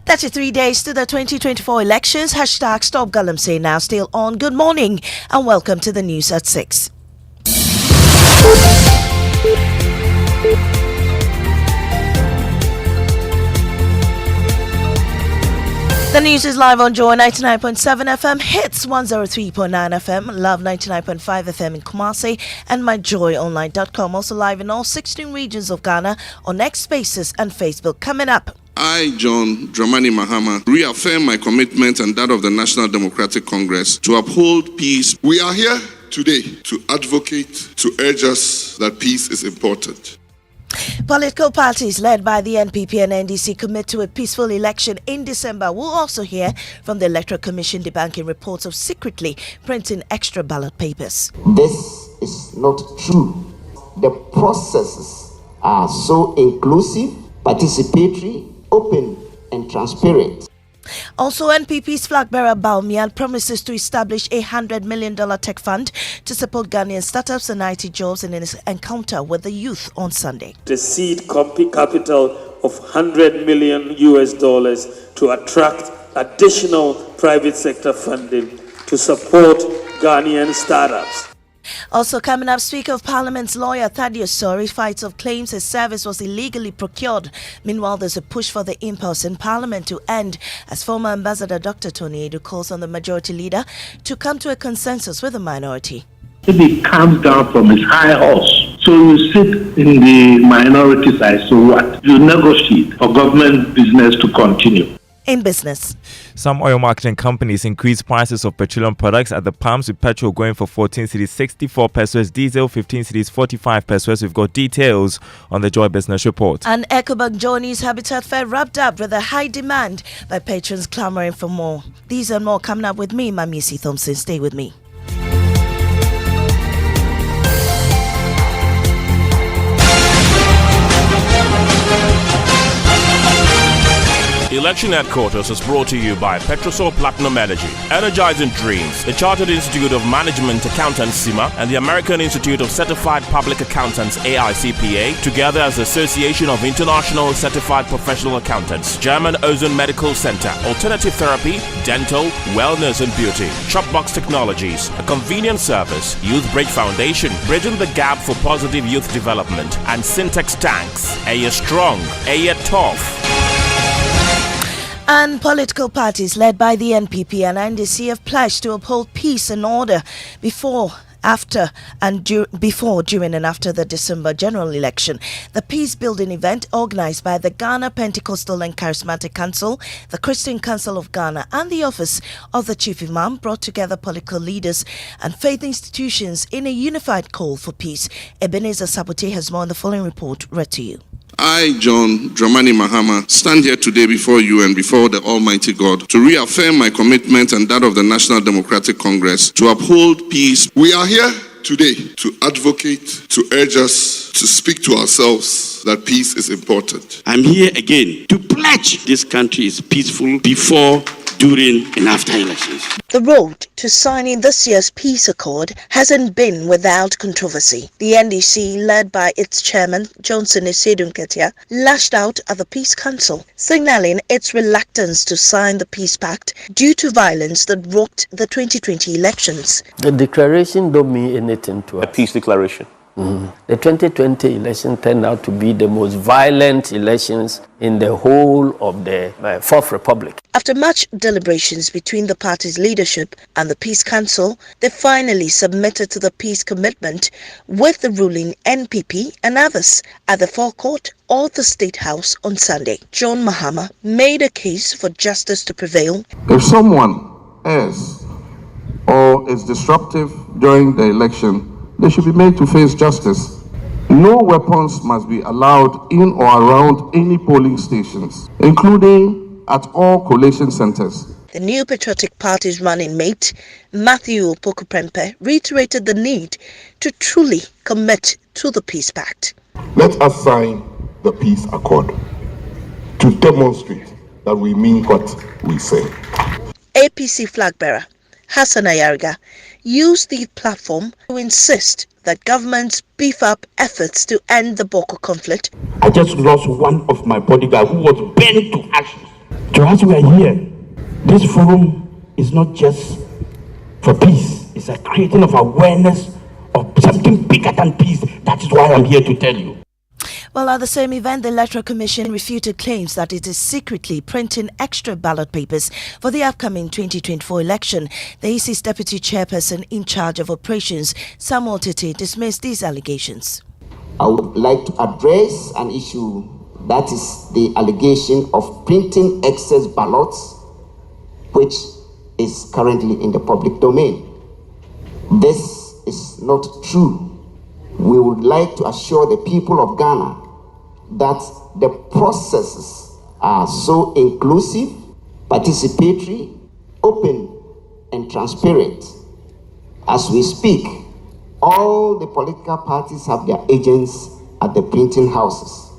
33 days to the 2024 elections. Hashtag Stop Galamsey now still on. Good morning and welcome to the news at 6. The news is live on Joy 99.7 FM, Hits 103.9 FM, Love 99.5 FM in Kumasi, and myjoyonline.com. Also live in all 16 regions of Ghana on X Spaces and Facebook. Coming up. I, John Dramani Mahama, reaffirm my commitment and that of the National Democratic Congress to uphold peace. We are here today to advocate, to urge us that peace is important. Political parties led by the NPP and NDC commit to a peaceful election in December. We'll also hear from the Electoral Commission debunking reports of secretly printing extra ballot papers. This is not true. The processes are so inclusive, participatory, open and transparent. Also, NPP's flag bearer Bawumia promises to establish a $100 million tech fund to support Ghanaian startups and IT jobs in his encounter with the youth on Sunday. The seed capital of $100 million to attract additional private sector funding to support Ghanaian startups. Also coming up, Speaker of Parliament's lawyer Thaddeus Sori fights off claims his service was illegally procured. Meanwhile, there's a push for the impasse in Parliament to end as former Ambassador Dr. Tony Edu calls on the majority leader to come to a consensus with the minority. If he comes down from his high horse, so you sit in the minority side, so what? You negotiate for government business to continue. In business, some oil marketing companies increased prices of petroleum products at the pumps, with petrol going for 14 cedis 64 pesos, diesel 15 cedis 45 pesos. We've got details on the Joy Business Report. And EcoBank Johnny's Habitat Fair wrapped up with a high demand by patrons clamoring for more. These and more coming up with me, Mamisi Thompson. Stay with me. Election Headquarters is brought to you by Petrosol Platinum Energy, Energizing Dreams, the Chartered Institute of Management Accountants (CIMA) and the American Institute of Certified Public Accountants (AICPA), together as the Association of International Certified Professional Accountants, German Ozone Medical Center, Alternative Therapy, Dental, Wellness and Beauty, Shopbox Technologies, a convenient service, Youth Bridge Foundation, bridging the gap for positive youth development, and Syntex Tanks. A strong, a tough. And political parties led by the NPP and NDC have pledged to uphold peace and order before, during and after the December general election. The peace-building event organized by the Ghana Pentecostal and Charismatic Council, the Christian Council of Ghana, and the Office of the Chief Imam brought together political leaders and faith institutions in a unified call for peace. Ebenezer Sabote has more in the following report read to you. I, John Dramani Mahama, stand here today before you and before the Almighty God to reaffirm my commitment and that of the National Democratic Congress to uphold peace. We are here today to advocate, to urge us, to speak to ourselves that peace is important. I'm here again to pledge this country is peaceful before, during and after elections. The road to signing this year's peace accord hasn't been without controversy. The NDC, led by its chairman, Johnson Esedun Ketia, lashed out at the Peace Council, signaling its reluctance to sign the Peace Pact due to violence that rocked the 2020 elections. The declaration don't mean anything to us. A peace declaration. The 2020 election turned out to be the most violent elections in the whole of the Fourth Republic. After much deliberations between the party's leadership and the Peace Council, they finally submitted to the peace commitment with the ruling NPP and others at the forecourt of the State House on Sunday. John Mahama made a case for justice to prevail. If someone is or is disruptive during the election, they should be made to face justice. No weapons must be allowed in or around any polling stations, including at all collation centers. The New Patriotic Party's running mate, Matthew Opoku-Prempeh, reiterated the need to truly commit to the Peace Pact. Let us sign the peace accord to demonstrate that we mean what we say. APC flag bearer Hassan Ayariga used the platform to insist that governments beef up efforts to end the Boko conflict. I just lost one of my bodyguards who was burned to ashes. So as we are here, this forum is not just for peace. It's a creating of awareness of something bigger than peace. That is why I'm here to tell you. Well, at the same event, the Electoral Commission refuted claims that it is secretly printing extra ballot papers for the upcoming 2024 election. The EC's deputy chairperson in charge of operations, Samuel Tete, dismissed these allegations. I would like to address an issue, that is the allegation of printing excess ballots, which is currently in the public domain. This is not true. We would like to assure the people of Ghana that the processes are so inclusive, participatory, open, and transparent. As we speak, all the political parties have their agents at the printing houses.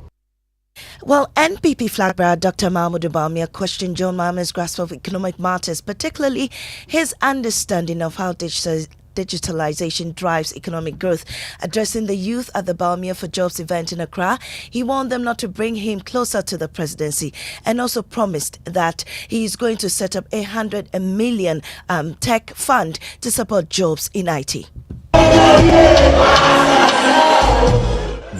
Well, NPP flag bearer Dr. Mahamudu Bawumia questioned John Mahama's grasp of economic matters, particularly his understanding of how digitalization drives economic growth. Addressing the youth at the Bawumia for Jobs event in Accra, he warned them not to bring him closer to the presidency and also promised that he is going to set up a 100 million tech fund to support jobs in IT.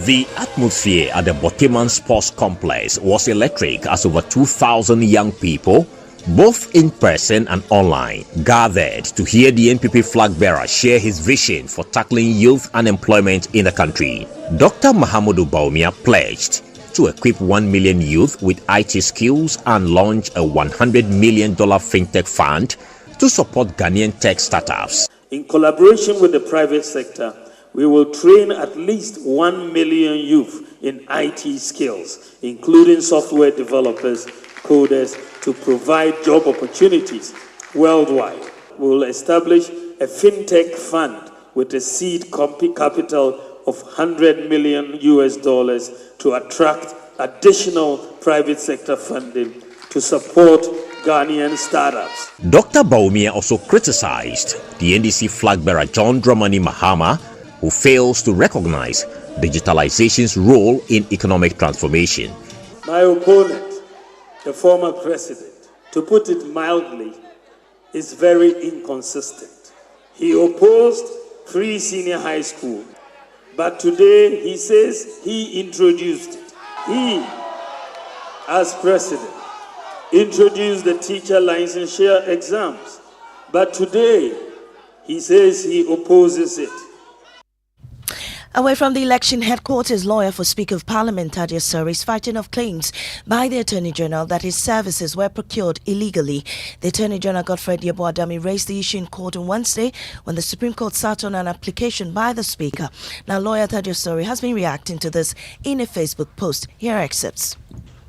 The atmosphere at the Boteman Sports Complex was electric as over 2,000 young people, both in person and online, gathered to hear the NPP flag bearer share his vision for tackling youth unemployment in the country. Dr. Mahamudu Bawumia pledged to equip 1 million youth with IT skills and launch a $100 million fintech fund to support Ghanaian tech startups. In collaboration with the private sector, we will train at least 1 million youth in IT skills, including software developers, coders, to provide job opportunities worldwide. We will establish a fintech fund with a seed capital of $100 million to attract additional private sector funding to support Ghanaian startups. Dr. Bawumia also criticized the NDC flag bearer John Dramani Mahama, who fails to recognize digitalization's role in economic transformation. My opponent, the former president, to put it mildly, is very inconsistent. He opposed free senior high school, but today he says he introduced it. He, as president, introduced the teacher licensure exams, but today he says he opposes it. Away from the election headquarters, lawyer for Speaker of Parliament Thaddeus Sori is fighting off claims by the Attorney General that his services were procured illegally. The Attorney General Godfred Yeboah-Dame raised the issue in court on Wednesday when the Supreme Court sat on an application by the Speaker. Now, lawyer Thaddeus Sori has been reacting to this in a Facebook post. Here are excerpts.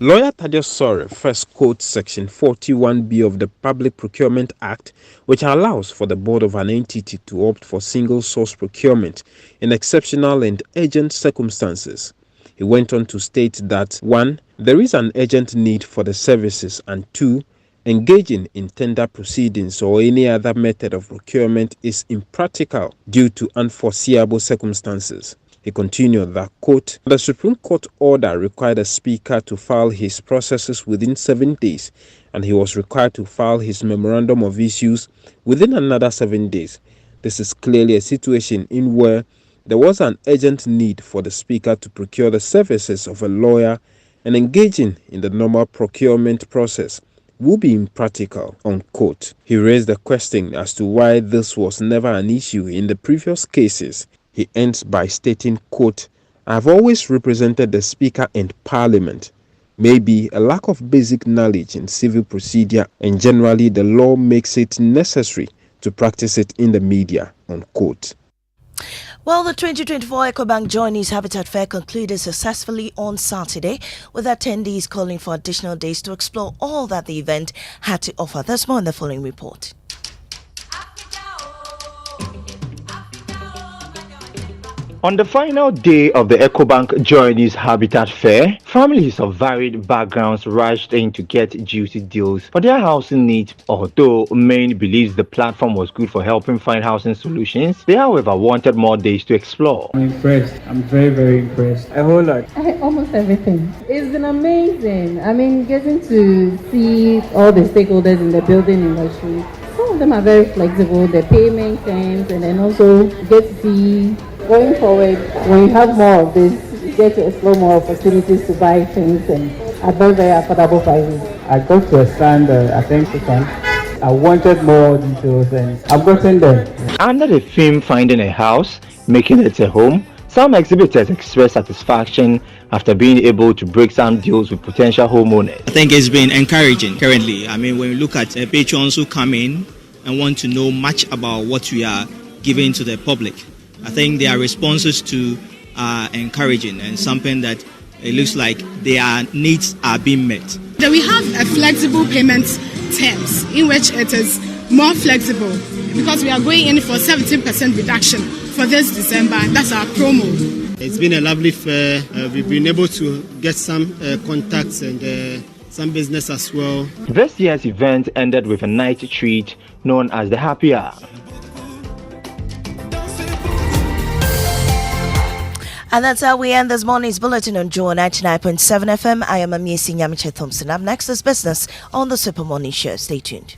Lawyer Thaddeus Sori first quotes Section 41B of the Public Procurement Act, which allows for the board of an entity to opt for single-source procurement in exceptional and urgent circumstances. He went on to state that 1. There is an urgent need for the services, and 2. Engaging in tender proceedings or any other method of procurement is impractical due to unforeseeable circumstances. He continued that, quote, the Supreme Court order required the Speaker to file his processes within 7 days, and he was required to file his memorandum of issues within another 7 days. This is clearly a situation in where there was an urgent need for the Speaker to procure the services of a lawyer, and engaging in the normal procurement process would be impractical, unquote. He raised the question as to why this was never an issue in the previous cases. He ends by stating, quote, I have always represented the Speaker and Parliament. Maybe a lack of basic knowledge in civil procedure and generally the law makes it necessary to practice it in the media, unquote. Well, the 2024 EcoBank Journeys Habitat Fair concluded successfully on Saturday, with attendees calling for additional days to explore all that the event had to offer. There's more in the following report. On the final day of the EcoBank Journeys Habitat Fair, families of varied backgrounds rushed in to get juicy deals for their housing needs. Although Maine believes the platform was good for helping find housing solutions, they however wanted more days to explore. I'm impressed. I'm very, very impressed. A whole lot. Almost everything. It's been amazing. I mean, getting to see all the stakeholders in the building industry. Some of them are very flexible, the payment terms, and then also get to see going forward, when you have more of this, you get to explore more opportunities to buy things and at very, very affordable prices. I got to understand, I think, I wanted more details and I've gotten them. Under the theme Finding a House, Making It a Home, some exhibitors expressed satisfaction after being able to break some deals with potential homeowners. I think it's been encouraging currently. I mean, when you look at patrons who come in and want to know much about what we are giving to the public, I think their responses to are encouraging and something that it looks like their needs are being met. We have a flexible payment terms in which it is more flexible because we are going in for 17% reduction for this December. That's our promo. It's been a lovely fair. We've been able to get some contacts and some business as well. This year's event ended with a night treat known as the Happy Hour. And that's how we end this morning's bulletin on Joy 99.7 FM. I am Amiesi Nyamiche Thompson. Up next is business on the Super Morning Show. Stay tuned.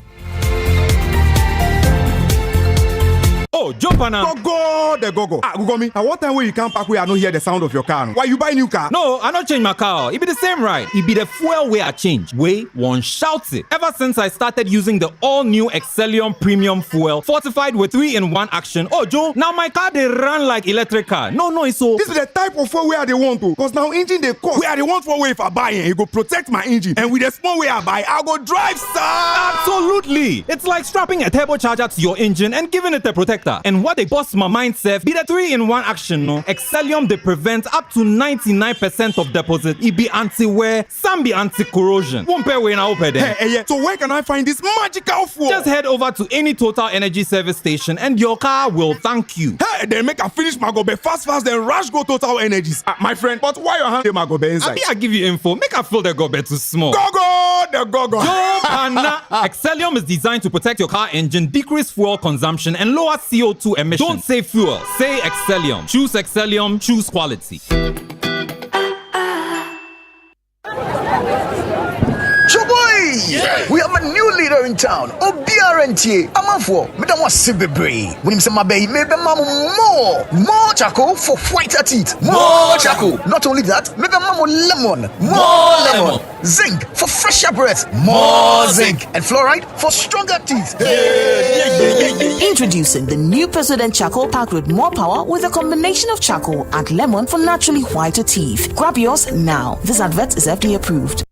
Oh, jump on now. Go. Google me. At what time when you come back, we are not hear the sound of your car? Why you buy new car? No, I not change my car. It be the same ride. It be the fuel way I change. Way one shouts it. Ever since I started using the all-new Excellium Premium Fuel, fortified with 3-in-1 action. Oh, Joe, now my car they run like electric car. No, it's so. This is the type of fuel where they want to. Cause now engine they cost. Where they want for way if I buy it, it go protect my engine. And with the small way I buy, I go drive, sir. Absolutely. It's like strapping a turbocharger to your engine and giving it a protector. And what they bust my mind self be the 3-in-1 action, no? Excellium they prevent up to 99% of deposit. It be anti-wear, some be anti-corrosion. Won't pay when I open them. Hey, so where can I find this magical fuel? Just head over to any Total Energy service station and your car will thank you. Hey, then make a finish my go be fast, then rush go Total Energies. My friend, but why your hand my go be inside? I give you info. Make a feel the go be too small. Go. Yo, Pana. Excellium is designed to protect your car engine, decrease fuel consumption, and lower CO2 emissions. Don't say fuel, say Excellium. Choose Excellium, choose quality. We have a new leader in town. OBRNT. Amanfo. Madam was Sibebre. When him say my baby, maybe more charcoal for whiter teeth. More charcoal. Not only that, maybe lemon. More lemon. Zinc for fresher breath. More zinc. And fluoride for stronger teeth. Introducing the new President Charcoal packed with more power with a combination of charcoal and lemon for naturally whiter teeth. Grab yours now. This advert is FDA approved.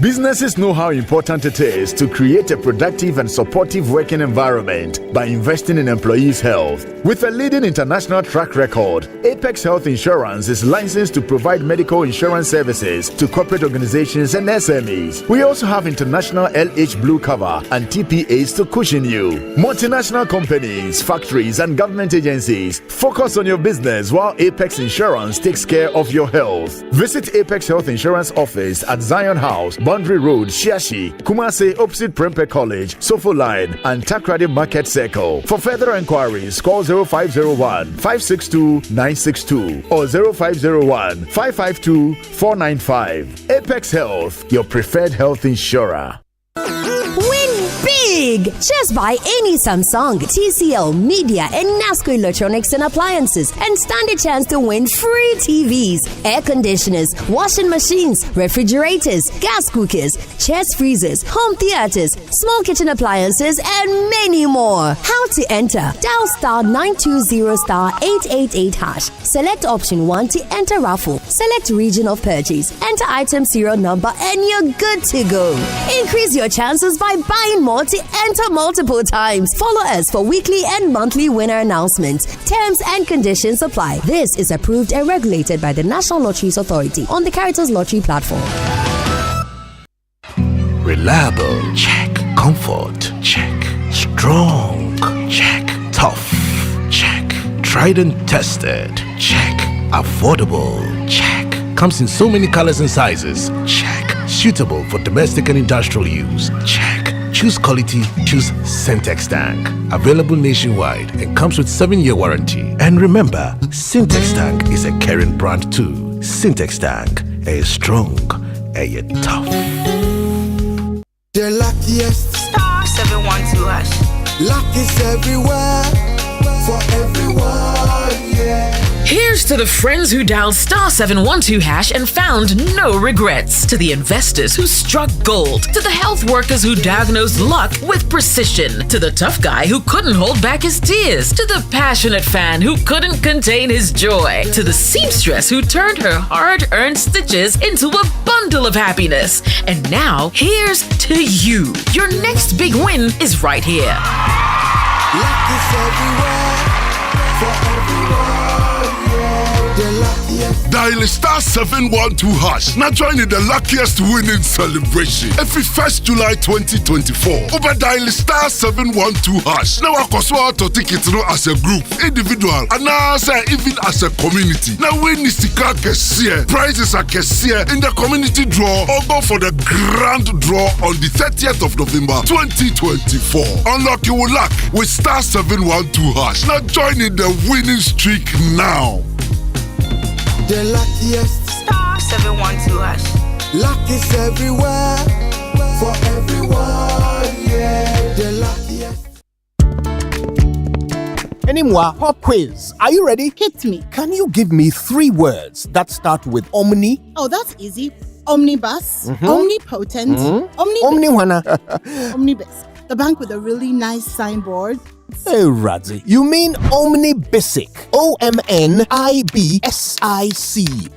Businesses know how important it is to create a productive and supportive working environment by investing in employees' health. With a leading international track record, Apex Health Insurance is licensed to provide medical insurance services to corporate organizations and SMEs. We also have international LH Blue cover and TPAs to cushion you. Multinational companies, factories, and government agencies, focus on your business while Apex Insurance takes care of your health. Visit Apex Health Insurance office at Zion House, Boundary Road, Shiashi, Kumase, opposite Prempeh College, Sofo Line, and Takrady Market Circle. For further inquiries, call 0501 562 962 or 0501 552 495. Apex Health, your preferred health insurer. Win big! Just buy any Samsung, TCL, Media, and NASCO electronics and appliances and stand a chance to win free TVs, air conditioners, washing machines, refrigerators, gas cookers, chest freezers, home theaters, small kitchen appliances, and many more. How to enter? Dial *920*888#. Select option 1 to enter raffle. Select region of purchase. Enter item serial number and you're good to go. Increase your chances by buying more to enter multiple times. Follow us for weekly and monthly winner announcements. Terms and conditions apply. This is approved and regulated by the National Lotteries Authority on the Caritas Lottery platform. Reliable, check. Comfort, check. Strong, check. Tough, check. Tried and tested. Check. Affordable. Check. Comes in so many colors and sizes. Check. Suitable for domestic and industrial use. Check. Choose quality, choose Syntex Tank. Available nationwide and comes with 7-year warranty. And remember, Syntex Tank is a caring brand too. Syntex Tank is strong and tough. The luckiest star 712 hash. Luck is everywhere for everyone, yeah. Here's to the friends who dialed star 712 hash and found no regrets. To the investors who struck gold. To the health workers who diagnosed luck with precision. To the tough guy who couldn't hold back his tears. To the passionate fan who couldn't contain his joy. To the seamstress who turned her hard-earned stitches into a bundle of happiness. And now, here's to you. Your next big win is right here. Luck is everywhere for everyone. Dial star 712 hash. Now join in the luckiest winning celebration. Every 1st July 2024. Over dial star 712 hash. Now I cost to tickets as a group, individual, and now even as a community. Now win is the car prizes are in the community draw or go for the grand draw on the 30th of November 2024. Unlock your luck with star 712 hash. Now join in the winning streak now. The luckiest star 712 hash. Luck is everywhere for everyone, yeah. The luckiest. Anymore, pop quiz. Are you ready? Hit me. Can you give me 3 words that start with omni? Oh, that's easy. Omnibus, omnipotent, omnibus. The bank with a really nice signboard. Hey, Radzi, you mean Omnibisic. OMNIBSIC.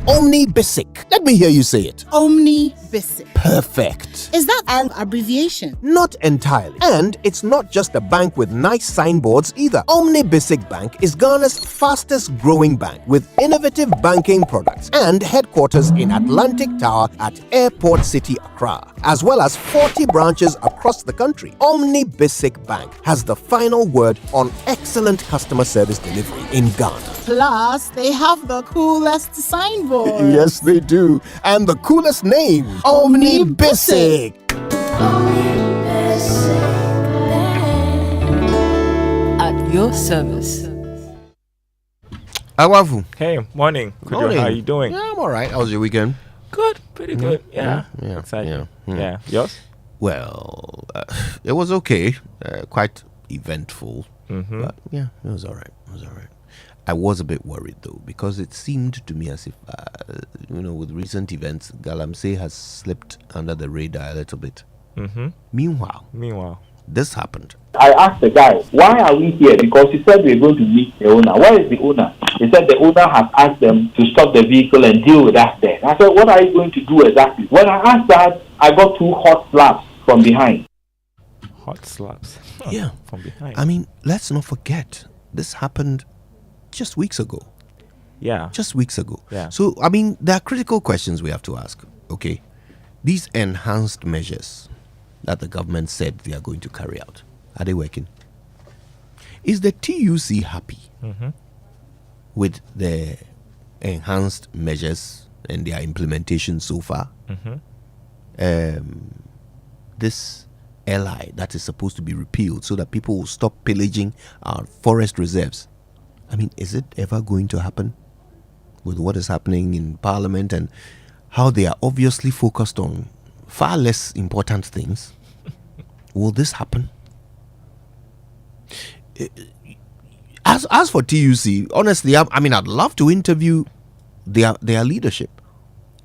Omnibisic. Let me hear you say it. Omnibisic. Perfect. Is that an abbreviation? Not entirely. And it's not just a bank with nice signboards either. Omnibisic Bank is Ghana's fastest growing bank with innovative banking products and headquarters in Atlantic Tower at Airport City, Accra, as well as 40 branches across the country. Omnibisic Bank has the final word on excellent customer service delivery in Ghana. Plus, they have the coolest signboard. Yes, they do. And the coolest name, Omnibisic. At your service. Awafu. Hey, morning. Morning. How are you doing? Yeah, I'm all right. How was your weekend? Good, pretty good. Yeah. Yeah. Exciting. Yeah. Yeah. Yours? Well, it was okay. Quite eventful. Mm-hmm. But yeah, it was all right. I was a bit worried though, because it seemed to me as if, with recent events, Galamsey has slipped under the radar a little bit. Mm-hmm. Meanwhile, this happened. I asked the guy, why are we here? Because he said we're going to meet the owner. Where is the owner? He said the owner has asked them to stop the vehicle and deal with us there. I said, what are you going to do exactly? When I asked that, I got 2 hot slaps from behind. Hot slaps? Yeah. From behind. I mean, let's not forget, this happened just weeks ago. Yeah. Just weeks ago. Yeah. So, I mean, there are critical questions we have to ask. Okay. These enhanced measures that the government said they are going to carry out, are they working? Is the TUC happy with the enhanced measures and their implementation so far? This LI that is supposed to be repealed so that people will stop pillaging our forest reserves. I mean, is it ever going to happen with what is happening in Parliament and how they are obviously focused on far less important things? Will this happen? As for TUC, honestly, I mean, I'd love to interview their leadership.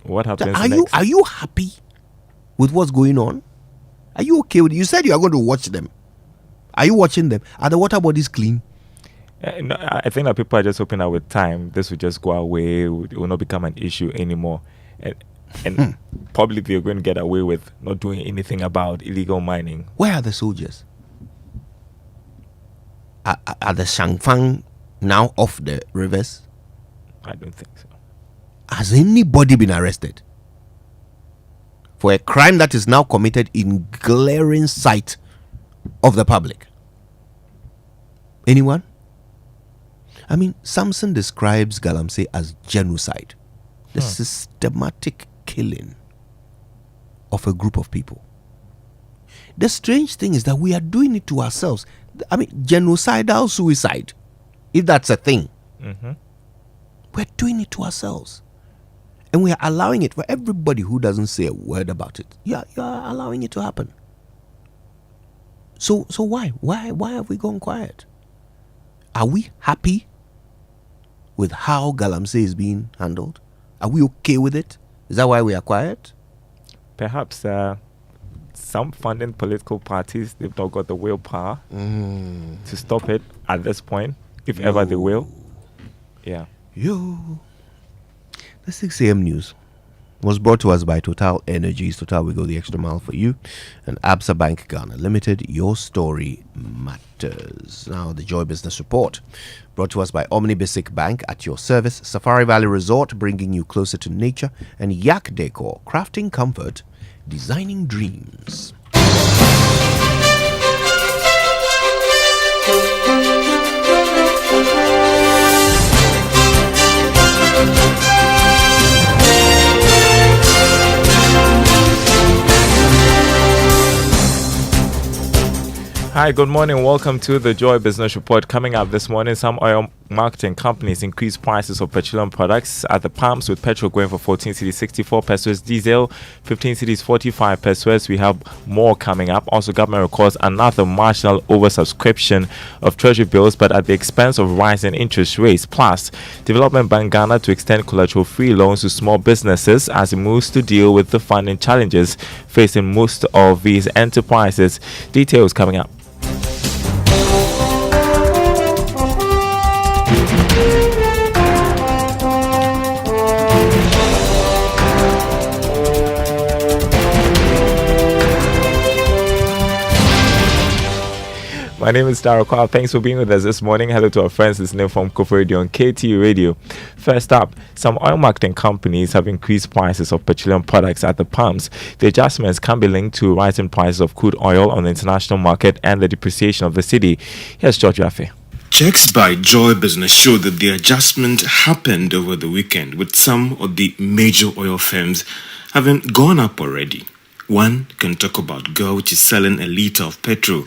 What happens next? Are you happy with what's going on? Are you okay with it? You said you are going to watch them. Are you watching them? Are the water bodies clean? No, I think that people are just hoping that with time, this will just go away. It will not become an issue anymore. And probably they're going to get away with not doing anything about illegal mining. Where are the soldiers? Are the Shangfang now off the rivers? I don't think so. Has anybody been arrested for a crime that is now committed in glaring sight of the public? Anyone? I mean, Samson describes Galamsey as genocide, the systematic killing of a group of people. The strange thing is that we are doing it to ourselves. I mean, genocidal suicide, if that's a thing. We're doing it to ourselves. And we are allowing it for everybody who doesn't say a word about it. You're allowing it to happen. So why? Why have we gone quiet? Are we happy with how Galamsey is being handled? Are we okay with it? Is that why we are quiet? Perhaps some funding political parties, they've not got the willpower to stop it at this point, if ever they will. Yeah. The 6 a.m. news was brought to us by Total Energies. Total will go the extra mile for you. And Absa Bank Ghana Limited, your story matters. Now, the Joy Business Report, brought to us by Omni Basic Bank at your service. Safari Valley Resort, bringing you closer to nature. And Yak Decor, crafting comfort, designing dreams. Hi, good morning. Welcome to the Joy Business Report. Coming up this morning, some oil marketing companies increased prices of petroleum products at the pumps, with petrol going for 14 cedis 64 pesos, diesel 15 cedis 45 pesos. We have more coming up. Also, government records another marginal oversubscription of treasury bills, but at the expense of rising interest rates. Plus, Development Bank Ghana to extend collateral-free loans to small businesses as it moves to deal with the funding challenges facing most of these enterprises. Details coming up. My name is Taro Kwao. Thanks for being with us this morning. Hello to our friends listening from Kofu Radio on KTU Radio. First up, some oil marketing companies have increased prices of petroleum products at the pumps. The adjustments can be linked to rising prices of crude oil on the international market and the depreciation of the cedi. Here's George Raffe. Checks by Joy Business show that the adjustment happened over the weekend, with some of the major oil firms having gone up already. One can talk about Go, which is selling a litre of petrol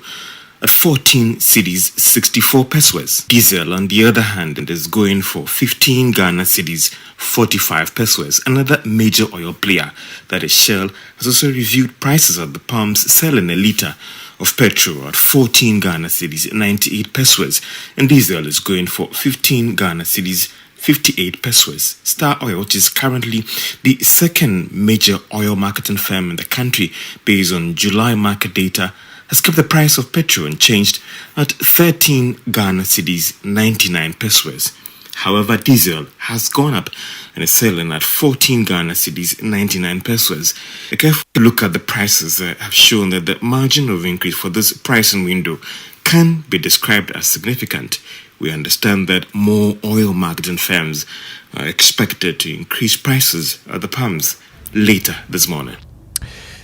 at 14 cedis 64 pesos. Diesel, on the other hand, is going for 15 Ghana cedis 45 pesos. Another major oil player, that is Shell, has also reviewed prices at the pumps, selling a litre of petrol at 14 Ghana cedis 98 pesos, and diesel is going for 15 Ghana cedis 58 pesos. Star Oil, which is currently the second major oil marketing firm in the country based on July market data, has kept the price of petrol unchanged at 13 Ghana cedis 99 pesos. However, diesel has gone up and is selling at 14 Ghana cedis 99 pesos. A careful look at the prices have shown that the margin of increase for this pricing window can be described as significant. We understand that more oil marketing firms are expected to increase prices at the pumps later this morning.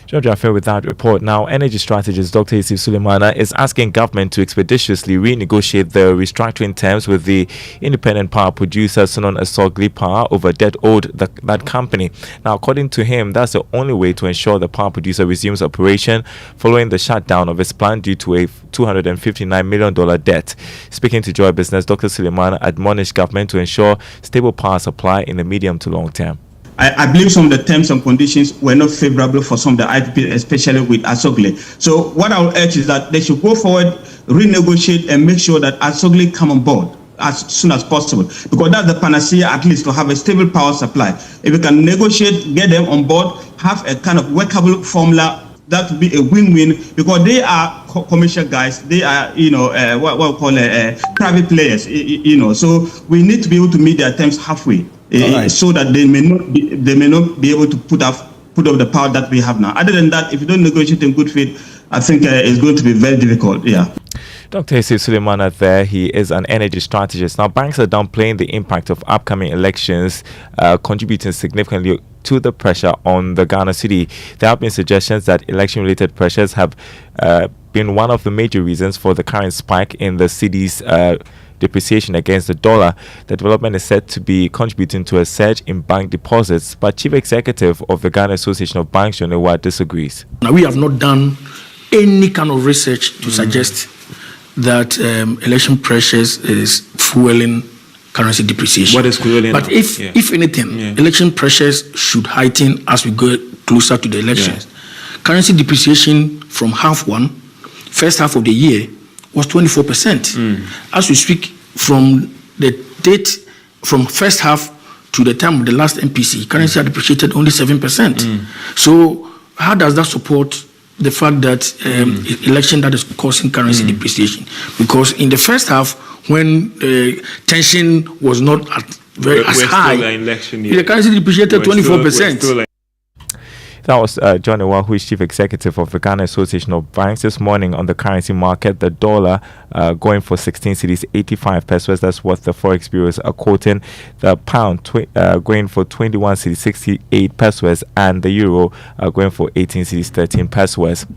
George Affair with that report. Now, energy strategist Dr. Yusuf Suleimana is asking government to expeditiously renegotiate the restructuring terms with the independent power producer Sunon Asogli Power over debt owed that company. Now, according to him, that's the only way to ensure the power producer resumes operation following the shutdown of its plant due to a $259 million debt. Speaking to Joy Business, Dr. Suleimana admonished government to ensure stable power supply in the medium to long term. I believe some of the terms and conditions were not favorable for some of the IPP, especially with Asogli. So what I would urge is that they should go forward, renegotiate, and make sure that Asogli come on board as soon as possible, because that's the panacea, at least, to have a stable power supply. If we can negotiate, get them on board, have a kind of workable formula, that would be a win-win, because they are commercial guys. They are, what we call private players, So we need to be able to meet their terms halfway. So that they may not be able to put up the power that we have now. Other than that, if you don't negotiate in good faith, I think it's going to be very difficult. Yeah. Dr. Yusuf Suleimana there, he is an energy strategist. Now, banks are downplaying the impact of upcoming elections, contributing significantly to the pressure on the Ghana cedi. There have been suggestions that election-related pressures have been one of the major reasons for the current spike in the cedi's depreciation against the dollar. The development is said to be contributing to a surge in bank deposits, but Chief Executive of the Ghana Association of Banks, John Ewar, disagrees. Now, we have not done any kind of research to suggest that election pressures is fueling currency depreciation. What is fueling? But if anything, election pressures should heighten as we go closer to the elections. Currency depreciation from first half of the year, was 24%. As we speak, from the date from first half to the time of the last MPC, currency had depreciated only 7%. So how does that support the fact that election that is causing currency depreciation? Because in the first half, when tension was not as high, the currency depreciated 24%. That was John Ewar, who is Chief Executive of the Ghana Association of Banks. This morning on the currency market, the dollar going for 16 cedis 85 pesos. That's what the Forex bureaus are quoting. The pound going for 21 cedis 68 pesos, and the euro going for 18 cedis 13 pesos.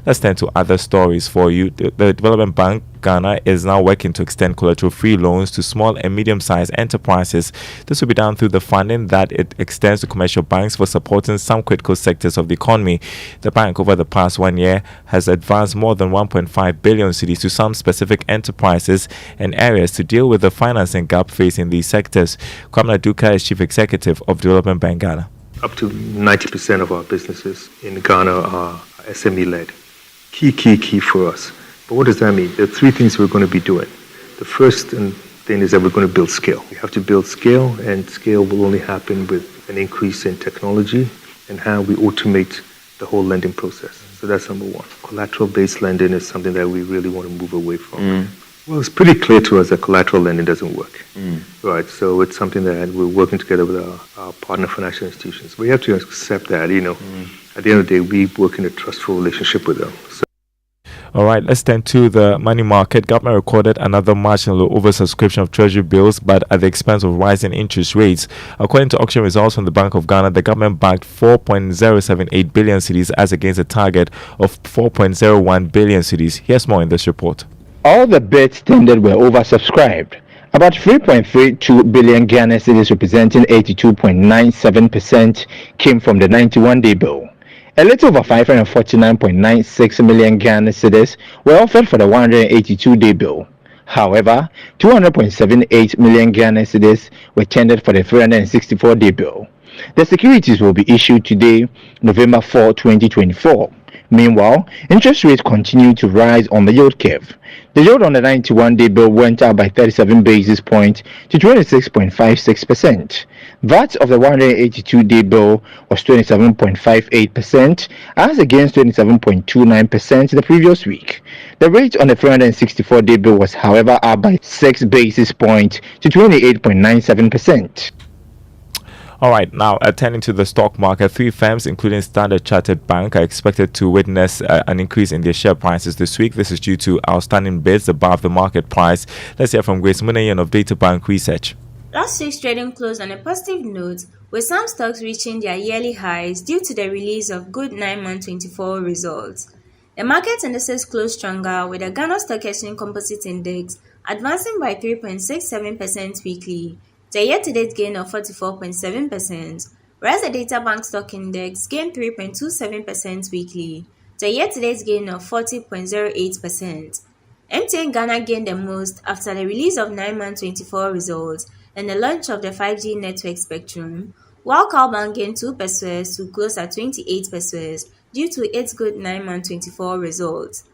Let's turn to other stories for you. The Development Bank Ghana is now working to extend collateral-free loans to small and medium-sized enterprises. This will be done through the funding that it extends to commercial banks for supporting some critical sectors of the economy. The bank, over the past 1 year, has advanced more than 1.5 billion cedis to some specific enterprises and areas to deal with the financing gap facing these sectors. Kwamna Duka is Chief Executive of Development Bank Ghana. Up to 90% of our businesses in Ghana are SME-led. Key for us. But what does that mean? There are three things we're going to be doing. The first thing is that we're going to build scale. We have to build scale, and scale will only happen with an increase in technology and how we automate the whole lending process. So that's number one. Collateral-based lending is something that we really want to move away from. Well, it's pretty clear to us that collateral lending doesn't work. Right, so it's something that we're working together with our partner financial institutions. We have to accept that, at the end of the day, we work in a trustful relationship with them. So all right, let's turn to the money market. Government recorded another marginal oversubscription of treasury bills, but at the expense of rising interest rates. According to auction results from the Bank of Ghana, the government backed 4.078 billion cedis as against a target of 4.01 billion cedis. Here's more in this report. All the bids tendered were oversubscribed. About 3.32 billion Ghana cedis, representing 82.97%, came from the 91-day bill. A little over 549.96 million Ghana cedis were offered for the 182-day bill. However, 200.78 million Ghana cedis were tendered for the 364-day bill. The securities will be issued today, November 4, 2024. Meanwhile, interest rates continue to rise on the yield curve. The yield on the 91-day bill went up by 37 basis points to 26.56%. That of the 182-day bill was 27.58%, as against 27.29% the previous week. The rate on the 364-day bill was, however, up by 6 basis points to 28.97%. All right, now turning to the stock market, three firms, including Standard Chartered Bank, are expected to witness an increase in their share prices this week. This is due to outstanding bids above the market price. Let's hear from Grace Munayan of Data Bank Research. Last week's trading closed on a positive note, with some stocks reaching their yearly highs due to the release of good 9-month 24 results. The market indices closed stronger, with the Ghana Stock Exchange Composite Index advancing by 3.67% weekly, the year-to-date gain of 44.7%, whereas the Data Bank Stock Index gained 3.27% weekly, the year-to-date gain of 40.08%. MTN Ghana gained the most after the release of 9-month 24 results and the launch of the 5G network spectrum, while Cowbank gained 2 pesos to close at 28 pesos due to its good 9-month 24 results.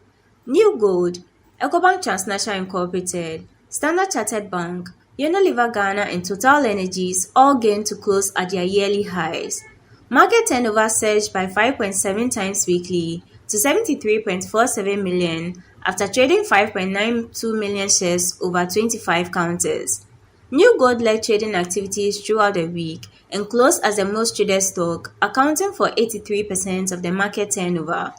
New Gold, Ecobank Transnational Incorporated, Standard Chartered Bank, Unilever Ghana and Total Energies all gained to close at their yearly highs. Market turnover surged by 5.7 times weekly to 73.47 million after trading 5.92 million shares over 25 counters. New Gold led trading activities throughout the week and closed as the most traded stock, accounting for 83% of the market turnover.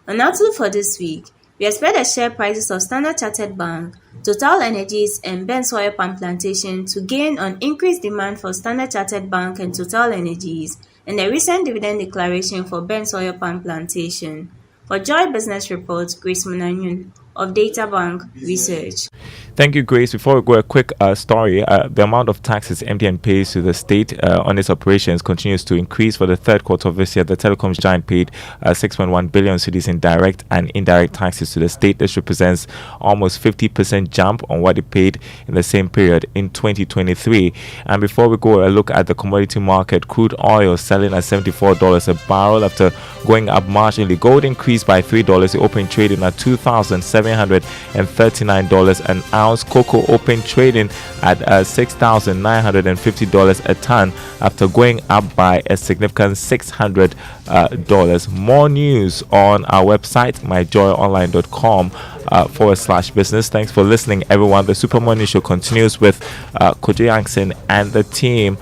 On outlook for this week, we expect the share prices of Standard Chartered Bank, Total Energies and Benz Oil Palm Plantation to gain on increased demand for Standard Chartered Bank and Total Energies and the recent dividend declaration for Benz Oil Palm Plantation. For Joy Business Report, Grace Munanyun. of Databank Research. Thank you, Grace. Before we go, a quick story. The amount of taxes MTN pays to the state on its operations continues to increase. For the third quarter of this year, the telecoms giant paid 6.1 billion cedis in direct and indirect taxes to the state. This represents almost 50% jump on what it paid in the same period in 2023. And before we go, a look at the commodity market. Crude oil selling at $74 a barrel after going up marginally. Gold increased by $3. The open trading at $2,739 an ounce. Cocoa open trading at $6,950 a ton after going up by a significant $600. More news on our website, myjoyonline.com/business. Thanks for listening, everyone. The Super Morning Show continues with Kojo Yankson and the team.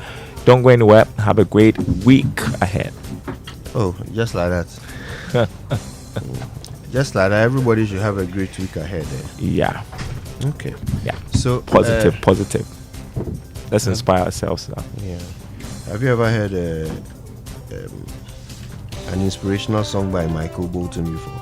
Don't go anywhere. Have a great week ahead. Oh, just like that. Just like that. Everybody should have a great week ahead. Yeah. Okay. Yeah. So positive. Let's inspire ourselves now. Yeah. Have you ever heard an inspirational song by Michael Bolton before?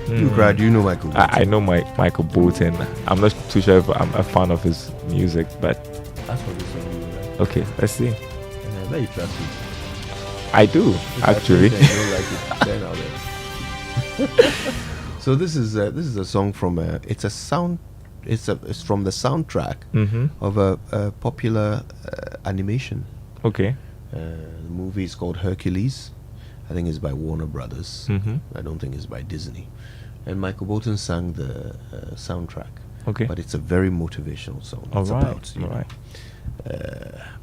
Do you know Michael Bolton? I know Michael Bolton. I'm not too sure if I'm a fan of his music, but that's what this song is like. Okay, let's see. I bet you trust it. I do, actually. If I think you don't like it, then I'll bet. So this is a song from it's from the soundtrack of a popular animation. Okay. The movie is called Hercules. I think it's by Warner Brothers. I don't think it's by Disney. And Michael Bolton sang the soundtrack. Okay. But it's a very motivational song. It's about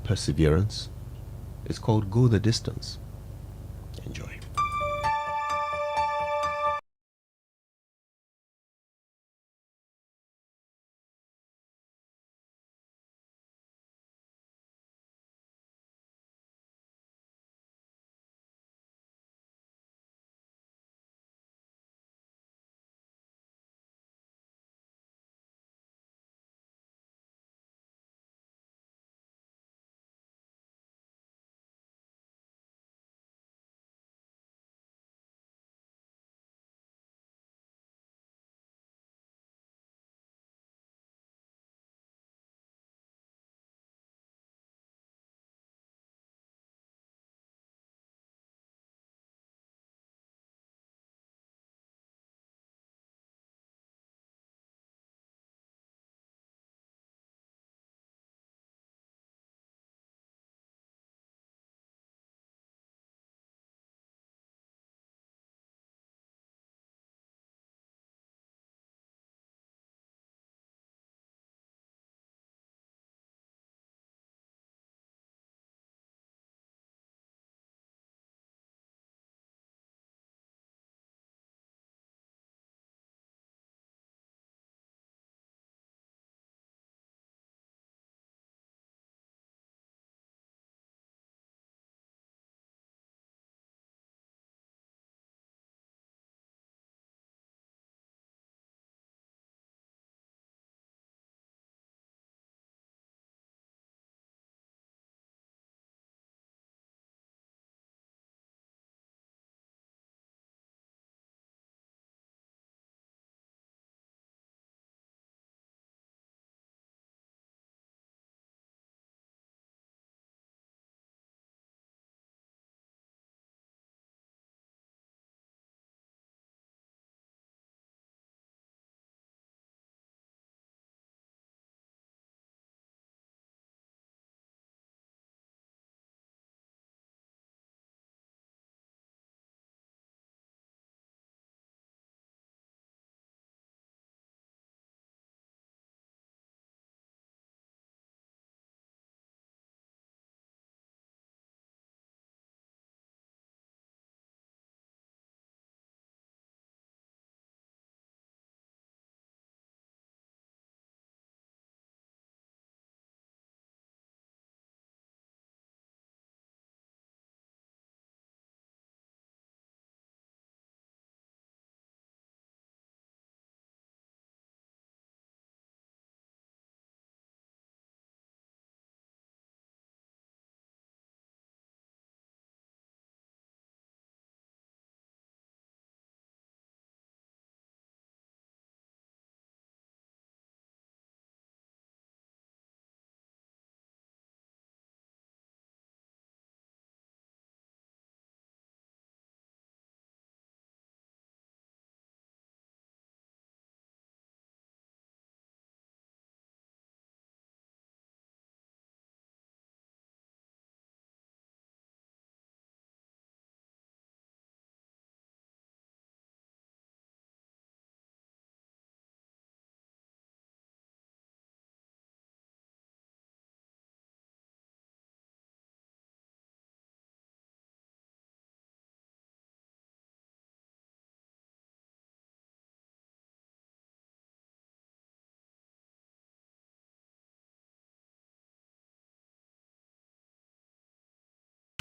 perseverance. It's called Go the Distance. Enjoy.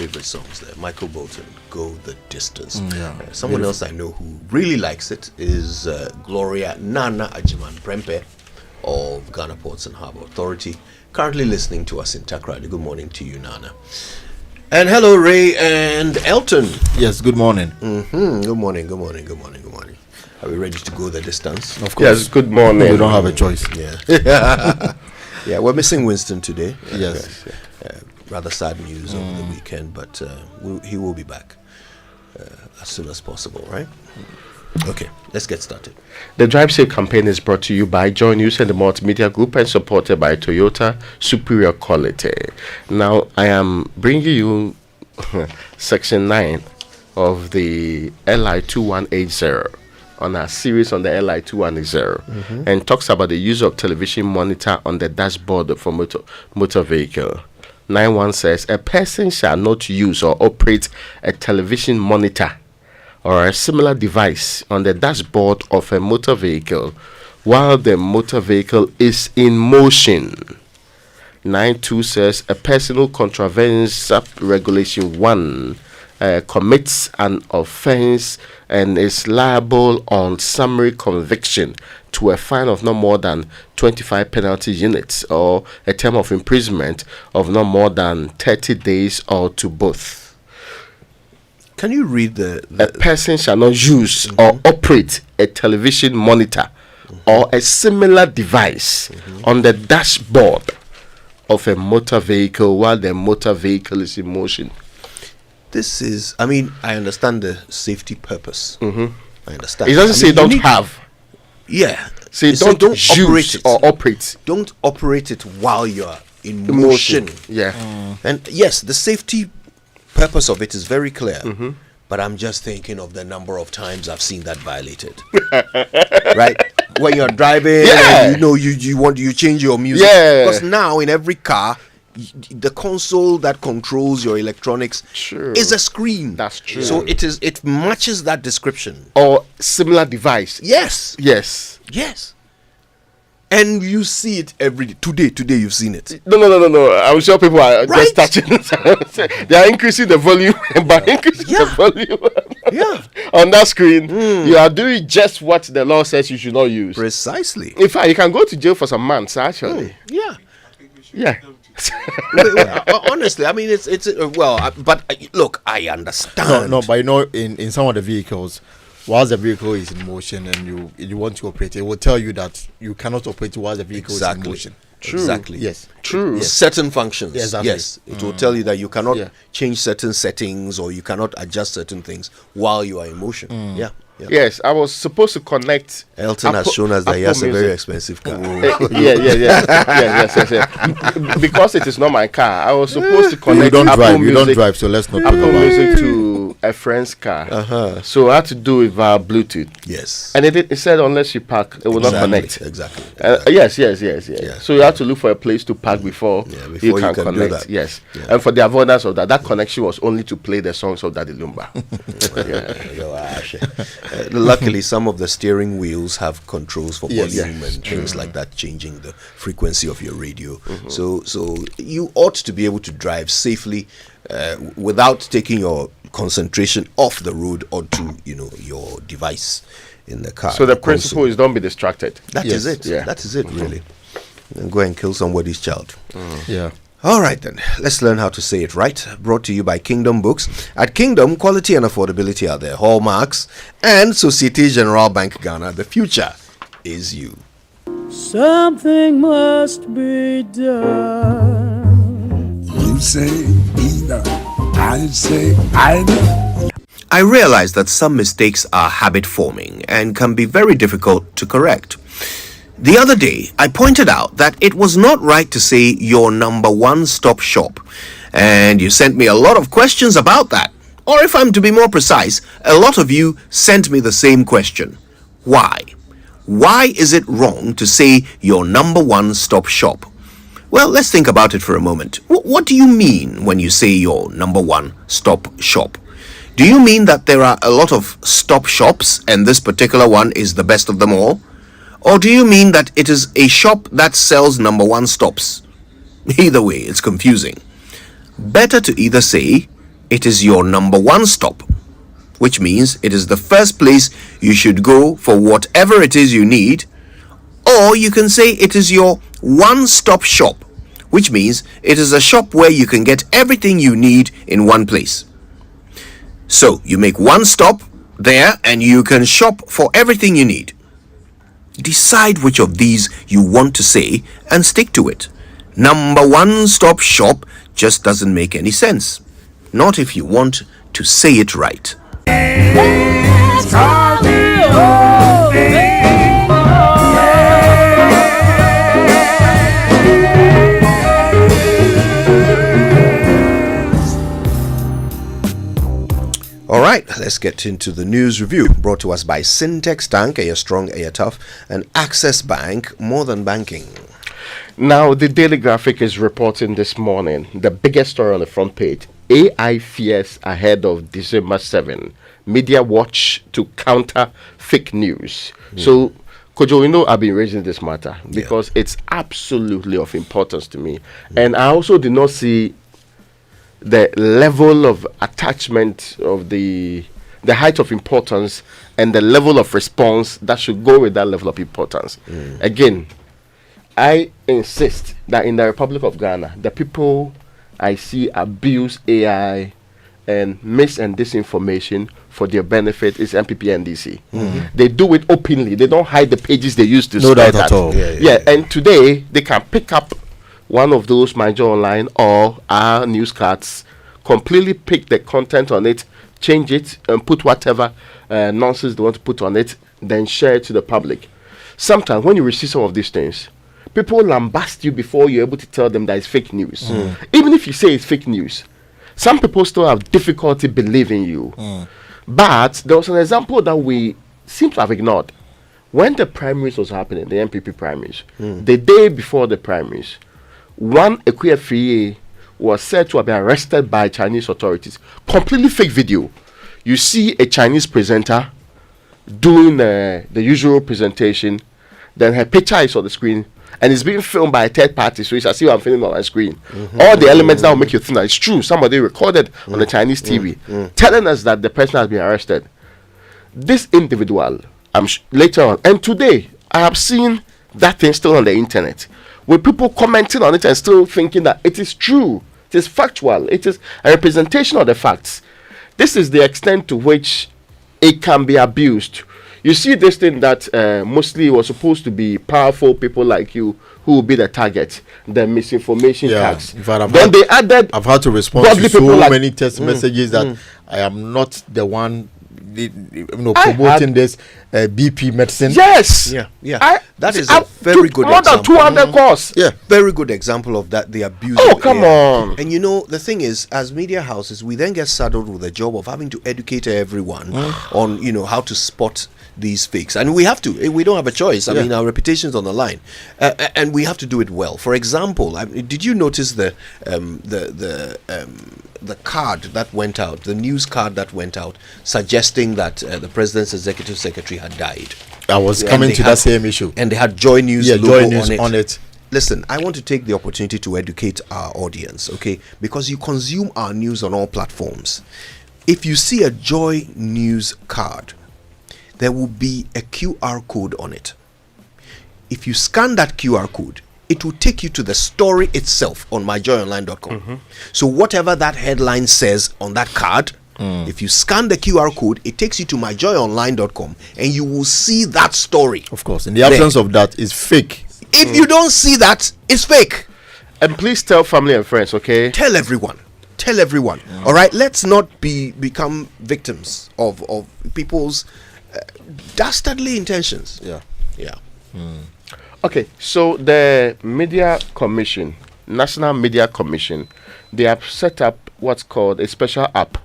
favorite songs there. Michael Bolton, Go the Distance. Yeah. Someone else I know who really likes it is Gloria Nana Ajiman Prempe of Ghana Ports and Harbour Authority, currently listening to us in Takrady. Good morning to you, Nana. And hello, Ray and Elton. Yes, good morning. Good morning. Are we ready to go the distance? Of course. Yes, good morning. We don't have a choice. Yeah. Yeah, we're missing Winston today. Yes. Rather sad news over the weekend, but he will be back as soon as possible, right? Okay, let's get started. The Drive Safe campaign is brought to you by Joy News and the Multimedia Group and supported by Toyota Superior Quality. Now, I am bringing you Section 9 of the LI 2180 on our series on the LI 2180 and talks about the use of television monitor on the dashboard for motor vehicle. 9.1 says a person shall not use or operate a television monitor or a similar device on the dashboard of a motor vehicle while the motor vehicle is in motion. 9.2 says a person who contravenes sub-regulation 1 commits an offense and is liable on summary conviction to a fine of no more than 25 penalty units or a term of imprisonment of no more than 30 days or to both. Can you read the A person shall not use or operate a television monitor or a similar device on the dashboard of a motor vehicle while the motor vehicle is in motion. This is, I mean, I understand the safety purpose. I understand. It doesn't say don't have. Yeah. Say don't use or operate. Don't operate it while you're in motion. Yeah. And yes, the safety purpose of it is very clear. But I'm just thinking of the number of times I've seen that violated. Right? When you're driving, and you change your music. Yeah. Because now in every car, the console that controls your electronics is a screen. That's true. So it matches that description. Or similar device. Yes. Yes. And you see it every day. Today you've seen it. No. I'm sure people are just touching it. They are increasing the volume, and by increasing the volume on that screen, you are doing just what the law says you should not use. Precisely. In fact, you can go to jail for some months, actually. Yeah. Honestly, I mean, it's but look, I understand. No, but you know, in some of the vehicles, whilst the vehicle is in motion and you want to operate, it will tell you that you cannot operate while the vehicle is in motion. True. Exactly. Yes. True. Yes. Certain functions. Exactly. Yes. It will tell you that you cannot change certain settings or you cannot adjust certain things while you are in motion. Yes, I was supposed to connect. Elton has shown us that he has a very expensive car. Yes. Because it is not my car, I was supposed to connect. You don't drive, so let's not talk Apple about Music to a friend's car. So I had to do it via Bluetooth. Yes. And it said unless you park, it will not connect. Exactly. Yes. So you have to look for a place to park before you can connect. That. Yes. And for the avoidance of that connection was only to play the songs of Daddy Lumba. Luckily, some of the steering wheels have controls for volume and things like that, changing the frequency of your radio. So you ought to be able to drive safely without taking your concentration off the road onto your device in the car. So the principle is don't be distracted. That is it. That is it, really. And go and kill somebody's child. Yeah. All right, then. Let's learn how to say it right. Brought to you by Kingdom Books. At Kingdom, quality and affordability are their hallmarks. And Societe Generale Bank Ghana, the future is you. Something must be done. You say either, I say either. I realize that some mistakes are habit forming and can be very difficult to correct. The other day, I pointed out that it was not right to say your number one stop shop, and you sent me a lot of questions about that. Or if I'm to be more precise, a lot of you sent me the same question. Why? Why is it wrong to say your number one stop shop? Well, let's think about it for a moment. What do you mean when you say your number one stop shop? Do you mean that there are a lot of stop shops and this particular one is the best of them all? Or do you mean that it is a shop that sells number one stops? Either way, it's confusing. Better to either say it is your number one stop, which means it is the first place you should go for whatever it is you need. Or you can say it is your one-stop shop, which means it is a shop where you can get everything you need in one place. So you make one stop there and you can shop for everything you need. Decide which of these you want to say and stick to it. Number one stop shop just doesn't make any sense. Not if you want to say it right. All right, let's get into the news review brought to us by Syntex Tank, Air Strong, Air Tough, and Access Bank, more than banking. Now, the Daily Graphic is reporting this morning the biggest story on the front page: AI fears ahead of December 7. Media watch to counter fake news. So, Kojo, you know I've been raising this matter because it's absolutely of importance to me. And I also did not see the level of attachment of the height of importance and the level of response that should go with that level of importance. Again, I insist that in the Republic of Ghana, the people I see abuse AI and mis and disinformation for their benefit is MPP and DC. They do it openly. They don't hide the pages they used to spread that. At all. And today they can pick up one of those My Joy Online or our news cards, completely pick the content on it, change it, and put whatever nonsense they want to put on it, then share it to the public. Sometimes when you receive some of these things, people lambast you before you're able to tell them that it's fake news. Even if you say it's fake news, some people still have difficulty believing you. But there was an example that we seem to have ignored. When the primaries was happening, the MPP primaries, the day before the primaries, one Ekwuefie was said to have been arrested by Chinese authorities. Completely fake video. You see a Chinese presenter doing the usual presentation, then her picture is on the screen, and it's being filmed by a third party, so it's as if I'm filming on my screen. All the elements that will make you think that it's true. Somebody recorded on the Chinese TV telling us that the person has been arrested. This individual, later on, and today, I have seen that thing still on the internet, with people commenting on it and still thinking that it is true, it is factual, it is a representation of the facts. This is the extent to which it can be abused. You see this thing that mostly was supposed to be powerful people like you who will be the target, the misinformation tax. Then they added, I've had to respond to so many text messages that I am not the one promoting this BP medicine. Yes. That is a very good more example. More than 200 course. Very good example of that, the abuse. Oh, come on. And you know, the thing is, as media houses, we then get saddled with the job of having to educate everyone on, how to spot these fakes, and we have to. We don't have a choice. I mean, our reputation's on the line, and we have to do it well. For example, did you notice the card that went out, the news card that went out, suggesting that the president's executive secretary had died? I was coming to that same issue, and they had Joy News logo Joy News on it. Listen, I want to take the opportunity to educate our audience, okay? Because you consume our news on all platforms. If you see a Joy News card, there will be a QR code on it. If you scan that QR code, it will take you to the story itself on myjoyonline.com. So whatever that headline says on that card, if you scan the QR code, it takes you to myjoyonline.com and you will see that story. Of course, in the absence of that, it's fake. If you don't see that, it's fake. And please tell family and friends, okay? Tell everyone. All right, let's not become victims of people's dastardly intentions. Okay, so the Media Commission, National Media Commission, they have set up what's called a special app.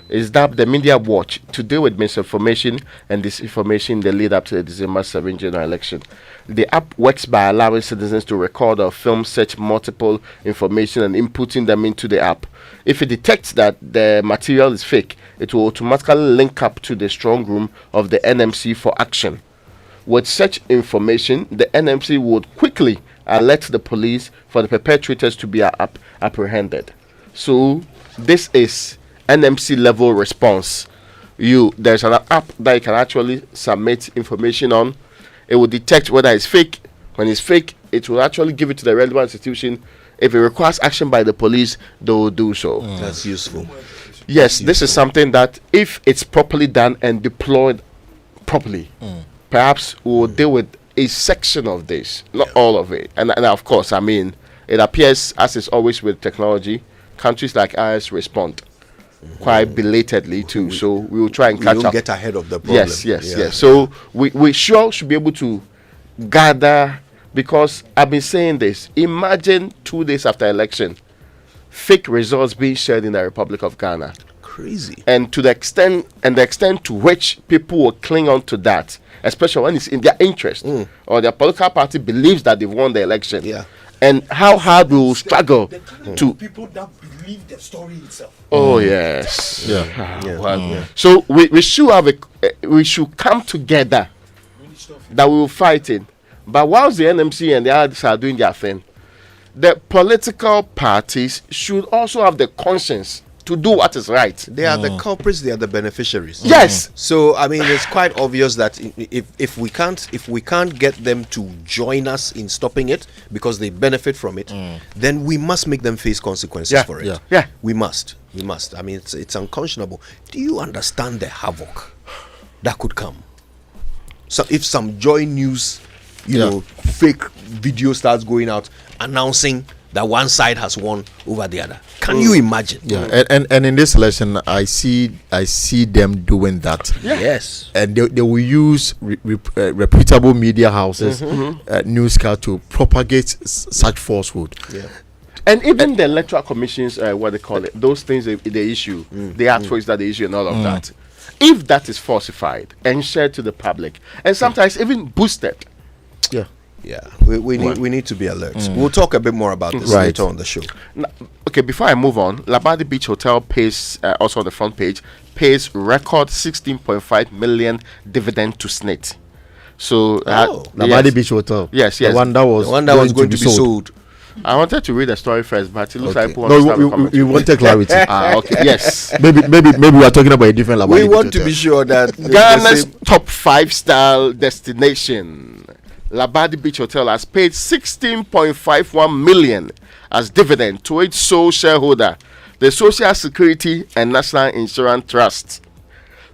Is that the Media Watch to deal with misinformation and disinformation in the lead up to the December 7 general election. The app works by allowing citizens to record or film search multiple information and inputting them into the app. If it detects that the material is fake, it will automatically link up to the strong room of the NMC for action. With such information, the NMC would quickly alert the police for the perpetrators to be apprehended. So this is NMC level response. There's an app that you can actually submit information on. It will detect whether it's fake. When it's fake, it will actually give it to the relevant institution. If it requires action by the police, they will do so. That's useful. Yes, this is something that if it's properly done and deployed properly, perhaps we will deal with a section of this, not all of it. And of course, I mean, it appears, as is always with technology, countries like ours respond quite belatedly too. So we will try and catch up. Get ahead of the problem. Yes. So we sure should be able to gather, because I've been saying this. Imagine 2 days after election, fake results being shared in the Republic of Ghana. Crazy. And the extent to which people will cling on to that, especially when it's in their interest, or their political party believes that they've won the election. Yeah. And how hard we will struggle to people that believe the story itself. Oh yes. Yeah. So we should come together that we will fight it. But whilst the NMC and the others are doing their thing, the political parties should also have the conscience to do what is right. They are the culprits, they are the beneficiaries. Yes. So I mean, it's quite obvious that if we can't get them to join us in stopping it because they benefit from it, then we must make them face consequences for it. Yeah. We must. I mean, it's unconscionable. Do you understand the havoc that could come? So if some Joy News, fake video starts going out announcing that one side has won over the other, can you imagine? Yeah, and in this election, I see them doing that. Yes, and they will use reputable media houses, newscast to propagate such falsehood. Yeah. And even the electoral commissions, what they call it, those things they issue, the artworks that they issue and all of that. If that is falsified and shared to the public, and sometimes even boosted, we need to be alert. We'll talk a bit more about this later on the show. Now, okay, before I move on, Labadi Beach Hotel pays, also on the front page, pays record 16.5 million dividend to SSNIT. So Labadi Beach Hotel. Yes. The one that was going to be sold. I wanted to read the story first, but it looks like we wanted clarity. Okay. Yes. maybe we are talking about a different Labadi. We want to be sure that Ghana's top 5-star destination, Labadi Beach Hotel, has paid 16.51 million as dividend to its sole shareholder, the Social Security and National Insurance Trust.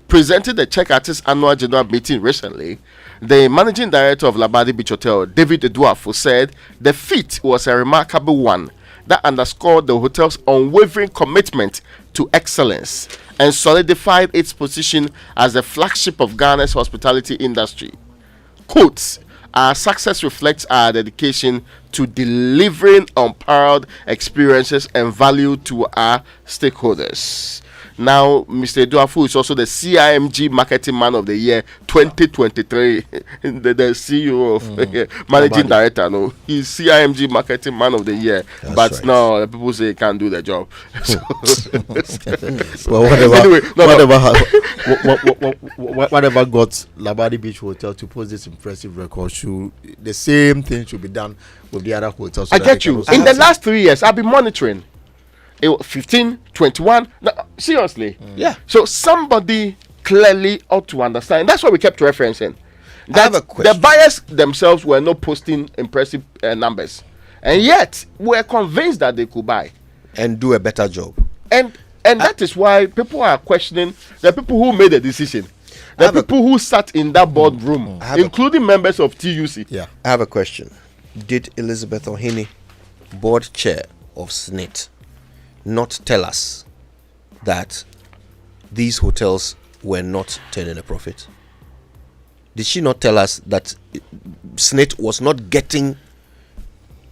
Presented the check at its annual general meeting recently, the managing director of Labadi Beach Hotel, David Eduafo, said the feat was a remarkable one that underscored the hotel's unwavering commitment to excellence and solidified its position as the flagship of Ghana's hospitality industry. Quotes, "Our success reflects our dedication to delivering unparalleled experiences and value to our stakeholders." Now, Mr. Eduafo is also the CIMG Marketing Man of the Year 2023. the CEO of Managing Director. No, he's CIMG Marketing Man of the Year. That's but right. no, the people say he can't do the job. Well, whatever got Labadi Beach Hotel to post this impressive record, the same thing should be done with the other hotels. I get you. In the last 3 years, I've been monitoring. 15, 21. No, seriously. Yeah. So somebody clearly ought to understand. That's what we kept referencing. That the buyers themselves were not posting impressive numbers, and yet we're convinced that they could buy and do a better job. And that is why people are questioning the people who made the decision, the people who sat in that boardroom, including members of TUC. Yeah. I have a question. Did Elizabeth Ohene, board chair of SSNIT, not tell us that these hotels were not turning a profit? Did she not tell us that SSNIT was not getting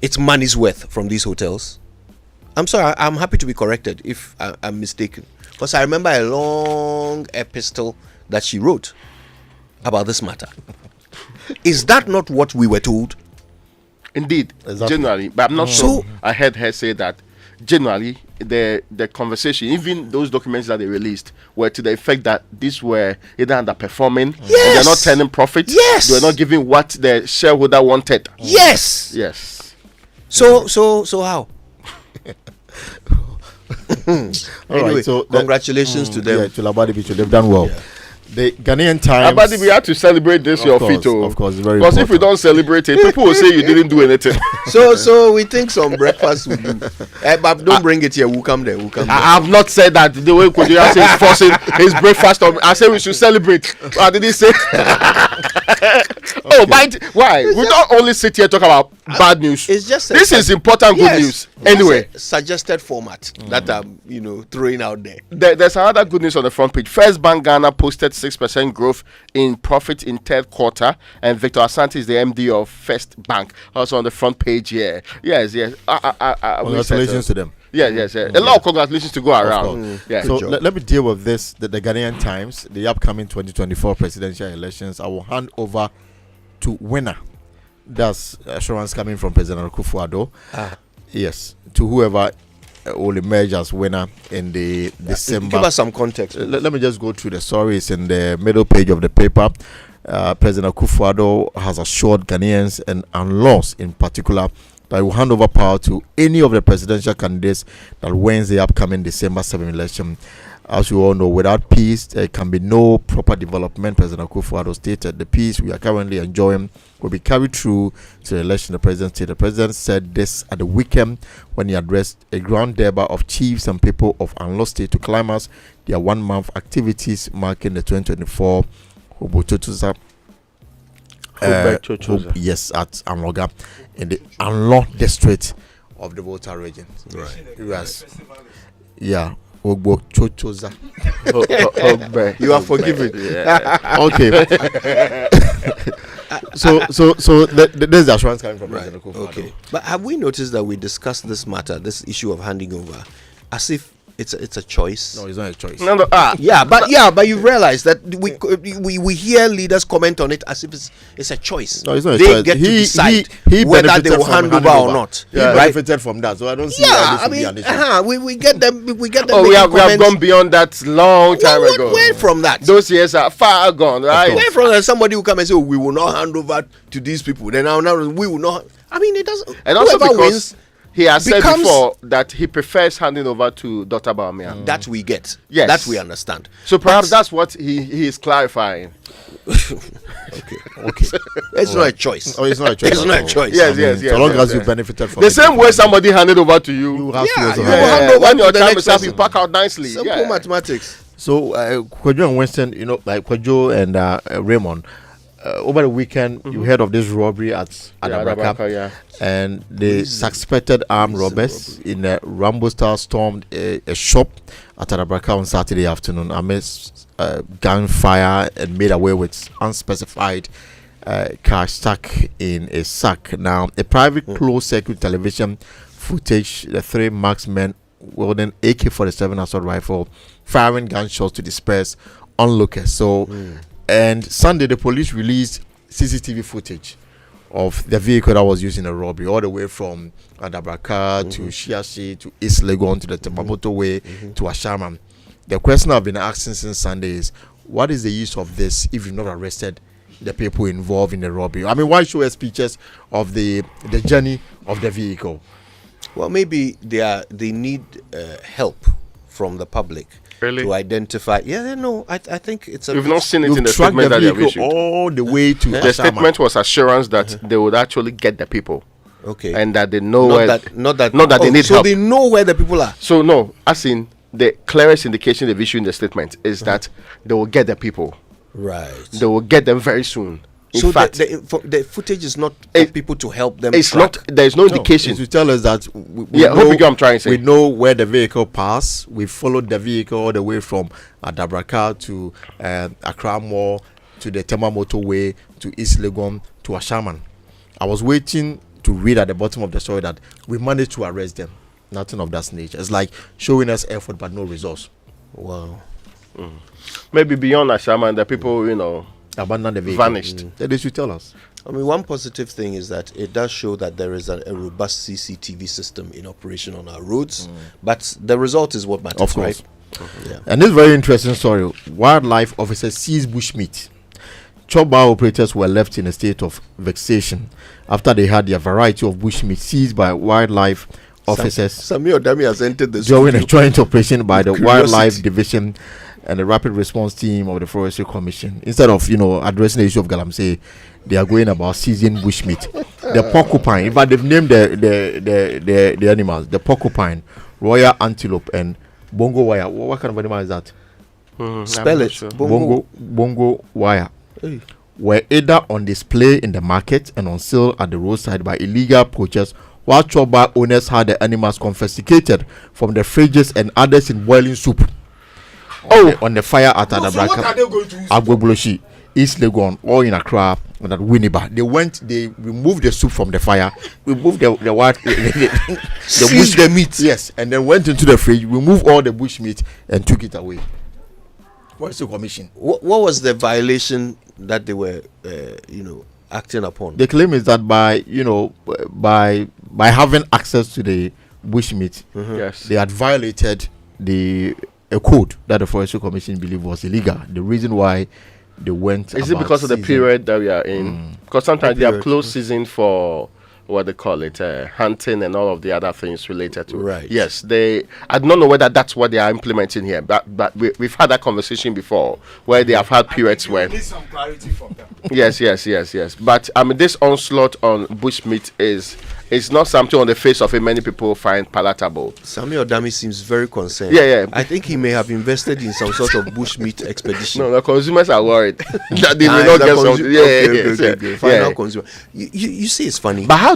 its money's worth from these hotels? I'm sorry, I'm happy to be corrected if I'm mistaken, because I remember a long epistle that she wrote about this matter. Is that not what we were told? Indeed, generally, but I'm not sure. I heard her say that generally the conversation, even those documents that they released, were to the effect that these were either underperforming, and they're not turning profit, they were not giving what the shareholder wanted. Yes. Yes. So how? Anyway, so congratulations to them. Yeah, to Labadi Beach, they've done well. Yeah. The Ghanaian Times. Abadi, we have to celebrate this your feat, of course, very because if we don't celebrate it, people will say you didn't do anything. So we think some breakfast will do. But don't bring it here. We'll come there. I have not said that the way Kodia says forcing his breakfast on. I said we should celebrate. I didn't say. Oh, why? We don't only sit here talk about bad news. It's just this is important good news. Anyway, suggested format that I'm throwing out there. There's another good news on the front page. First Bank Ghana posted 6% growth in profit in third quarter, and Victor Asante is the MD of First Bank, also on the front page here. Yes. Congratulations to them. Yes. A lot of congratulations to go around. Yeah. So let me deal with this. The Ghanaian Times, the upcoming 2024 presidential elections. I will hand over to winner. That's assurance coming from President Akufo-Addo. Yes, to whoever will emerge as winner in the December. Give us some context. Let me just go through the story. It's in the middle page of the paper. President Akufo-Addo has assured Ghanaians and laws in particular that he will hand over power to any of the presidential candidates that wins the upcoming December 7 election. As you all know, without peace, there can be no proper development. President Akufo-Addo stated the peace we are currently enjoying will be carried through to the election. The president said this at the weekend when he addressed a grand derby of chiefs and people of Anlo State to climax their 1 month activities marking the 2024 Hobo-Chochoza. Yes, at Anloga in the Anlo district of the Volta region. Right. Yes. Yeah. Hobo-Chochoza. You are forgiven. Okay. So there's the assurance coming from President Akufo-Addo. Okay. But have we noticed that we discussed this matter, this issue of handing over, as if it's a choice? No, it's not a choice. No. But you realize that we hear leaders comment on it as if it's a choice. No, it's not a they choice. Get to decide he whether they will hand over or not. He benefited from that, so I don't see why this would be an issue. we get them. We have gone beyond that long time ago. Where from that? Those years are far gone, right? Where from that? Somebody who come and say, we will not hand over to these people. Then now we will not. I mean, it doesn't. And also because he has said before that he prefers handing over to Dr. Bawumia. That we get. Yes. That we understand. So perhaps that's what he is clarifying. Okay. It's not a choice. Oh, it's not a choice. It's not a choice. Yes. So long as you benefited from the same way somebody handed over to you. You have to also hand over when to your the time next is up, person. you pack out nicely. Simple mathematics. So Kwadwo and Winston, like Kwadwo and Raymond, over the weekend you heard of this robbery at Adabraka, and the suspected armed robbers in a Rambo style stormed a shop at Adabraka on Saturday afternoon amidst gunfire and made away with unspecified cash stuck in a sack. Now, a private closed circuit television footage, the three marksmen wielding AK-47 assault rifle firing gunshots to disperse onlookers. So, and Sunday the police released CCTV footage of the vehicle that was used in a robbery, all the way from Adabraka to Shiashi to East Legon to the Temamoto Way to Ashaman. The question I've been asking since Sunday is, what is the use of this if you've not arrested the people involved in the robbery? I mean, why show us pictures of the journey of the vehicle? Well, maybe they need help from the public. Really? To identify. I think it's a. You've not seen it in the statement that they have issued. All the way to the statement was assurance that they would actually get the people. Okay. And that they know not that they need so help. They know where the people are. So no, as in the clearest indication they've issued in the statement is that they will get the people. Right. They will get them very soon. In fact, the footage is not for people to help them. It's track. not. There is no indication to tell us that. We know, hope you get what I'm trying to say. We know where the vehicle passed. We followed the vehicle all the way from Adabraka to Accra Mall to the Temamoto Way to East Legon to Ashaman. I was waiting to read at the bottom of the story that we managed to arrest them. Nothing of that nature. It's like showing us effort but no results. Wow. Maybe beyond Ashaman, the people abandoned the vehicle. Vanished. They should tell us. I mean, one positive thing is that it does show that there is a robust CCTV system in operation on our roads, but the result is what matters, of course. Right? Yeah. And this very interesting story: wildlife officers seize bushmeat. Chop bar operators were left in a state of vexation after they had their variety of bushmeat seized by wildlife officers. Sammy Odami has entered the during a studio. joint operation by the Curiosity. Wildlife Division and the Rapid Response Team of the Forestry Commission. Instead of addressing the issue of galamsey, they are going about seizing bushmeat. The porcupine, in fact, they've named the animals: the porcupine, royal antelope, and bongo wire. What kind of animal is that? Spell it. Sure. Bongo wire. Hey. Were either on display in the market and on sale at the roadside by illegal poachers, while Choba owners had the animals confiscated from the fridges and others in boiling soup. On the fire at Adabraka, Agbobloshi, East Legon, or in Accra, and at Winneba. They removed the soup from the fire, removed the bush the meat, yes, and then went into the fridge, removed all the bush meat, and took it away. What's the commission? What was the violation that they were, acting upon? The claim is that by having access to the bush meat, yes, they had violated a code that the Forestry Commission believed was illegal. The reason why they went. Is it because of the period that we are in? Because sometimes they have closed season for what they call it, hunting and all of the other things related to. Right. Yes, I don't know whether that's what they are implementing here, but we've had that conversation before where they have had periods where. Need some clarity from them. Yes. But this onslaught on bushmeat is not something on the face of it many people find palatable. Samuel Odami seems very concerned. Yeah. I think he may have invested in some sort of bushmeat expedition. No, the consumers are worried that they may not get something. Okay. Final consumer. You see, it's funny. But how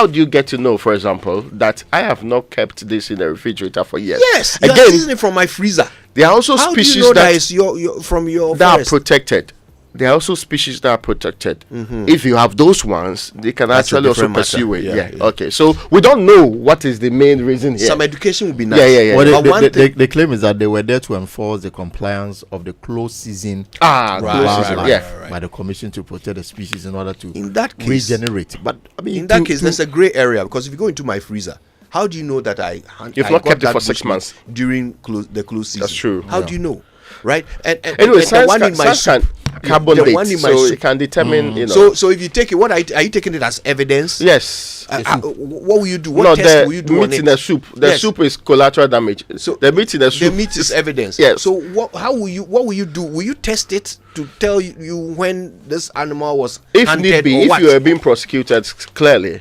do you get to know, for example, that I have not kept this in the refrigerator for years? Yes, you are seizing it from my freezer. There are also species do you know that is your from your that forest? are protected. There are also species that are protected. If you have those ones, they can actually also pursue it. Yeah. Okay. So we don't know what is the main reason here. Some education would be nice. Yeah. Well, the claim is that they were there to enforce the compliance of the closed season by the Commission to protect the species in order to regenerate. But I mean, in that case, there's a gray area, because if you go into my freezer, how do you know that you've not kept it for 6 months during the closed season? That's true. How do you know? Right? And anyway, the one in my soup, carbon date, so you can determine. So if you take it, are you taking it as evidence? Yes. What will you do? What test will you do? The meat in the soup. The soup is collateral damage. So the meat in the soup. The meat is evidence. Yes. So what will you do? Will you test it to tell you when this animal was hunted, if need be, if you are being prosecuted clearly,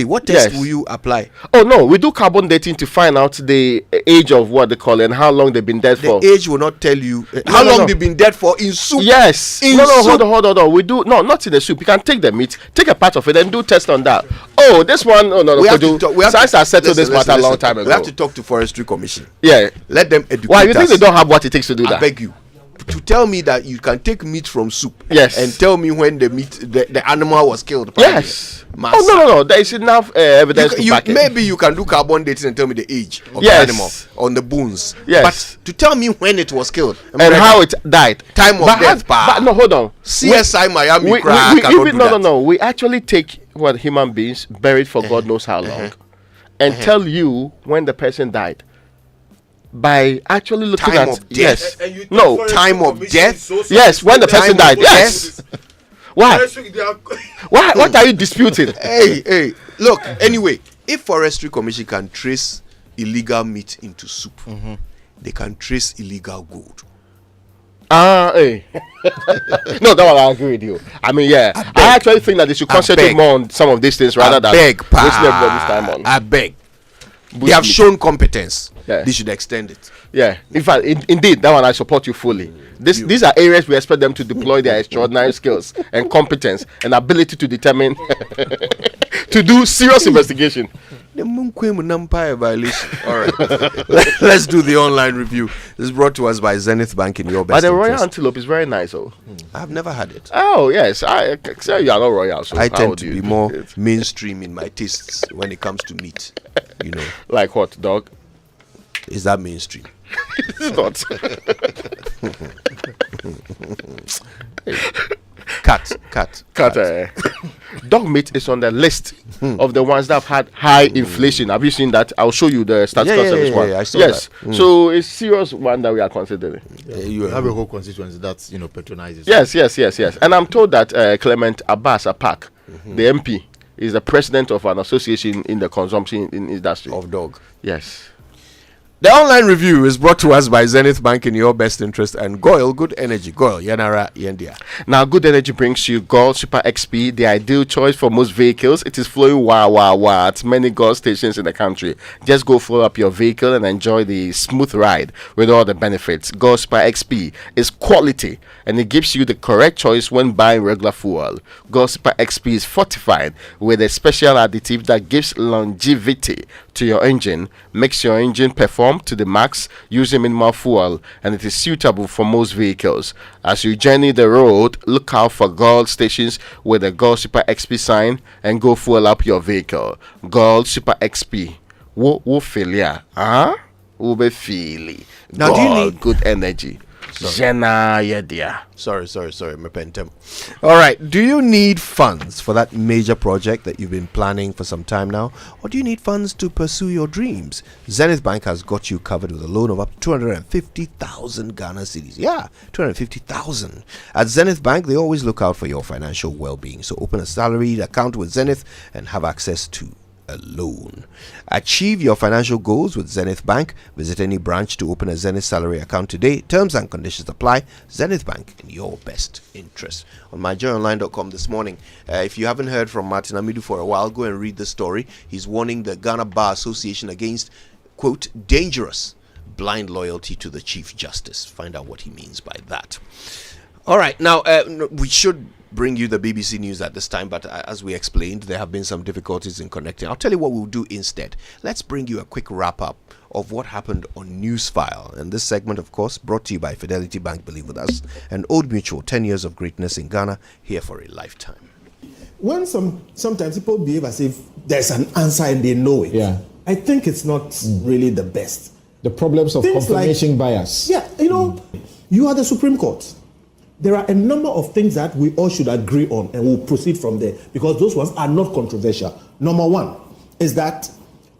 what test will you apply? Oh no, we do carbon dating to find out the age of what they call it and how long they've been dead for. The age will not tell you how long they've been dead for in soup. Yes. Hold on. We do not in the soup. You can take the meat, take a part of it, and do test on that. Oh, this one. Oh no. Science has settled this matter a long time ago. We have to talk to Forestry Commission. Yeah. Let them educate. Why you think they don't have what it takes to do that? I beg you. To tell me that you can take meat from soup, yes, and tell me when the animal was killed. Yes. Oh no, there is enough evidence to back it. Maybe you can do carbon dating and tell me the age of the animal on the bones. Yes. But to tell me when it was killed and how it died, time of death. But no, hold on. CSI Miami No. We actually take human beings buried for God knows how long, and tell you when the person died. By actually looking time at of death. time of death. Yes, when the person died. Yes. Why? What are you disputing? Hey. Look. Anyway, if Forestry Commission can trace illegal meat into soup, they can trace illegal gold. Hey. No, that one I agree with you. I mean, I actually think that they should concentrate more on some of these things rather than wasting everybody's time on. I beg. They have shown competence. They should extend it. Yeah, in fact, indeed, that one I support you fully. These are areas we expect them to deploy their extraordinary skills and competence and ability to determine to do serious investigation. The Munkwem violation. All right, let's do the online review. This is brought to us by Zenith Bank in your best. But the royal antelope is very nice, though. I've never had it. Oh yes, I say you are not royal. So I tend to be more mainstream in my tastes when it comes to meat. You know, like what, dog? Is that mainstream? It's not. Cat. Dog meat is on the list of the ones that have had high inflation. Have you seen that? I'll show you the statistical service one. I saw that. So it's serious one that we are considering. You have a whole constituency that patronizes. Yes. And I'm told that Clement Abbas Apak, the MP, He's the president of an association in the consumption industry. Of dog. Yes. The online review is brought to us by Zenith Bank in your best interest and Goil Good Energy. Goil Yanara Yendia. Now, Good Energy brings you Gold Super XP, the ideal choice for most vehicles. It is flowing wow at many Gold stations in the country. Just go fill up your vehicle and enjoy the smooth ride with all the benefits. Gold Super XP is quality and it gives you the correct choice when buying regular fuel. Gold Super XP is fortified with a special additive that gives longevity to your engine, makes your engine perform to the max using minimal fuel, and it is suitable for most vehicles. As you journey the road, look out for Gold stations with the Gold Super XP sign and go fuel up your vehicle. Gold Super XP. Wo failure? Huh? Wo be feely. Now, do you need Good Energy? Sorry, my pentem. All right, do you need funds for that major project that you've been planning for some time now, or do you need funds to pursue your dreams? Zenith Bank has got you covered with a loan of up to 250,000 Ghana cedis. Yeah, 250,000. At Zenith Bank, they always look out for your financial well-being. So open a salaried account with Zenith and have access to a loan. Achieve your financial goals with Zenith Bank. Visit any branch to open a Zenith salary account today. Terms and conditions apply. Zenith Bank, in your best interest. On myjoyonline.com this morning, if you haven't heard from Martin Amidu for a while, go and read the story. He's warning the Ghana Bar Association against, quote, dangerous blind loyalty to the Chief Justice. Find out what he means by that. All right, now we should bring you the BBC News at this time, but as we explained, there have been some difficulties in connecting. I'll tell you what we'll do instead. Let's bring you a quick wrap-up of what happened on Newsfile. And this segment, of course, brought to you by Fidelity Bank, believe with us, and Old Mutual, 10 years of greatness in Ghana, here for a lifetime. When sometimes people behave as if there's an answer and they know it, I think it's not really the best. The problems of Things confirmation bias. Yeah, you are the Supreme Court. There are a number of things that we all should agree on, and we'll proceed from there because those ones are not controversial. Number one is that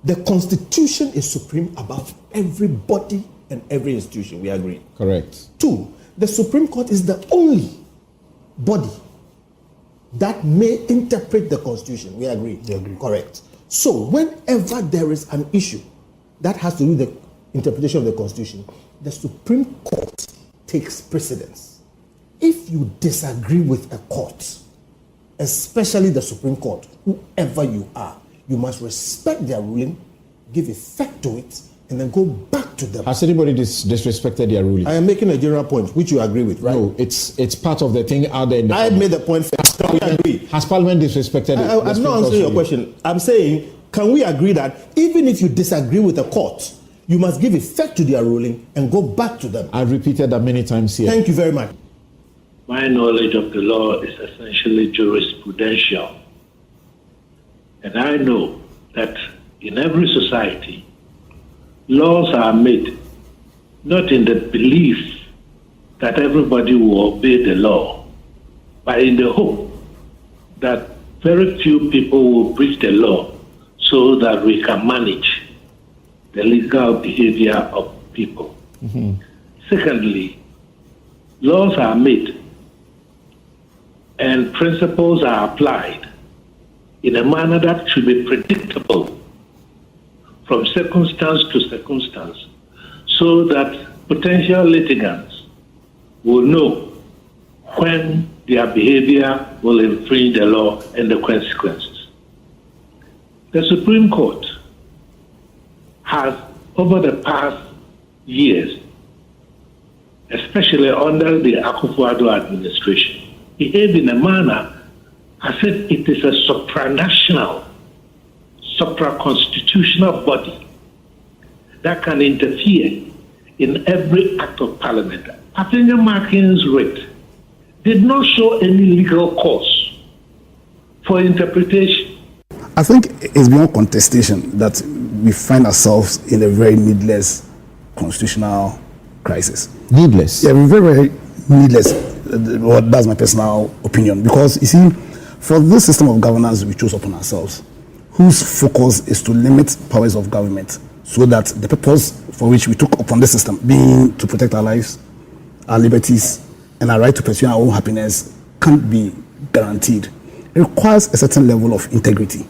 the Constitution is supreme about everybody and every institution. We agree. Correct. Two, the Supreme Court is the only body that may interpret the Constitution. We agree. We agree. Correct. So whenever there is an issue that has to do with the interpretation of the Constitution, the Supreme Court takes precedence. If you disagree with a court, especially the Supreme Court, whoever you are, you must respect their ruling, give effect to it, and then go back to them. Has anybody disrespected their ruling? I am making a general point, which you agree with, right? No, it's part of the thing out there. I made the point first. Can we agree? Has Parliament disrespected it? I'm not answering your question. I'm saying, can we agree that even if you disagree with a court, you must give effect to their ruling and go back to them? I've repeated that many times here. Thank you very much. My knowledge of the law is essentially jurisprudential. And I know that in every society, laws are made not in the belief that everybody will obey the law, but in the hope that very few people will breach the law so that we can manage the legal behavior of people. Mm-hmm. Secondly, laws are made and principles are applied in a manner that should be predictable from circumstance to circumstance so that potential litigants will know when their behavior will infringe the law and the consequences. The Supreme Court has, over the past years, especially under the Akufo-Addo administration, behaved in a manner as if it is a supranational, supra-constitutional body that can interfere in every act of parliament. Athena Markin's writ did not show any legal cause for interpretation. I think it's beyond contestation that we find ourselves in a very needless constitutional crisis. Needless? Yeah, we're very, very needless. Well, that's my personal opinion. Because, you see, for this system of governance we chose upon ourselves, whose focus is to limit powers of government so that the purpose for which we took upon the system, being to protect our lives, our liberties, and our right to pursue our own happiness, can't be guaranteed. It requires a certain level of integrity.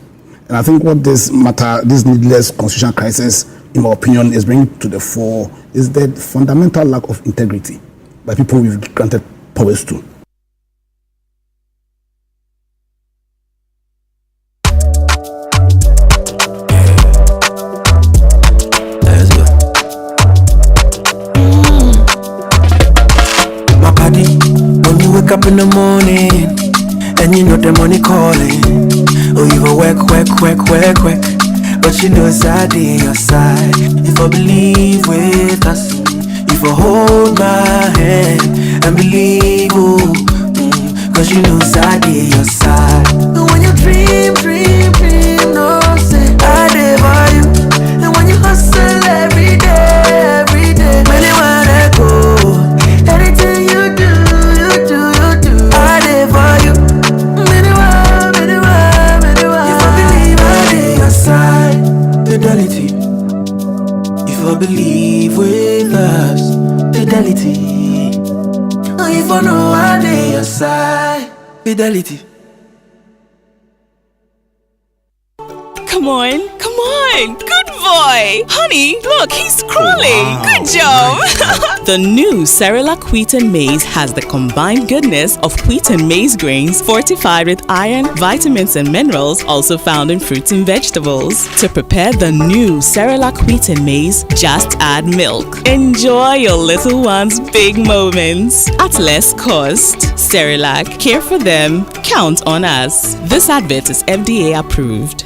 And I think what this needless constitutional crisis, in my opinion, is bringing to the fore is the fundamental lack of integrity by people we've granted powers to. Wake up in the morning and you know the money calling. Oh, you go work, but you know it's I on your side. If I believe with us, if I hold my hand and believe, cause you know it's I on your side. And when you dream, no say I did for you. And when you hustle every day, many wanna go. Anything you do, I did for you. Many if I believe I did your side, fidelity. If I believe with us, fidelity. If I know I did your side, fidelity. Come on, good boy. Honey, look, he's crawling. Wow. Good job. The new Cerelac Wheat and Maize has the combined goodness of wheat and maize grains fortified with iron, vitamins and minerals also found in fruits and vegetables. To prepare the new Cerelac Wheat and Maize, just add milk. Enjoy your little one's big moments at less cost. Cerelac, care for them, count on us. This advert is FDA approved.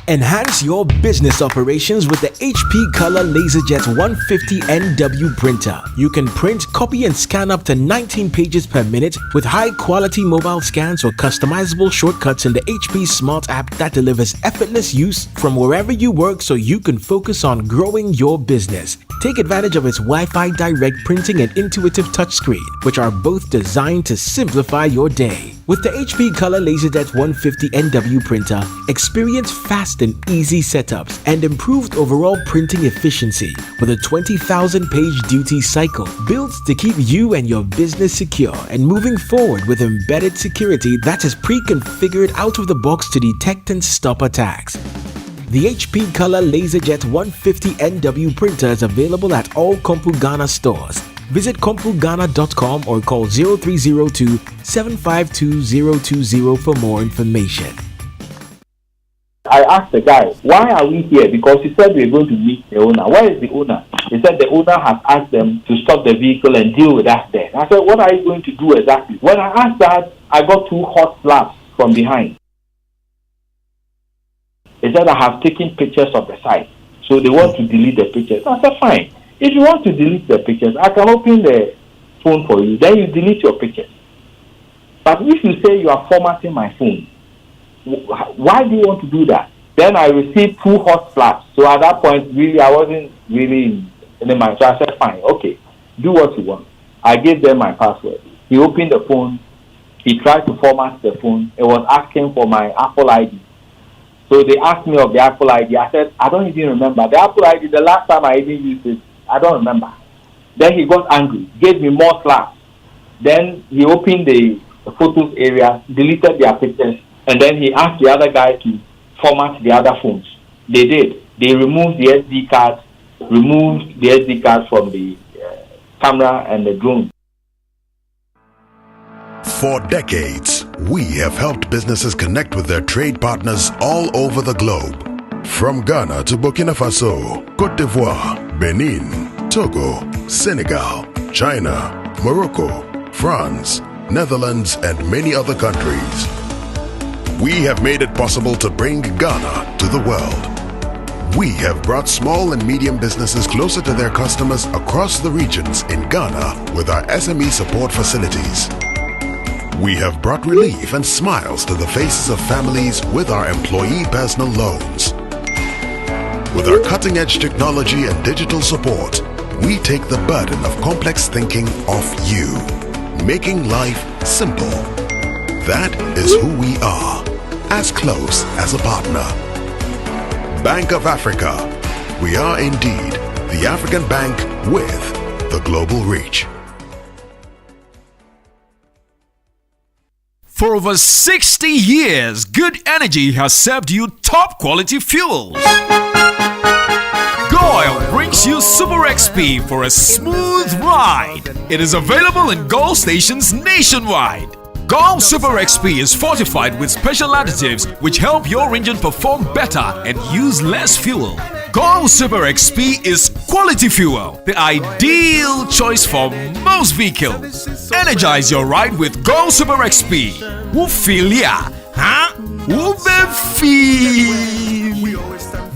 Enhance your business operations with the HP Color LaserJet 150 NW printer. You can print, copy and scan up to 19 pages per minute with high quality mobile scans or customizable shortcuts in the HP Smart app that delivers effortless use from wherever you work so you can focus on growing your business. Take advantage of its Wi-Fi direct printing and intuitive touchscreen, which are both designed to simplify your day. With the HP Color LaserJet 150 NW printer, experience fast and easy setups and improved overall printing efficiency with a 20,000 page duty cycle built to keep you and your business secure and moving forward with embedded security that is pre-configured out of the box to detect and stop attacks. The HP Color LaserJet 150 NW printer is available at all Kompu Ghana stores. Visit KompuGhana.com or call 0302-752-020 for more information. I asked the guy, why are we here? Because he said we are going to meet the owner. Where is the owner? He said the owner has asked them to stop the vehicle and deal with us there. I said, what are you going to do exactly? When I asked that, I got 2 hot slaps from behind. He said, I have taken pictures of the site, so they want to delete the pictures. I said, fine. If you want to delete the pictures, I can open the phone for you. Then you delete your pictures. But if you say you are formatting my phone, why do you want to do that? Then I received 2 hot slaps. So at that point, really, I wasn't really in the mind. So I said, fine, okay, do what you want. I gave them my password. He opened the phone. He tried to format the phone. It was asking for my Apple ID. So they asked me of the Apple ID. I said, I don't even remember. The Apple ID, the last time I even used it, I don't remember. Then he got angry, gave me more slaps. Then he opened the photos area, deleted their pictures, and then he asked the other guy to format the other phones. They did. They removed the SD cards, from the camera and the drone. For decades, we have helped businesses connect with their trade partners all over the globe. From Ghana to Burkina Faso, Côte d'Ivoire, Benin, Togo, Senegal, China, Morocco, France, Netherlands, and many other countries. We have made it possible to bring Ghana to the world. We have brought small and medium businesses closer to their customers across the regions in Ghana with our SME support facilities. We have brought relief and smiles to the faces of families with our employee personal loans. With our cutting-edge technology and digital support, we take the burden of complex thinking off you, making life simple. That is who we are, as close as a partner. Bank of Africa. We are indeed the African bank with the global reach. For over 60 years, Good Energy has served you top quality fuels. Go Oil brings you Super XP for a smooth ride. It is available in Go stations nationwide. Go Super XP is fortified with special additives which help your engine perform better and use less fuel. Go Super XP is quality fuel, the ideal choice for most vehicles. Energize your ride with Go Super XP. Who feel ya? Huh? Who be feel?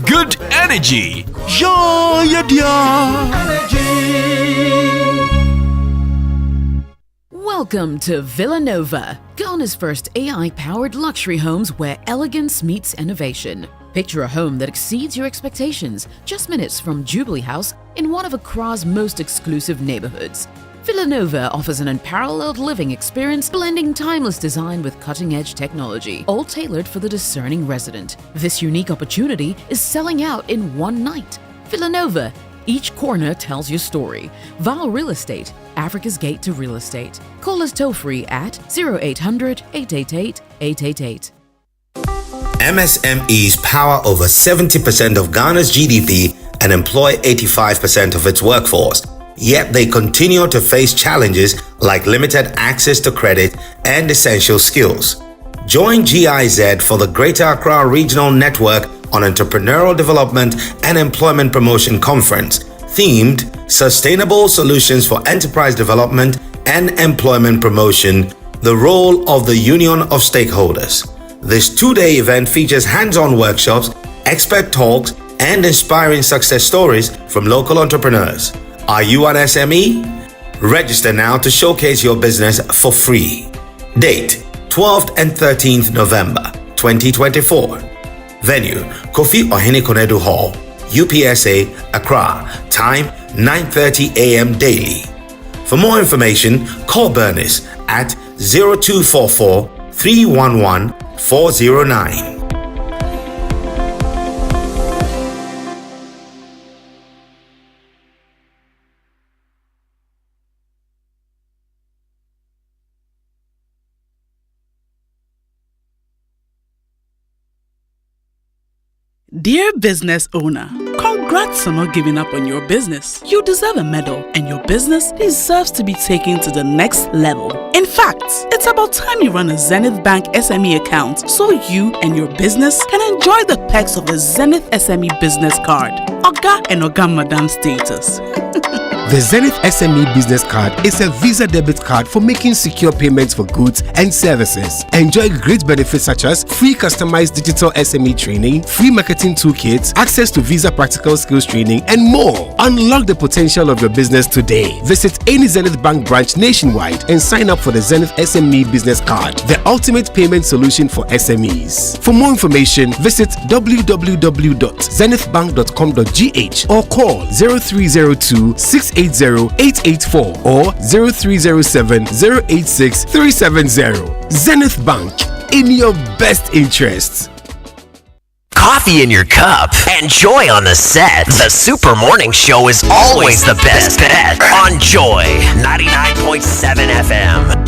Good energy. Joy Welcome to Villanova, Ghana's first AI-powered luxury homes where elegance meets innovation. Picture a home that exceeds your expectations, just minutes from Jubilee House in one of Accra's most exclusive neighborhoods. Villanova offers an unparalleled living experience, blending timeless design with cutting-edge technology, all tailored for the discerning resident. This unique opportunity is selling out in one night. Villanova, each corner tells your story. Val Real Estate, Africa's gate to real estate. Call us toll-free at 0800-888-888. MSMEs power over 70% of Ghana's GDP and employ 85% of its workforce. Yet they continue to face challenges like limited access to credit and essential skills. Join GIZ for the Greater Accra Regional Network on Entrepreneurial Development and Employment Promotion Conference, themed Sustainable Solutions for Enterprise Development and Employment Promotion, the role of the Union of Stakeholders. This two-day event features hands-on workshops, expert talks, and inspiring success stories from local entrepreneurs. Are you an SME? Register now to showcase your business for free. Date 12th and 13th November 2024. Venue Kofi Ohene Konedu Hall, UPSA, Accra. Time 9:30 a.m. daily. For more information, call Bernice at 0244 311 409. Dear business owner, congrats on not giving up on your business. You deserve a medal, and your business deserves to be taken to the next level. In fact, it's about time you run a Zenith Bank SME account so you and your business can enjoy the perks of the Zenith SME Business Card. Oga and Oga Madam status. The Zenith SME Business Card is a Visa debit card for making secure payments for goods and services. Enjoy great benefits such as free customized digital SME training, free marketing toolkits, access to Visa practical skills training, and more. Unlock the potential of your business today. Visit any Zenith Bank branch nationwide and sign up for the Zenith SME Business Card, the ultimate payment solution for SMEs. For more information, visit www.zenithbank.com.gh or call 0302 680-884 or 0307-086-370. Zenith Bank, in your best interests. Coffee in your cup and joy on the set. The Super Morning Show is always the best bet on Joy 99.7 FM.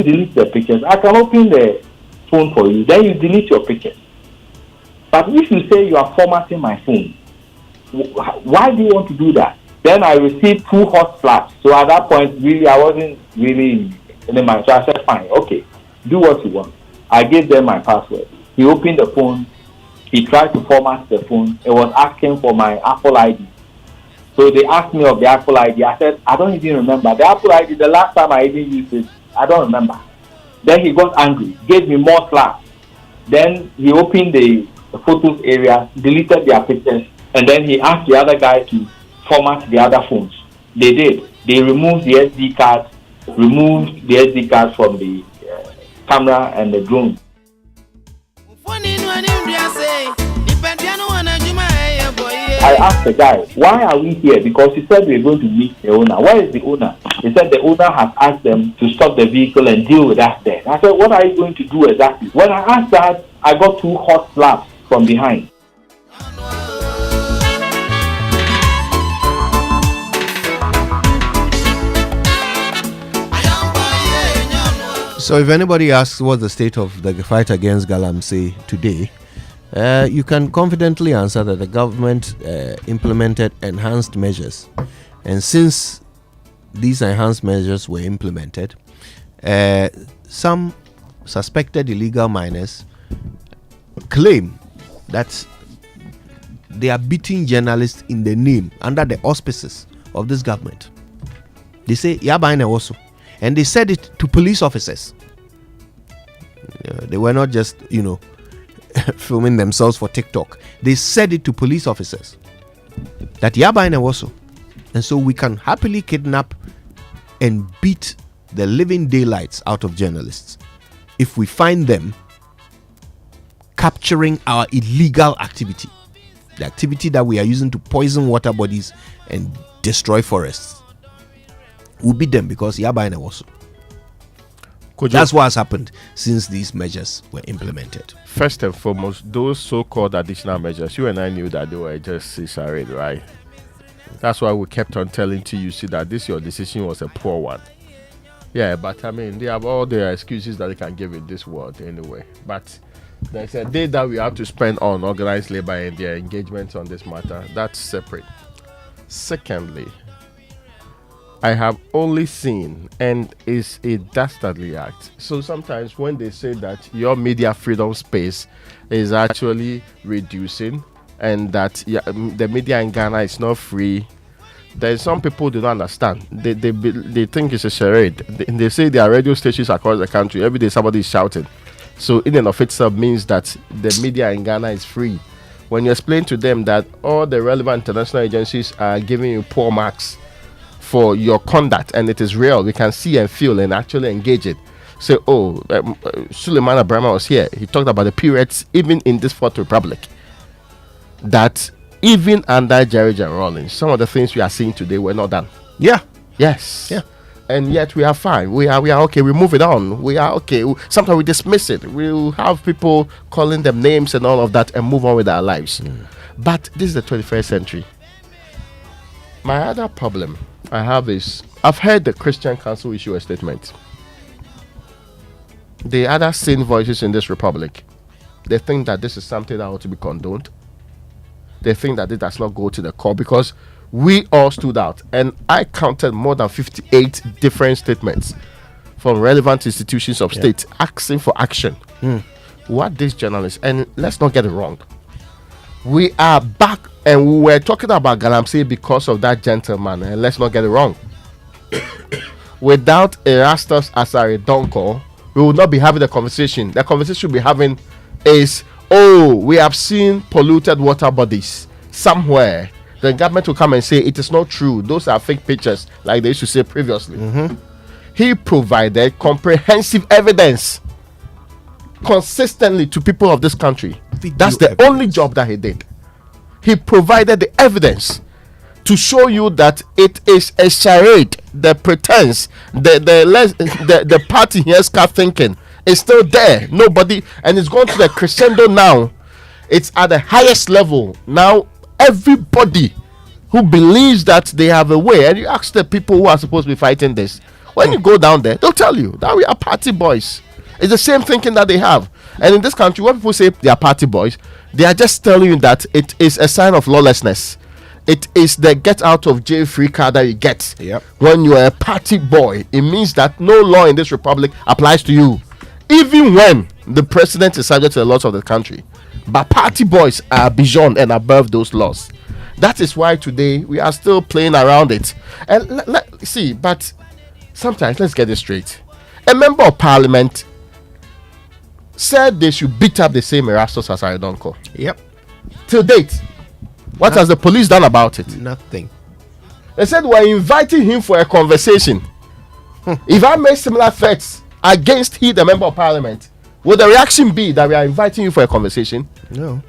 delete the pictures. I can open the phone for you. Then you delete your pictures. But if you say you are formatting my phone, why do you want to do that? Then I received 2 hot slaps. So at that point, really, I wasn't really in the mind. So I said, fine, okay, do what you want. I gave them my password. He opened the phone. He tried to format the phone. It was asking for my Apple ID. So they asked me of the Apple ID. I said, I don't even remember. The Apple ID, the last time I even used it, I don't remember. Then he got angry, gave me more slaps. Then he opened the photos area, deleted their pictures, and then he asked the other guy to format the other phones. They did. They removed the SD card, from the camera and the drone. I asked the guy, why are we here? Because he said we are going to meet the owner. Where is the owner? He said the owner has asked them to stop the vehicle and deal with us there. I said, what are you going to do exactly? When I asked that, I got 2 hot slaps from behind. So if anybody asks what's the state of the fight against Galamsey today, you can confidently answer that the government implemented enhanced measures. And since these enhanced measures were implemented, some suspected illegal miners claim that they are beating journalists in the name, under the auspices of this government. They say, Yabaine also. And they said it to police officers. They were not just, filming themselves for TikTok. They said it to police officers that Yabaine also. And so we can happily kidnap and beat the living daylights out of journalists if we find them capturing our illegal activity, the activity that we are using to poison water bodies and destroy forests. We'll beat them because Yabaine also. That's what has happened since these measures were implemented. First and foremost, those so-called additional measures, you and I knew that they were just charade, right? That's why we kept on telling TUC that your decision was a poor one. Yeah, but I mean, they have all the excuses that they can give in this world anyway. But there's a day that we have to spend on organized labor and their engagement on this matter. That's separate. Secondly, I have only seen, and it's a dastardly act. So sometimes when they say that your media freedom space is actually reducing and that the media in Ghana is not free, there's some people do not understand. They think it's a charade. They say there are radio stations across the country. Every day somebody is shouting. So in and of itself means that the media in Ghana is free. When you explain to them that all the relevant international agencies are giving you poor marks for your conduct, and it is real, we can see and feel and actually engage it. Say, Suleiman Abraham was here. He talked about the periods, even in this Fourth Republic, that even under Jerry John Rawlings, some of the things we are seeing today were not done. Yeah. Yes. Yeah. And yet we are fine. We are okay. We move it on. We are okay. Sometimes we dismiss it. We'll have people calling them names and all of that and move on with our lives. But this is the 21st century. My other problem I have is, I've heard the Christian Council issue a statement. The other sane voices in this republic, they think that this is something that ought to be condoned. They think that it does not go to the core, because we all stood out, and I counted more than 58 different statements from relevant institutions of state asking for action. What these journalists, and let's not get it wrong, we are back, and we were talking about Galamsey because of that gentleman, and let's not get it wrong. Without Erastus Asaridonko, we would not be having the conversation. The conversation we'll be having is, we have seen polluted water bodies somewhere. The government will come and say it is not true. Those are fake pictures, like they used to say previously. He provided comprehensive evidence consistently to people of this country. That's the only job that he did. He provided the evidence to show you that it is a charade. The pretense, the party here start thinking is still there. Nobody, and it's gone to the crescendo now. It's at the highest level now. Everybody who believes that they have a way, and you ask the people who are supposed to be fighting this, When you go down there, they'll tell you that we are party boys. It's the same thinking that they have. And in this country, when people say they are party boys, they are just telling you that it is a sign of lawlessness. It is the get out of jail free card that you get. When you are a party boy, it means that no law in this republic applies to you, even when the president is subject to the laws of the country. But party boys are beyond and above those laws. That is why today we are still playing around it. And see, but sometimes, let's get this straight. A member of parliament said they should beat up the same Erastus as Aridonko. Till date, what has the police done about it? Nothing. They said we're inviting him for a conversation. If I make similar threats against he, the member of parliament, will the reaction be that we are inviting you for a conversation? No.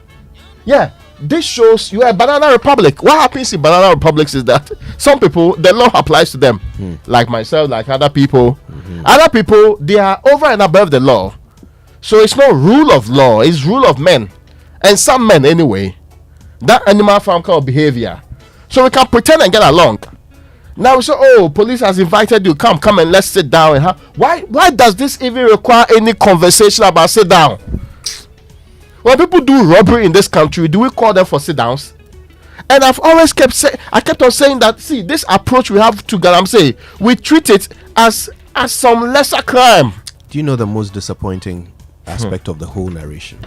Yeah, this shows you are a banana republic. What happens in banana republics is that some people, the law applies to them, like myself, like other people. Other people, they are over and above the law. So it's not rule of law, it's rule of men. And some men anyway. That animal farm called behavior. So we can pretend and get along. Now we say, oh, police has invited you, come and let's sit down and have. Why does this even require any conversation about sit down? When people do robbery in this country, do we call them for sit downs? And I've always kept on saying that, see, this approach we have to Galamsey, we treat it as some lesser crime. Do you know the most disappointing aspect of the whole narration?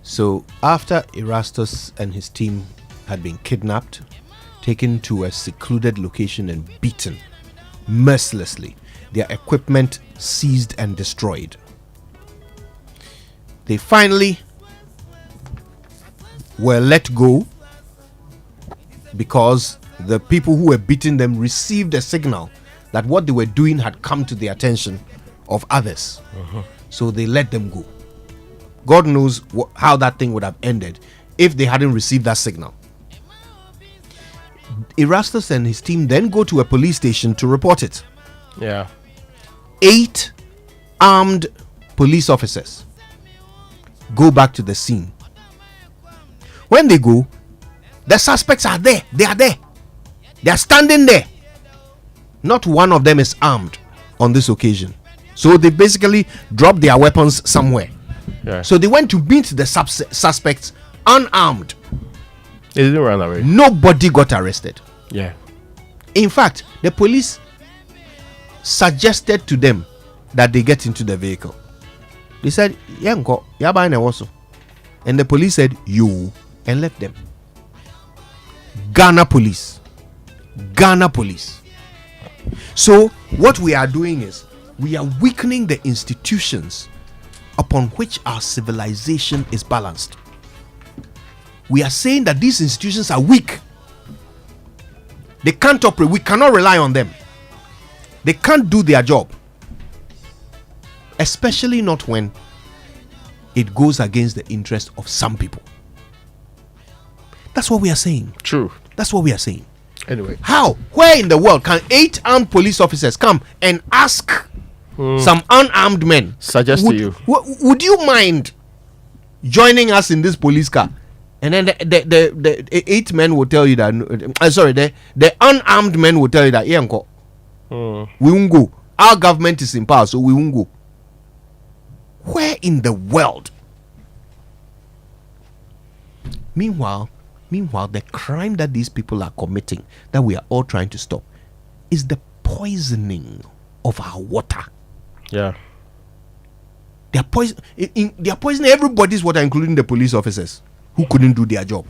So after Erastus and his team had been kidnapped, taken to a secluded location and beaten mercilessly, their equipment seized and destroyed, they finally were let go because the people who were beating them received a signal that what they were doing had come to the attention of others. So they let them go. God knows how that thing would have ended if they hadn't received that signal. Erastus and his team then go to a police station to report it. 8 armed police officers go back to the scene. When they go, the suspects are there. They are there. They are standing there. Not one of them is armed on this occasion. So they basically dropped their weapons somewhere. So they went to meet the suspects unarmed. They didn't run away. Nobody got arrested. In fact, the police suggested to them that they get into the vehicle. They said, Yanko, also. And the police said, you, and left them. Ghana police. So what we are doing is we are weakening the institutions upon which our civilization is balanced. We are saying that these institutions are weak. They can't operate. We cannot rely on them. They can't do their job. Especially not when it goes against the interest of some people. That's what we are saying. True. That's what we are saying. Anyway. How? Where in the world can 8 armed police officers come and ask some unarmed men? Suggest to you. Would you mind joining us in this police car? And then the 8 men will tell you that. The unarmed men will tell you that. We won't go. Our government is in power, so we won't go. Where in the world? Meanwhile, the crime that these people are committing, that we are all trying to stop, is the poisoning of our water. They are poisoning everybody's water, including the police officers who couldn't do their job.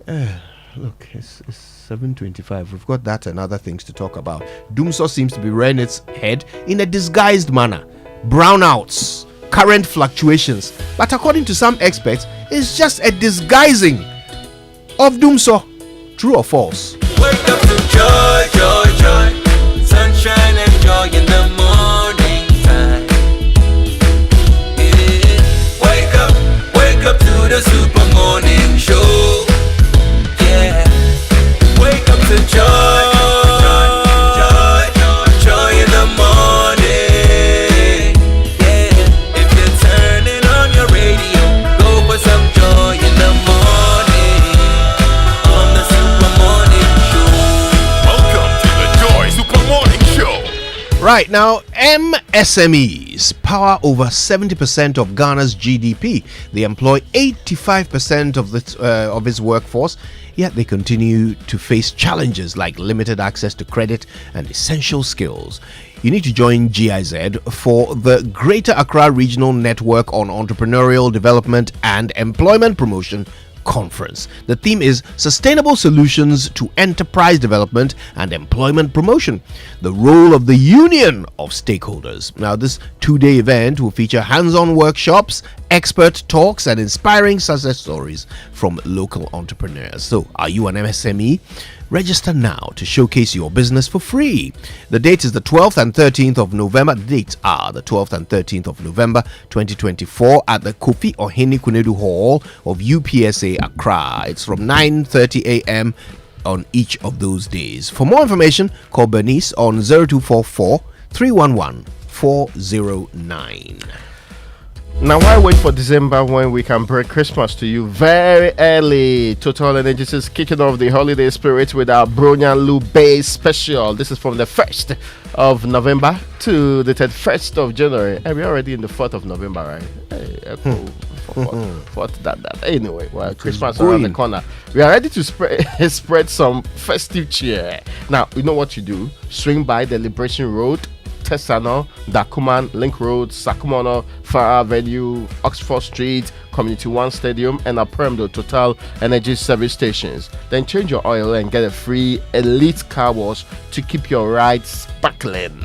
Look, it's 7:25. We've got that and other things to talk about. Doomsaw seems to be rearing its head in a disguised manner. Brownouts, current fluctuations, but according to some experts, it's just a disguising of Doomsaw. True or false? Wake up to joy, joy, joy. Sunshine and joy in the morning time. Yeah. Wake up to the Super Morning Show. Yeah. Wake up to joy, joy, joy in the morning. Yeah. If you're turning on your radio, go for some joy in the morning on the Super Morning Show. Right now, MSMEs power over 70% of Ghana's GDP. They employ 85% of its workforce, yet they continue to face challenges like limited access to credit and essential skills. You need to join GIZ for the Greater Accra Regional Network on Entrepreneurial Development and Employment Promotion Conference. The theme is Sustainable Solutions to Enterprise Development and Employment Promotion, the role of the union of stakeholders. Now, this 2-day event will feature hands-on workshops, expert talks, and inspiring success stories from local entrepreneurs. So, are you an MSME? Register now to showcase your business for free. The date is the 12th and 13th of November. The dates are the 12th and 13th of November 2024 at the Kofi Ohene Kunedu Hall of UPSA Accra. It's from 9:30 a.m. on each of those days. For more information, call Bernice on 0244 311 409. Now, why wait for December when we can bring Christmas to you very early? Total Energies is kicking off the holiday spirit with our Bronian Lube special. This is from the 1st of November to the 31st of January. Hey, we're already in the 4th of November, right? Hey, cool. Anyway, well, Christmas around the corner. We are ready to spread some festive cheer. Now, you know what you do? Swing by the Liberation Road, Tesano, Dakuman, Link Road, Sakumono, Farah Avenue, Oxford Street, Community One Stadium, and Apremdo Total Energy service stations. Then change your oil and get a free elite car wash to keep your ride sparkling.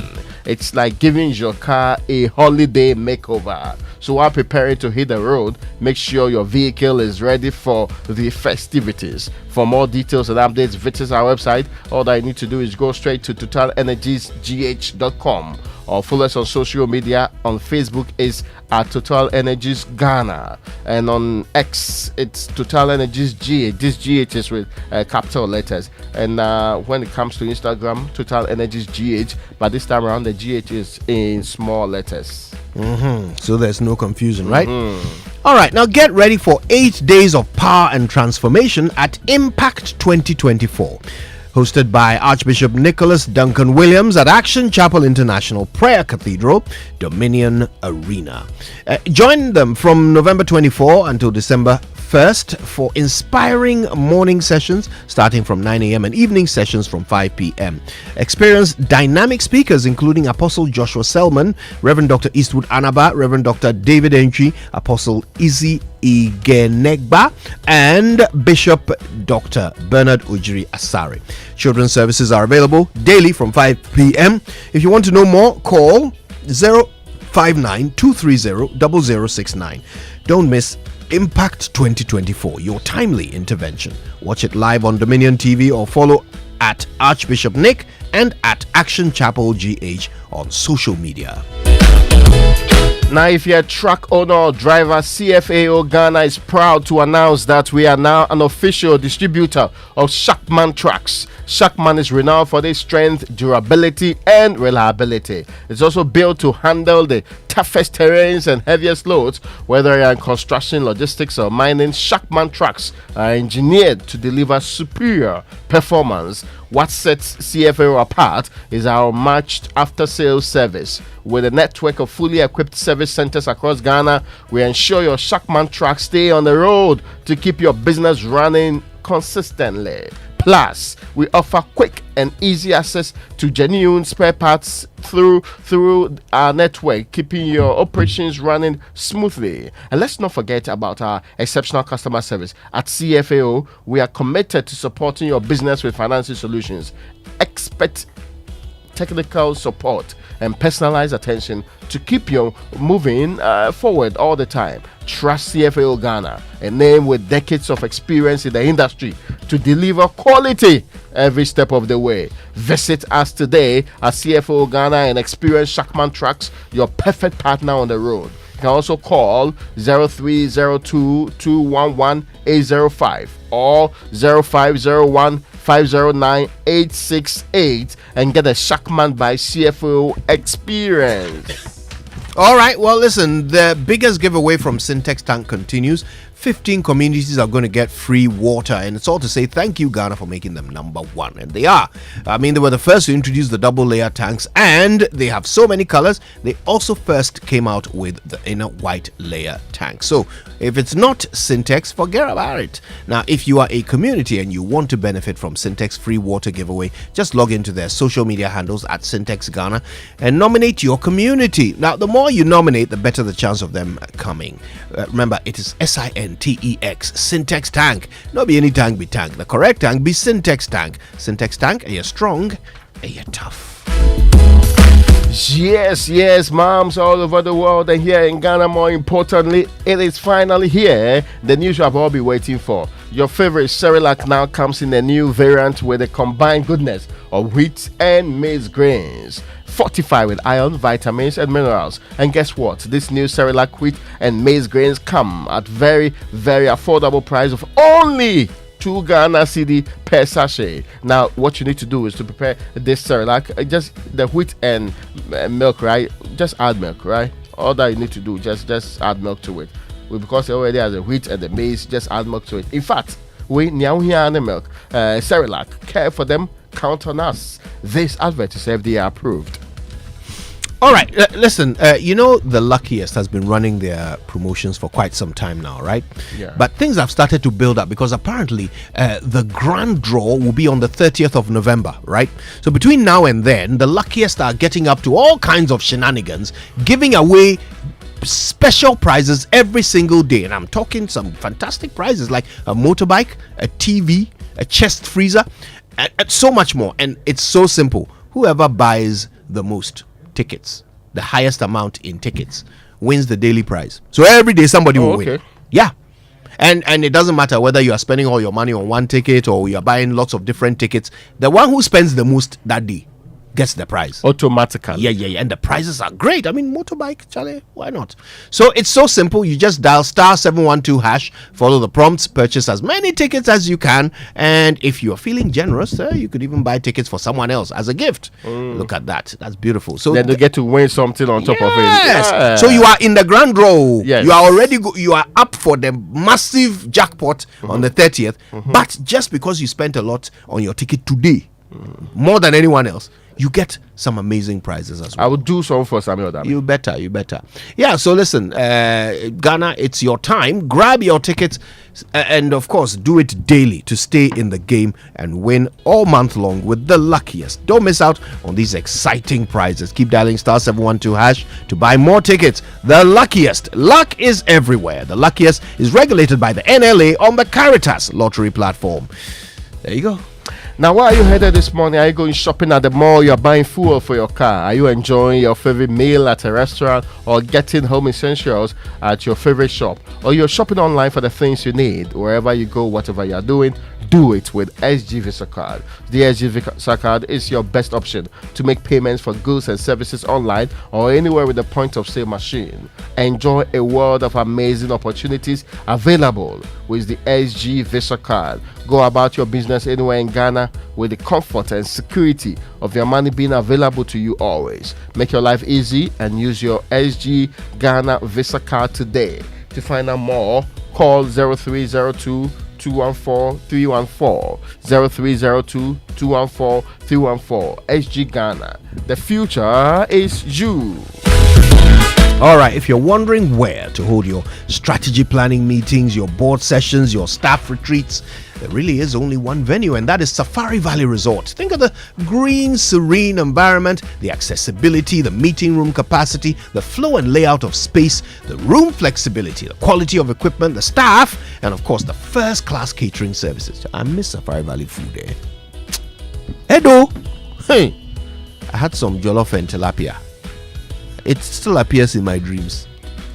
It's like giving your car a holiday makeover. So while preparing to hit the road, make sure your vehicle is ready for the festivities. For more details and updates, visit our website. All that you need to do is go straight to totalenergiesgh.com or follow us on social media. On Facebook is at Total Energies Ghana, and on X it's Total Energies GH. This GH is with capital letters, and when it comes to Instagram, Total Energies GH, but this time around the GH is in small letters. So there's no confusion, right? All right, now get ready for 8 days of power and transformation at Impact 2024. Hosted by Archbishop Nicholas Duncan Williams at Action Chapel International Prayer Cathedral, Dominion Arena. Join them from November 24 until December 1st for inspiring morning sessions starting from 9 a.m. and evening sessions from 5 p.m. Experience dynamic speakers including Apostle Joshua Selman, Reverend Dr. Eastwood Anaba, Reverend Dr. David Entry, Apostle Izzy Igenegba, and Bishop Dr. Bernard Ujiri Asari. Children's services are available daily from 5 p.m. If you want to know more, call 059-230-0069. Don't miss Impact 2024, your timely intervention. Watch it live on Dominion TV or follow at Archbishop Nick and at Action Chapel GH on social media. Now, if you're a truck owner or driver, CFAO Ghana is proud to announce that we are now an official distributor of Shackman trucks. Shackman is renowned for their strength, durability, and reliability. It's also built to handle the toughest terrains and heaviest loads. Whether you're in construction, logistics, or mining, Shackman trucks are engineered to deliver superior performance. What sets CFAO apart is our matched after-sales service. With a network of fully equipped service centers across Ghana, we ensure your Shackman trucks stay on the road to keep your business running consistently. Plus, we offer quick and easy access to genuine spare parts through our network, keeping your operations running smoothly. And let's not forget about our exceptional customer service. At CFAO, we are committed to supporting your business with financing solutions, expert technical support, and personalized attention to keep you moving forward all the time. Trust CFAO Ghana, a name with decades of experience in the industry, to deliver quality every step of the way. Visit us today at CFAO Ghana and experience Shackman Trucks, your perfect partner on the road. You can also call 0302-211-805 or 0501-509-868 and get a Shackman by CFAO experience. All right. Well, listen, the biggest giveaway from Syntex Tank continues. 15 communities are going to get free water, and it's all to say thank you, Ghana, for making them number one. And they are. I mean, they were the first to introduce the double layer tanks, and they have so many colors. They also first came out with the inner white layer tank. So if it's not Syntex, forget about it. Now, if you are a community and you want to benefit from Syntex free water giveaway, just log into their social media handles at Syntex Ghana and nominate your community. Now, the more you nominate, the better the chance of them coming. Remember, it is SINTEX, Syntex Tank. Not be any tank, be tank. The correct tank be Syntex Tank. Syntex Tank, are you strong? Are you tough? Yes, moms all over the world and here in Ghana, more importantly, it is finally here. The news you have all been waiting for. Your favorite Cerelac now comes in a new variant with a combined goodness of wheat and maize grains, fortified with iron, vitamins, and minerals. And guess what? This new Cerelac wheat and maize grains come at very, very affordable price of only 2 Ghana cedi per sachet. Now, what you need to do is to prepare this Cerelac, just the wheat and milk, right? Just add milk, right? All that you need to do, just add milk to it. Because it already has the wheat and the maize, just add milk to it. In fact, we now here the milk, Cerelac, care for them, count on us. This advert is FDA approved. All right, listen, you know the Luckiest has been running their promotions for quite some time now, right? Yeah. But things have started to build up because apparently the grand draw will be on the 30th of November, right? So between now and then, the Luckiest are getting up to all kinds of shenanigans, giving away special prizes every single day. And I'm talking some fantastic prizes like a motorbike, a TV, a chest freezer, and so much more. And it's so simple. Whoever buys the most tickets, the highest amount in tickets, wins the daily prize. So every day somebody will win. Yeah. And it doesn't matter whether you are spending all your money on one ticket or you are buying lots of different tickets. The one who spends the most that day gets the prize automatically. Yeah. And the prizes are great. I mean, motorbike, Charlie, why not? So it's so simple. You just dial *712#, follow the prompts, purchase as many tickets as you can, and if you are feeling generous, you could even buy tickets for someone else as a gift. Look at that. That's beautiful. So then they get to win something on top of it. Yes. So you are in the grand draw. Yes. You are already you are up for the massive jackpot on the 30th. But just because you spent a lot on your ticket today, more than anyone else, you get some amazing prizes as well. I would do so for Samuel Dami. You better. Yeah, so listen, Ghana, it's your time. Grab your tickets and, of course, do it daily to stay in the game and win all month long with the Luckiest. Don't miss out on these exciting prizes. Keep dialing *712# to buy more tickets. The Luckiest. Luck is everywhere. The Luckiest is regulated by the NLA on the Caritas lottery platform. There you go. Now, where are you headed this morning? Are you going shopping at the mall? You're buying fuel for your car? Are you enjoying your favorite meal at a restaurant or getting home essentials at your favorite shop? Or you're shopping online for the things you need? Wherever you go, whatever you're doing, do it with SG Visa Card. The SG Visa Card is your best option to make payments for goods and services online or anywhere with a point of sale machine. Enjoy a world of amazing opportunities available with the SG Visa Card. Go about your business anywhere in Ghana with the comfort and security of your money being available to you always. Make your life easy and use your SG Ghana Visa Card today. To find out more, call 0302 214-314 0302-214-314. SG Ghana. The future is you. All right, if you're wondering where to hold your strategy planning meetings, your board sessions, your staff retreats, there really is only one venue, and that is Safari Valley Resort. Think of the green, serene environment, the accessibility, the meeting room capacity, the flow and layout of space, the room flexibility, the quality of equipment, the staff, and of course the first-class catering services. I miss Safari Valley food there. Edo, hey, I had some jollof and tilapia. It still appears in my dreams.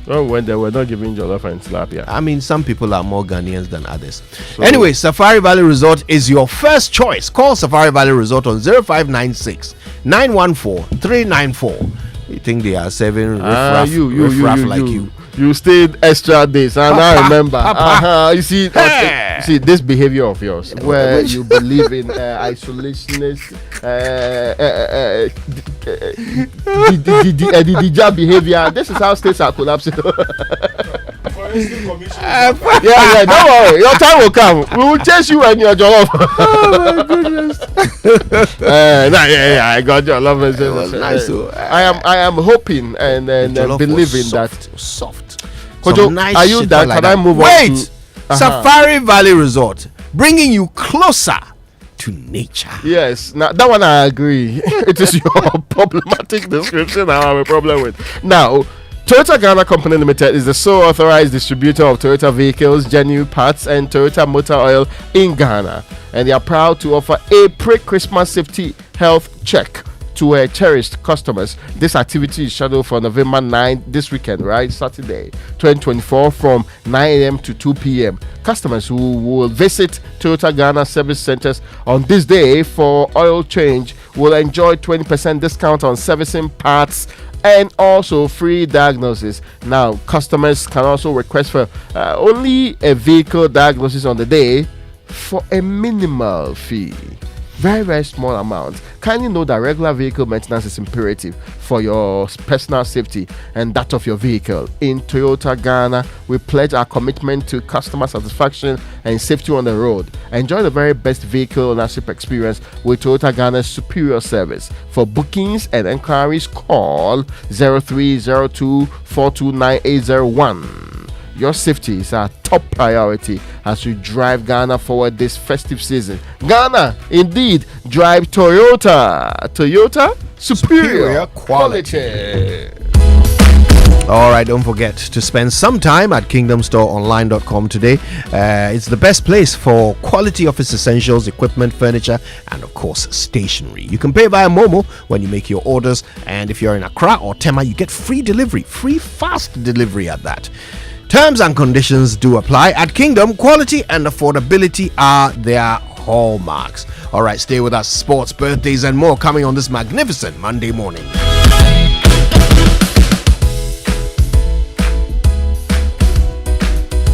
Oh, when they were not giving jollof and tilapia. I mean, some people are more Ghanaians than others. So, anyway, Safari Valley Resort is your first choice. Call Safari Valley Resort on 0596 914 394. You think they are serving riffraff like you? You stayed extra days, and I remember. You see, See, this behavior of yours, where you believe in isolationist, the job behavior. This is how states are collapsing. Don't worry, your time will come. We will chase you and your job. Oh my goodness. I got your love. Nice. I am hoping and believing that soft. Kojo, nice are you done? like Can I move Wait. on to Safari Valley Resort, bringing you closer to nature. Yes, now that one I agree. It is your problematic description I have a problem with. Now, Toyota Ghana Company Limited is the sole authorized distributor of Toyota vehicles, genuine parts, and Toyota motor oil in Ghana, and they are proud to offer a pre-Christmas safety health check to cherished customers. This activity is scheduled for November 9th, this weekend, right? Saturday, 2024, from 9 a.m. to 2 p.m. Customers who will visit Toyota Ghana service centers on this day for oil change will enjoy 20% discount on servicing parts and also free diagnosis. Now, customers can also request for only a vehicle diagnosis on the day for a minimal fee. Very, very small amount. Kindly know that regular vehicle maintenance is imperative for your personal safety and that of your vehicle. In Toyota Ghana, we pledge our commitment to customer satisfaction and safety on the road. Enjoy the very best vehicle ownership experience with Toyota Ghana's superior service. For bookings and enquiries, call 0302 429 Your safety is our top priority as we drive Ghana forward this festive season. Ghana, indeed, drive Toyota. Toyota, superior quality. All right, don't forget to spend some time at kingdomstoreonline.com today. It's the best place for quality office essentials, equipment, furniture, and of course, stationery. You can pay via Momo when you make your orders, and if you're in Accra or Tema, you get free delivery, free fast delivery at that. Terms and conditions do apply. At Kingdom, quality and affordability are their hallmarks. All right, stay with us. Sports, birthdays, and more coming on this magnificent Monday morning.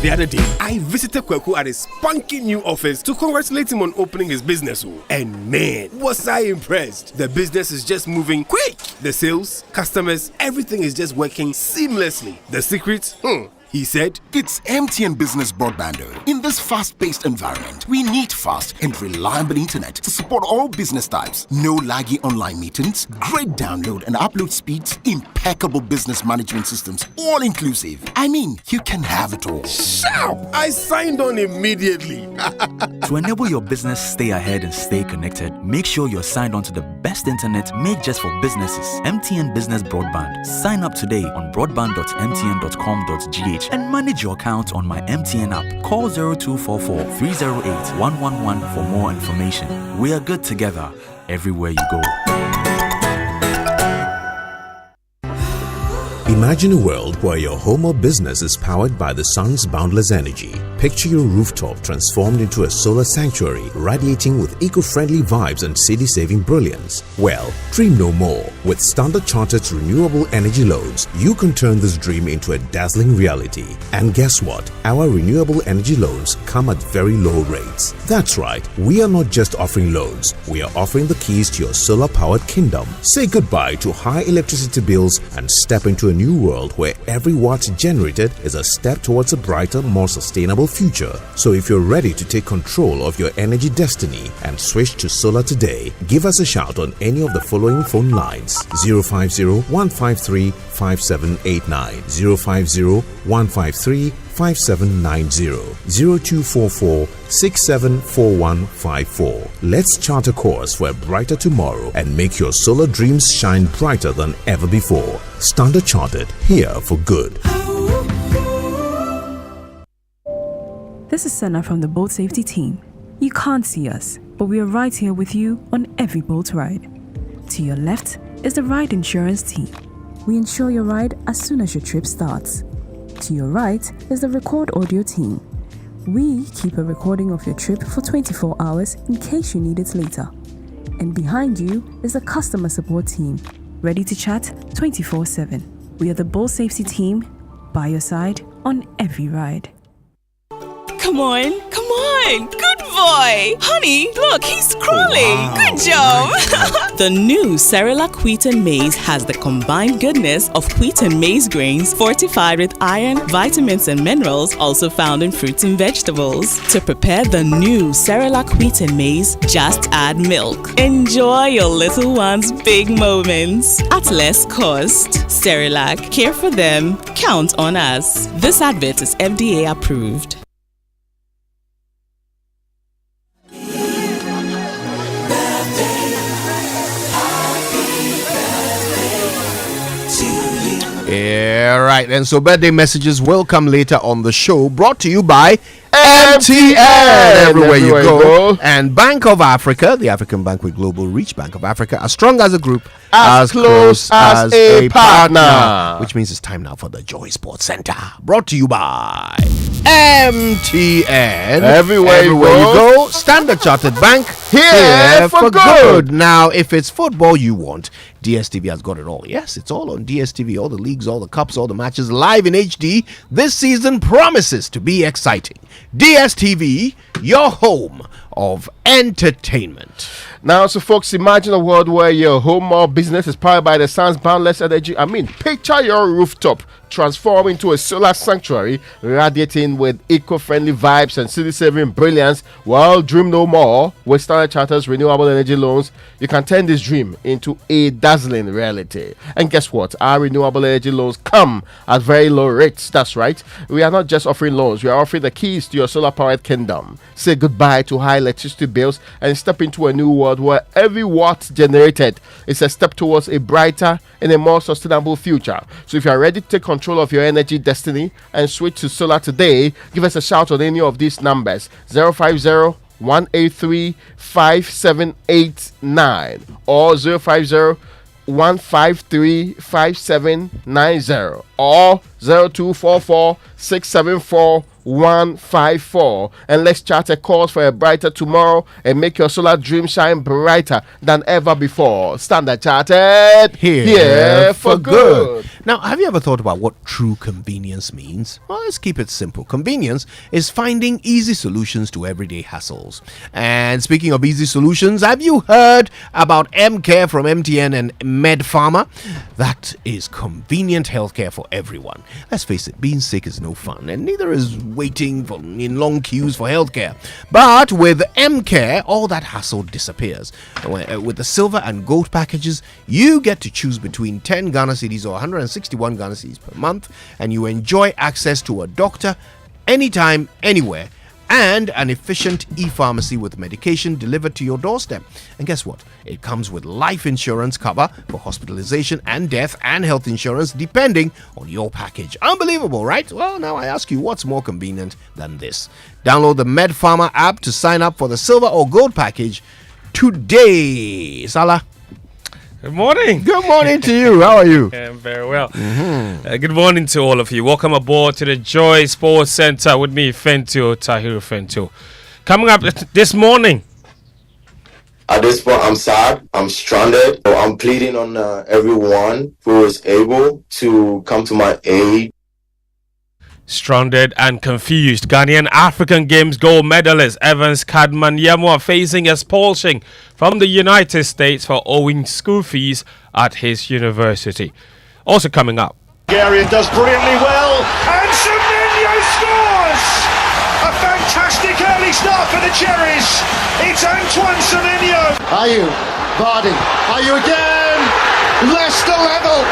The other day, I visited Kweku at his spunky new office to congratulate him on opening his business. And man, was I impressed. The business is just moving quick. The sales, customers, everything is just working seamlessly. The secret? He said, it's MTN Business Broadband. In this fast-paced environment, we need fast and reliable internet to support all business types. No laggy online meetings, great download and upload speeds, impeccable business management systems, all inclusive. I mean, you can have it all. Sharp! I signed on immediately. To enable your business stay ahead and stay connected, make sure you're signed on to the best internet made just for businesses. MTN Business Broadband. Sign up today on broadband.mtn.com.gh and manage your account on my MTN app. Call 0244 308 111 for more information. We are good together everywhere you go. Imagine a world where your home or business is powered by the sun's boundless energy. Picture your rooftop transformed into a solar sanctuary, radiating with eco-friendly vibes and city-saving brilliance. Well, dream no more. With Standard Chartered's renewable energy loans, you can turn this dream into a dazzling reality. And guess what? Our renewable energy loans come at very low rates. That's right, we are not just offering loans, we are offering the keys to your solar-powered kingdom. Say goodbye to high electricity bills and step into a new world where every watt generated is a step towards a brighter, more sustainable future. So if you're ready to take control of your energy destiny and switch to solar today, give us a shout on any of the following phone lines: 050-153-5789, 050-153-5790, 0244-674154. Let's chart a course for a brighter tomorrow and make your solar dreams shine brighter than ever before. Standard Chartered, here for good. This is Senna from the boat safety team. You can't see us, but we are right here with you on every boat ride. To your left is the ride insurance team. We insure your ride as soon as your trip starts. To your right is the record audio team. We keep a recording of your trip for 24 hours in case you need it later. And behind you is the customer support team, ready to chat 24/7. We are the boat safety team, by your side on every ride. Come on, come on. Good boy. Honey, look, he's crawling. Good job. The new Cerelac Wheat and Maize has the combined goodness of wheat and maize grains fortified with iron, vitamins, and minerals also found in fruits and vegetables. To prepare the new Cerelac Wheat and Maize, just add milk. Enjoy your little one's big moments at less cost. Cerelac, care for them, count on us. This advert is FDA approved. Yeah, right. And so birthday messages will come later on the show, brought to you by MTN. Everywhere you go. And Bank of Africa, the African Bank with global reach. Bank of Africa, as strong as a group, as close as a partner. Which means it's time now for the Joy Sports Center, brought to you by MTN. Everywhere you go. Standard Chartered Bank, here for good. Now, if it's football you want, DSTV has got it all. Yes, it's all on DSTV. All the leagues, all the cups, all the matches live in HD. This season promises to be exciting. DSTV, your home of entertainment. Now, so folks, imagine a world where your home or business is powered by the sun's boundless energy. I mean, picture your rooftop transform into a solar sanctuary radiating with eco-friendly vibes and city-saving brilliance. Well, dream no more. With Standard Chartered's renewable energy loans, you can turn this dream into a dazzling reality. And guess what? Our renewable energy loans come at very low rates. That's right. We are not just offering loans. We are offering the keys to your solar-powered kingdom. Say goodbye to high electricity bills and step into a new world where every watt generated is a step towards a brighter and a more sustainable future. So if you are ready to take control of your energy destiny and switch to solar today, give us a shout on any of these numbers: 050-183-5789 or 050-153-5790 or 0244-674-154. And let's chart a course for a brighter tomorrow and make your solar dream shine brighter than ever before. Standard Chartered, here for good. Now, have you ever thought about what true convenience means? Well, let's keep it simple. Convenience is finding easy solutions to everyday hassles. And speaking of easy solutions, have you heard about MCare from MTN and MedPharma? That is convenient healthcare for everyone. Let's face it, being sick is no fun, and neither is waiting in long queues for healthcare. But with MCare, all that hassle disappears. With the silver and gold packages, you get to choose between 10 Ghana cedis or 161 Ghana cedis per month, and you enjoy access to a doctor anytime, anywhere, and an efficient e-pharmacy with medication delivered to your doorstep. And guess what? It comes with life insurance cover for hospitalization and death, and health insurance depending on your package. Unbelievable, right? Well, now I ask you, what's more convenient than this? Download the MedPharma app to sign up for the silver or gold package today. Salah. Good morning. Good morning to you. How are you? I'm very well. Good morning to all of you. Welcome aboard to the Joy Sports Center with me, Fentio, Tahiru Fentio. Coming up this morning. At this point, I'm sad. I'm stranded. So I'm pleading on everyone who is able to come to my aid. Stranded and confused, Ghanaian African Games gold medalist Evans Kadman-Yemwa facing expulsion from the United States for owing school fees at his university. Also coming up. Hungarian does brilliantly well, and Semenyo scores! A fantastic early start for the Cherries. It's Antoine Semenyo. Are you? Vardy. Are you again? Leicester level.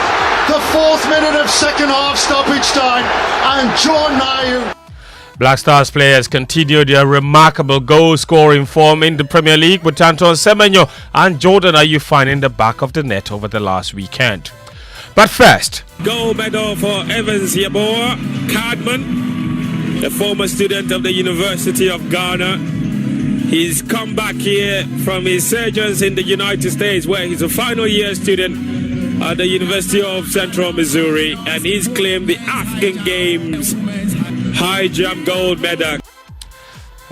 The 4th minute of second half stoppage time, and John Nayu. Black Stars players continue their remarkable goal scoring form in the Premier League, with Antoine Semenyo and Jordan Ayew finding the back of the net over the last weekend. But first, gold medal for Evans Yeboah Kadman, a former student of the University of Ghana. He's come back here from his sojourns in the United States, where he's a final year student at the University of Central Missouri, and he's claimed the African Games high jump gold medal.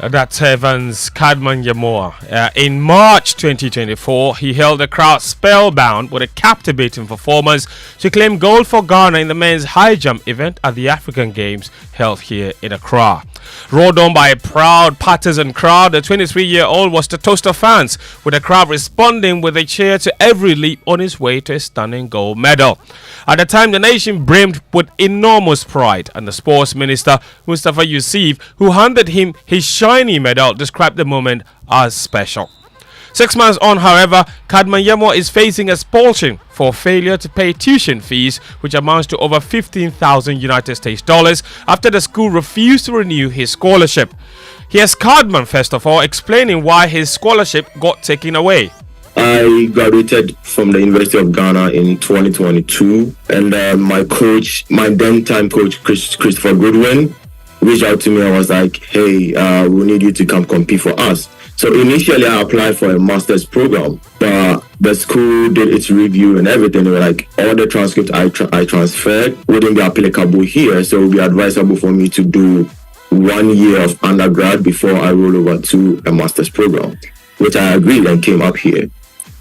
That's Evans Kadman-Yemwa. In March 2024, he held the crowd spellbound with a captivating performance to claim gold for Ghana in the men's high jump event at the African Games held here in Accra. Rolled on by a proud partisan crowd, the 23-year-old was the toast of fans, with the crowd responding with a cheer to every leap on his way to a stunning gold medal. At the time, the nation brimmed with enormous pride, and the sports minister, Mustafa Yusuf, who handed him his shiny medal, described the moment as special. 6 months on, however, Kadman Yemo is facing expulsion for failure to pay tuition fees, which amounts to over 15,000 United States dollars, after the school refused to renew his scholarship. Here's Kadman, first of all, explaining why his scholarship got taken away. I graduated from the University of Ghana in 2022, and my then-time coach, Christopher Goodwin, reached out to me and was like, hey, we need you to come compete for us. So initially I applied for a master's program, but the school did its review and everything. They were like, all the transcripts I transferred wouldn't be applicable here, so it would be advisable for me to do 1 year of undergrad before I roll over to a master's program, which I agreed and came up here.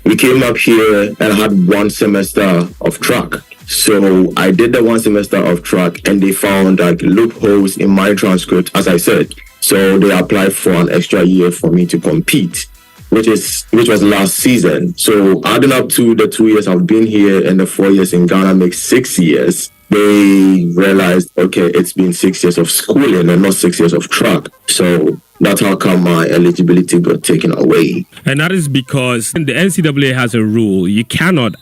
We came up here and had 1 semester of track. So I did the 1 semester of track, and they found like loopholes in my transcript, as I said. So they applied for an extra year for me to compete, which was last season. So adding up to the 2 years I've been here and the 4 years in Ghana makes 6 years. They realized, okay, it's been 6 years of schooling and not 6 years of track. So that's how come my eligibility got taken away. And that is because the NCAA has a rule. You cannot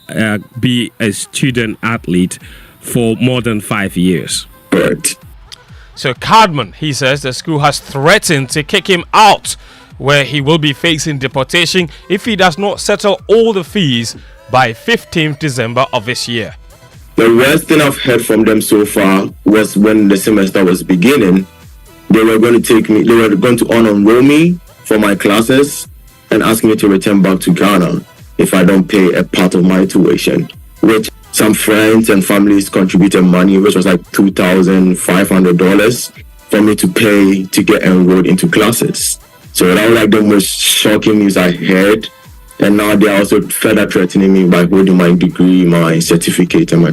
be a student athlete for more than 5 years. Correct. So Kadman, he says the school has threatened to kick him out, where he will be facing deportation if he does not settle all the fees by 15th December of this year. The worst thing I've heard from them so far was when the semester was beginning, they were going to unenroll me for my classes and ask me to return back to Ghana if I don't pay a part of my tuition, which some friends and families contributed money, which was like $2,500 for me to pay to get enrolled into classes. So that was like the most shocking news I heard. And now they are also further threatening me by holding my degree, my certificate, and my...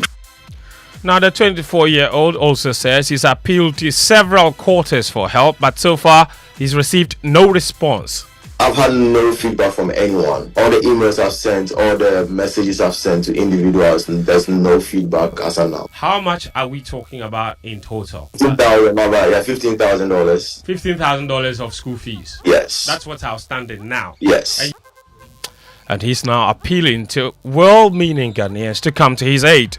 Now, the 24-year-old also says he's appealed to several quarters for help, but so far he's received no response. I've had no feedback from anyone. All the emails I've sent, all the messages I've sent to individuals, there's no feedback as of now. How much are we talking about in total? $15,000. $15,000 of school fees? Yes. That's what's outstanding now? Yes. And he's now appealing to well-meaning Ghanaians to come to his aid.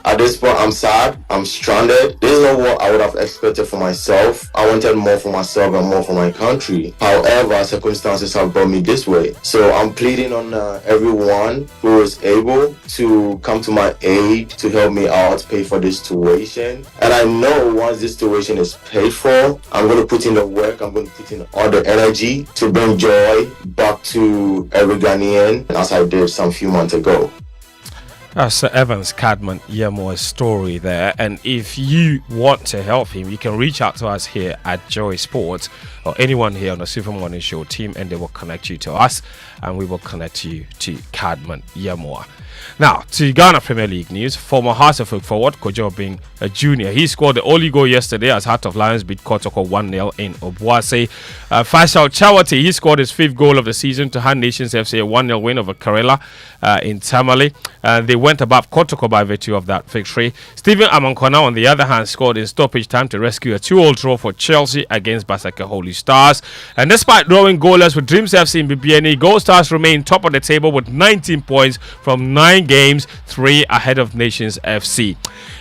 At this point, I'm sad. I'm stranded. This is not what I would have expected for myself. I wanted more for myself and more for my country. However, circumstances have brought me this way. So I'm pleading on everyone who is able to come to my aid to help me out, pay for this tuition. And I know once this tuition is paid for, I'm going to put in the work. I'm going to put in all the energy to bring joy back to every Ghanaian, as I did some few months ago. Sir Evans Kadman Yemo's story there. And if you want to help him, you can reach out to us here at Joy Sports or anyone here on the Super Morning Show team, and they will connect you to us and we will connect you to Kadman Yemo. Now, to Ghana Premier League news, former Hearts of Oak forward Kojo Obing Jr. He scored the only goal yesterday as Heart of Lions beat Kotoko 1-0 in Obuasi. Faisal Chawati, he scored his 5th goal of the season to hand Nations FC a 1-0 win over Karela in Tamale. They went above Kotoko by virtue of that victory. Stephen Amankona, on the other hand, scored in stoppage time to rescue a 2-2 draw for Chelsea against Basaka Holy Stars. And despite drawing goalless with Dreams FC in BBNE, Gold Stars remain top of the table with 19 points from 9 games, 3 ahead of Nations FC.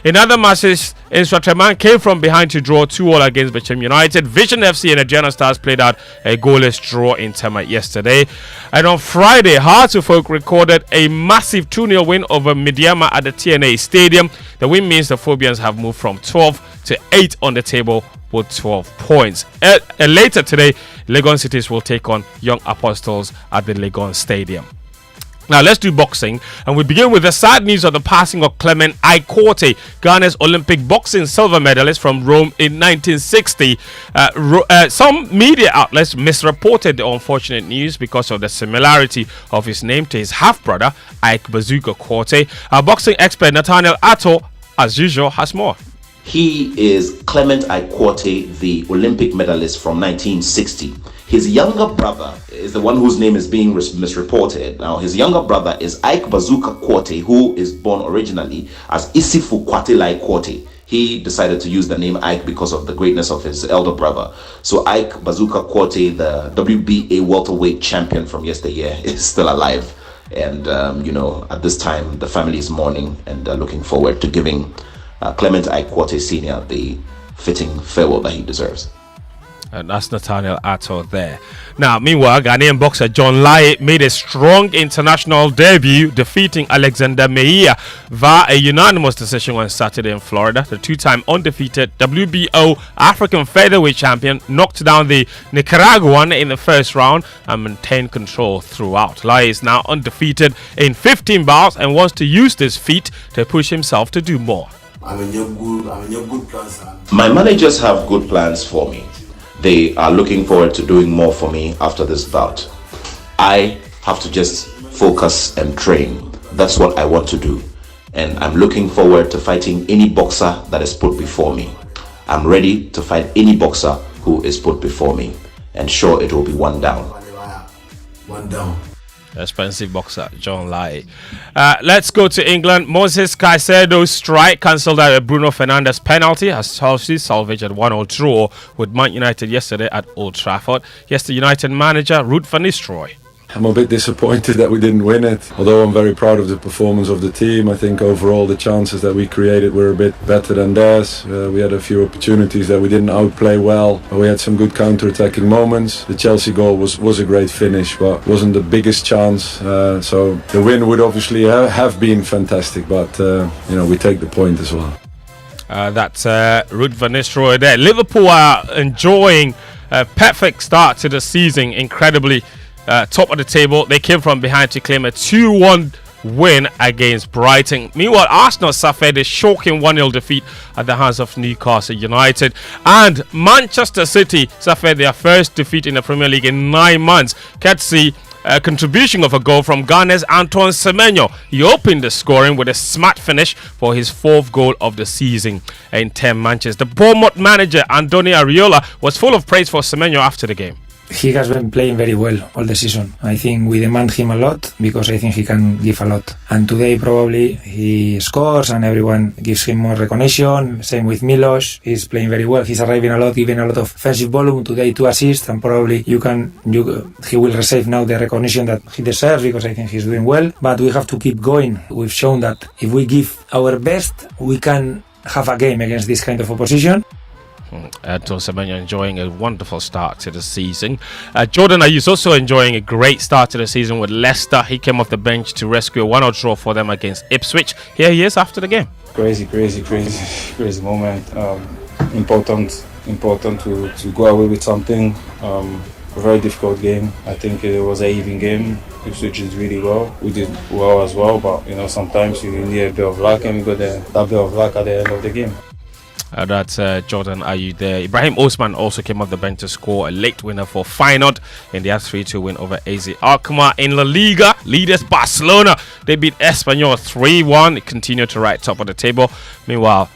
In other matches, Instratreman came from behind to draw 2-2 against Bechem United. Vision FC and the Adriana Stars played out a goalless draw in Tema yesterday. And on Friday, Hearts of Oak recorded a massive 2-0 win over Midiama at the TNA Stadium. The win means the Phobians have moved from 12 to 8 on the table with 12 points. Later today, Legon Cities will take on Young Apostles at the Legon Stadium. Now let's do boxing, and we begin with the sad news of the passing of Clement Aikworte, Ghana's Olympic boxing silver medalist from Rome in 1960. Some media outlets misreported the unfortunate news because of the similarity of his name to his half-brother Ike Bazooka Quartey. Our boxing expert Nathaniel Atto, as usual, has more. He is Clement Aikworte, the Olympic medalist from 1960. His younger brother is the one whose name is being misreported. Now, his younger brother is Ike Bazooka Quartey, who is born originally as Isifu Kwatelai Quartey. He decided to use the name Ike because of the greatness of his elder brother. So Ike Bazooka Quartey, the WBA welterweight champion from yesteryear, is still alive. And, at this time, the family is mourning and looking forward to giving Clement Aikworte Sr. the fitting farewell that he deserves. And that's Nathaniel Atto there. Now, meanwhile, Ghanaian boxer John Lai made a strong international debut, defeating Alexander Mejia via a unanimous decision on Saturday in Florida. The two-time undefeated WBO African featherweight champion knocked down the Nicaraguan in the first round and maintained control throughout. Lai is now undefeated in 15 bouts and wants to use this feat to push himself to do more. Good plans. My managers have good plans for me. They are looking forward to doing more for me after this bout. I have to just focus and train. That's what I want to do. And I'm looking forward to fighting any boxer that is put before me. I'm ready to fight any boxer who is put before me. And sure, it will be one down. One down. Expensive boxer John Lai. Let's go to England. Moses Caicedo's strike cancelled out a Bruno Fernandes penalty as Chelsea salvaged a 1-0 draw with Man United yesterday at Old Trafford. Yes, the United manager Ruud van Nistelrooy. I'm a bit disappointed that we didn't win it. Although I'm very proud of the performance of the team, I think overall the chances that we created were a bit better than theirs. We had a few opportunities that we didn't outplay well. We had some good counter-attacking moments. The Chelsea goal was a great finish, but wasn't the biggest chance. So the win would obviously have been fantastic, but we take the point as well. That's Ruud van Nistelrooy there. Liverpool are enjoying a perfect start to the season, incredibly. Top of the table, they came from behind to claim a 2-1 win against Brighton. Meanwhile, Arsenal suffered a shocking 1-0 defeat at the hands of Newcastle United, and Manchester City suffered their first defeat in the Premier League in 9 months, courtesy a contribution of a goal from Ghana's Antoine Semenyo. He opened the scoring with a smart finish for his 4th goal of the season in 10 matches. The Bournemouth manager Andoni Areola was full of praise for Semenyo after the game. He has been playing very well all the season. I think we demand him a lot because I think he can give a lot. And today probably he scores and everyone gives him more recognition. Same with Milos. He's playing very well. He's arriving a lot, giving a lot of offensive volume. Today 2 assists, and probably he will receive now the recognition that he deserves because I think he's doing well. But we have to keep going. We've shown that if we give our best, we can have a game against this kind of opposition. Antoine Semenyo enjoying a wonderful start to the season. Jordan Ayew also enjoying a great start to the season with Leicester. He came off the bench to rescue a 1-0 draw for them against Ipswich. Here he is after the game. Crazy moment. Important to go away with something. A very difficult game. I think it was an even game. Ipswich did really well. We did well as well, but sometimes you need a bit of luck, and we got that bit of luck at the end of the game. That's Jordan Ayew there. Ibrahim Osman also came off the bench to score a late winner for Feyenoord in their 3-2 win over AZ Alkmaar. In La Liga, leaders Barcelona, they beat Espanyol 3-1. They continue to ride top of the table. Meanwhile,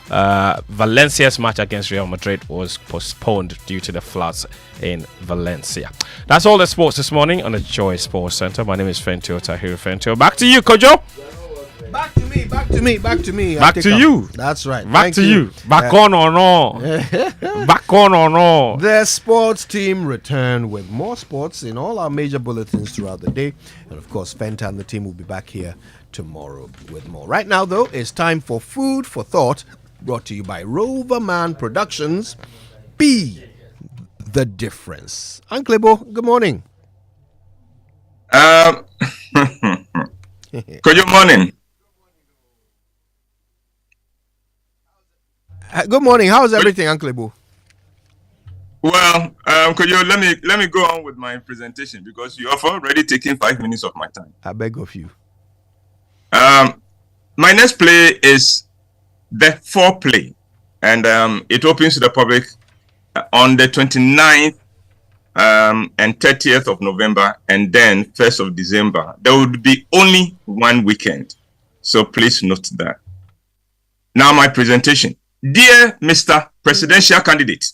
Valencia's match against Real Madrid was postponed due to the floods in Valencia. That's all the sports this morning on the Joy Sports Center. My name is Fentio Tahiru Fentio. Back to you, Kojo. Back to me. Back to you. That's right. Back to you. Back on or no? Back on or no? The sports team returned with more sports in all our major bulletins throughout the day. And of course, Fenta and the team will be back here tomorrow with more. Right now, though, it's time for Food for Thought, brought to you by Roverman Productions. Be the difference. Uncle Ebo, good morning. Good morning. Good morning. How's everything, Uncle Ibu? Well, could you let me go on with my presentation because you have already taken 5 minutes of my time. I beg of you. My next play is The Foreplay, and it opens to the public on the 29th and 30th of November, and then 1st of December. There would be only one weekend, so please note that. Now my presentation. Dear Mr. Presidential Candidate,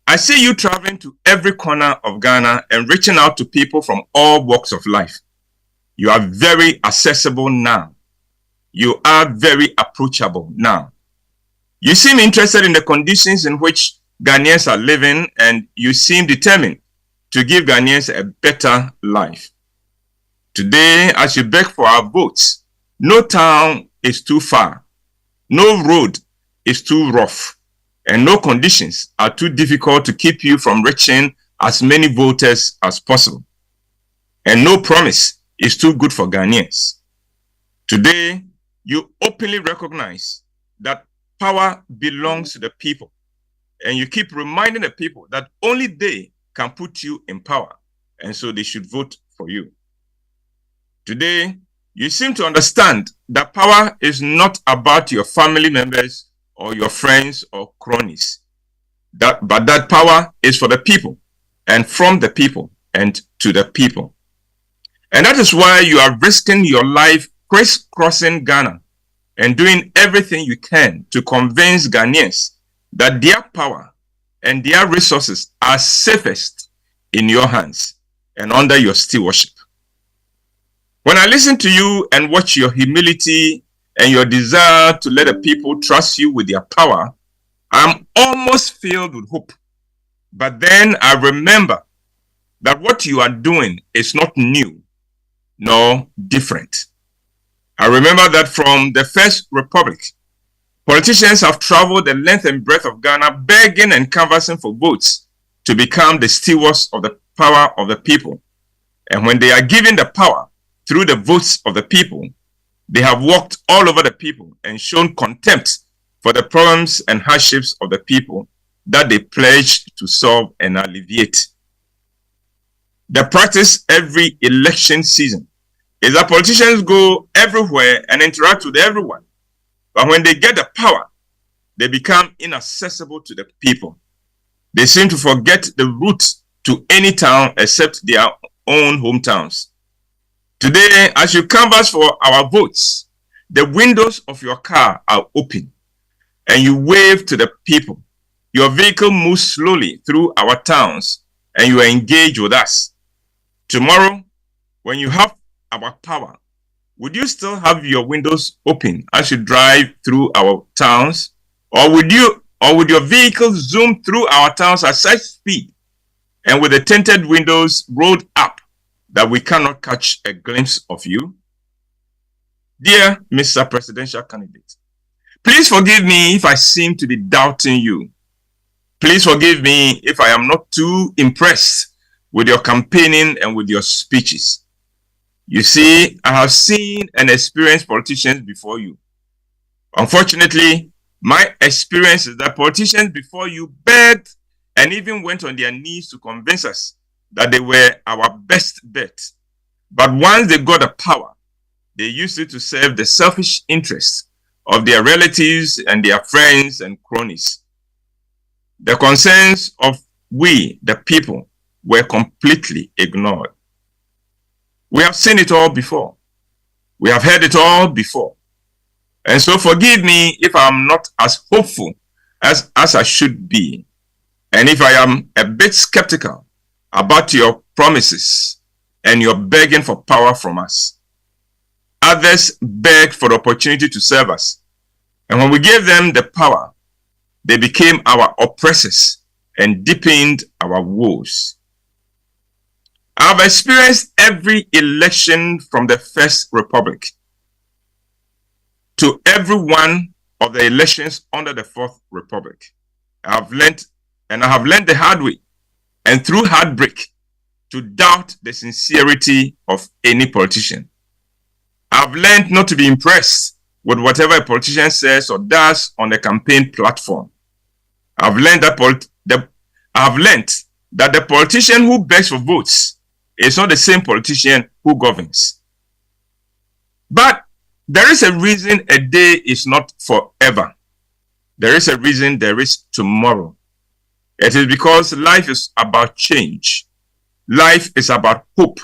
I see you traveling to every corner of Ghana and reaching out to people from all walks of life. You are very accessible now. You are very approachable now. You seem interested in the conditions in which Ghanaians are living, and you seem determined to give Ghanaians a better life. Today, as you beg for our votes, no town is too far, no road is too rough, and no conditions are too difficult to keep you from reaching as many voters as possible. And no promise is too good for Ghanaians. Today, you openly recognize that power belongs to the people, and you keep reminding the people that only they can put you in power, and so they should vote for you. Today, you seem to understand that power is not about your family members or your friends or cronies, but that power is for the people, and from the people, and to the people. And that is why you are risking your life crisscrossing Ghana and doing everything you can to convince Ghanaians that their power and their resources are safest in your hands and under your stewardship. When I listen to you and watch your humility and your desire to let the people trust you with their power, I'm almost filled with hope. But then I remember that what you are doing is not new nor different. I remember that from the First Republic, politicians have traveled the length and breadth of Ghana begging and canvassing for votes to become the stewards of the power of the people. And when they are given the power through the votes of the people, they have walked all over the people and shown contempt for the problems and hardships of the people that they pledged to solve and alleviate. The practice every election season is that politicians go everywhere and interact with everyone. But when they get the power, they become inaccessible to the people. They seem to forget the route to any town except their own hometowns. Today, as you canvass for our votes, the windows of your car are open and you wave to the people. Your vehicle moves slowly through our towns and you engage with us. Tomorrow, when you have our power, would you still have your windows open as you drive through our towns? Or would your vehicle zoom through our towns at such speed and with the tinted windows rolled up that we cannot catch a glimpse of you? Dear Mr. Presidential Candidate, please forgive me if I seem to be doubting you. Please forgive me if I am not too impressed with your campaigning and with your speeches. You see, I have seen and experienced politicians before you. Unfortunately, my experience is that politicians before you begged and even went on their knees to convince us that they were our best bet. But once they got the power, they used it to serve the selfish interests of their relatives and their friends and cronies. The concerns of we, the people, were completely ignored. We have seen it all before. We have heard it all before. And so forgive me if I am not as hopeful as I should be, and if I am a bit skeptical about your promises and your begging for power from us. Others begged for the opportunity to serve us, and when we gave them the power, they became our oppressors and deepened our woes. I've experienced every election from the First Republic to every one of the elections under the Fourth Republic. I have learned the hard way and through heartbreak to doubt the sincerity of any politician. I've learned not to be impressed with whatever a politician says or does on the campaign platform. I've learned that I have learned that the politician who begs for votes is not the same politician who governs. But there is a reason a day is not forever. There is a reason there is tomorrow. It is because life is about change. Life is about hope.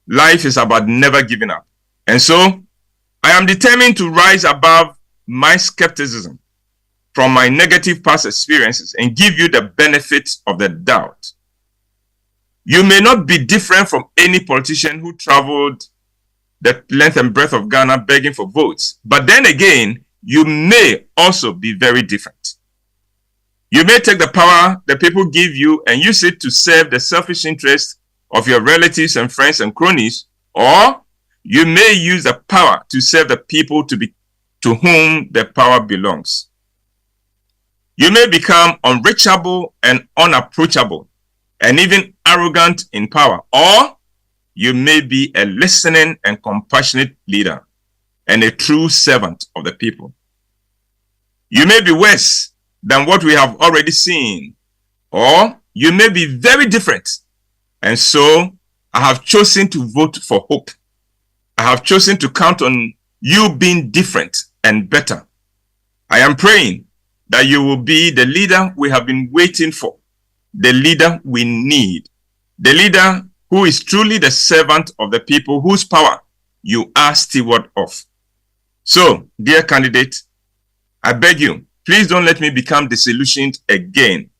Life is about never giving up. And so, I am determined to rise above my skepticism from my negative past experiences and give you the benefit of the doubt. You may not be different from any politician who traveled the length and breadth of Ghana begging for votes. But then again, you may also be very different. You may take the power the people give you and use it to serve the selfish interests of your relatives and friends and cronies, or you may use the power to serve the people to whom the power belongs. You may become unreachable and unapproachable and even arrogant in power, or you may be a listening and compassionate leader and a true servant of the people. You may be worse than what we have already seen, or you may be very different. And so I have chosen to vote for hope. I have chosen to count on you being different and better. I am praying that you will be the leader we have been waiting for, the leader we need, the leader who is truly the servant of the people whose power you are steward of. So, dear candidate, I beg you, please don't let me become disillusioned again.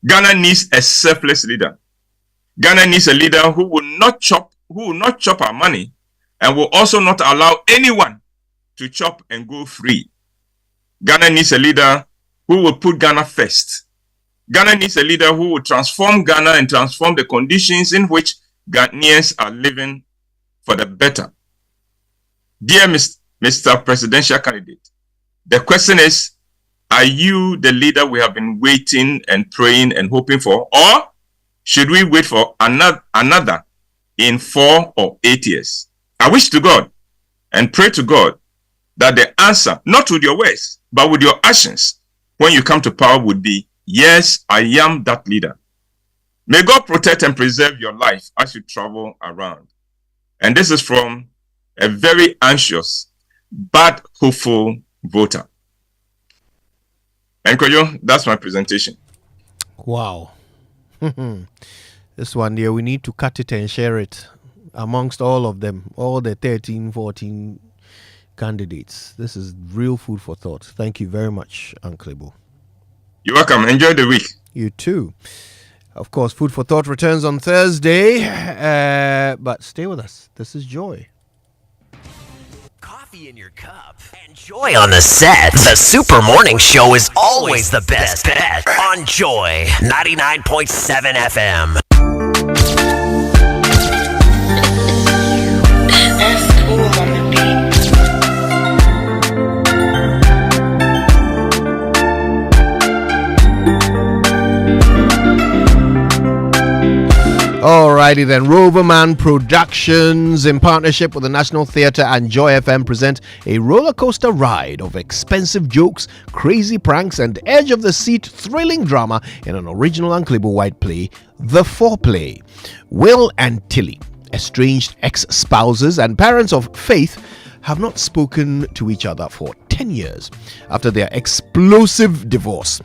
Ghana needs a selfless leader. Ghana needs a leader who will not chop our money and will also not allow anyone to chop and go free. Ghana needs a leader who will put Ghana first. Ghana needs a leader who will transform Ghana and transform the conditions in which Ghanaians are living for the better. Dear Mr. Presidential Candidate, the question is, are you the leader we have been waiting and praying and hoping for, or should we wait for another in 4 or 8 years? I wish to God and pray to God that the answer, not with your words, but with your actions, when you come to power would be, yes, I am that leader. May God protect and preserve your life as you travel around. And this is from a very anxious but hopeful voter. And Koyo, that's my presentation. Wow. This one here, we need to cut it and share it amongst all of them, all the 13, 14 candidates. This is real food for thought. Thank you very much, Uncle Ibu. You're welcome. Enjoy the week. You too. Of course, Food for Thought returns on Thursday, but stay with us. This is Joy. Coffee in your cup and Joy on the set. The Super Morning Show is always the best bet on Joy 99.7 FM. Alrighty then, Roverman Productions in partnership with the National Theatre and Joy FM present a roller coaster ride of expensive jokes, crazy pranks and edge of the seat thrilling drama in an original Uncle Ibu White play, The Foreplay. Will and Tilly, estranged ex-spouses and parents of Faith, have not spoken to each other for 10 years after their explosive divorce.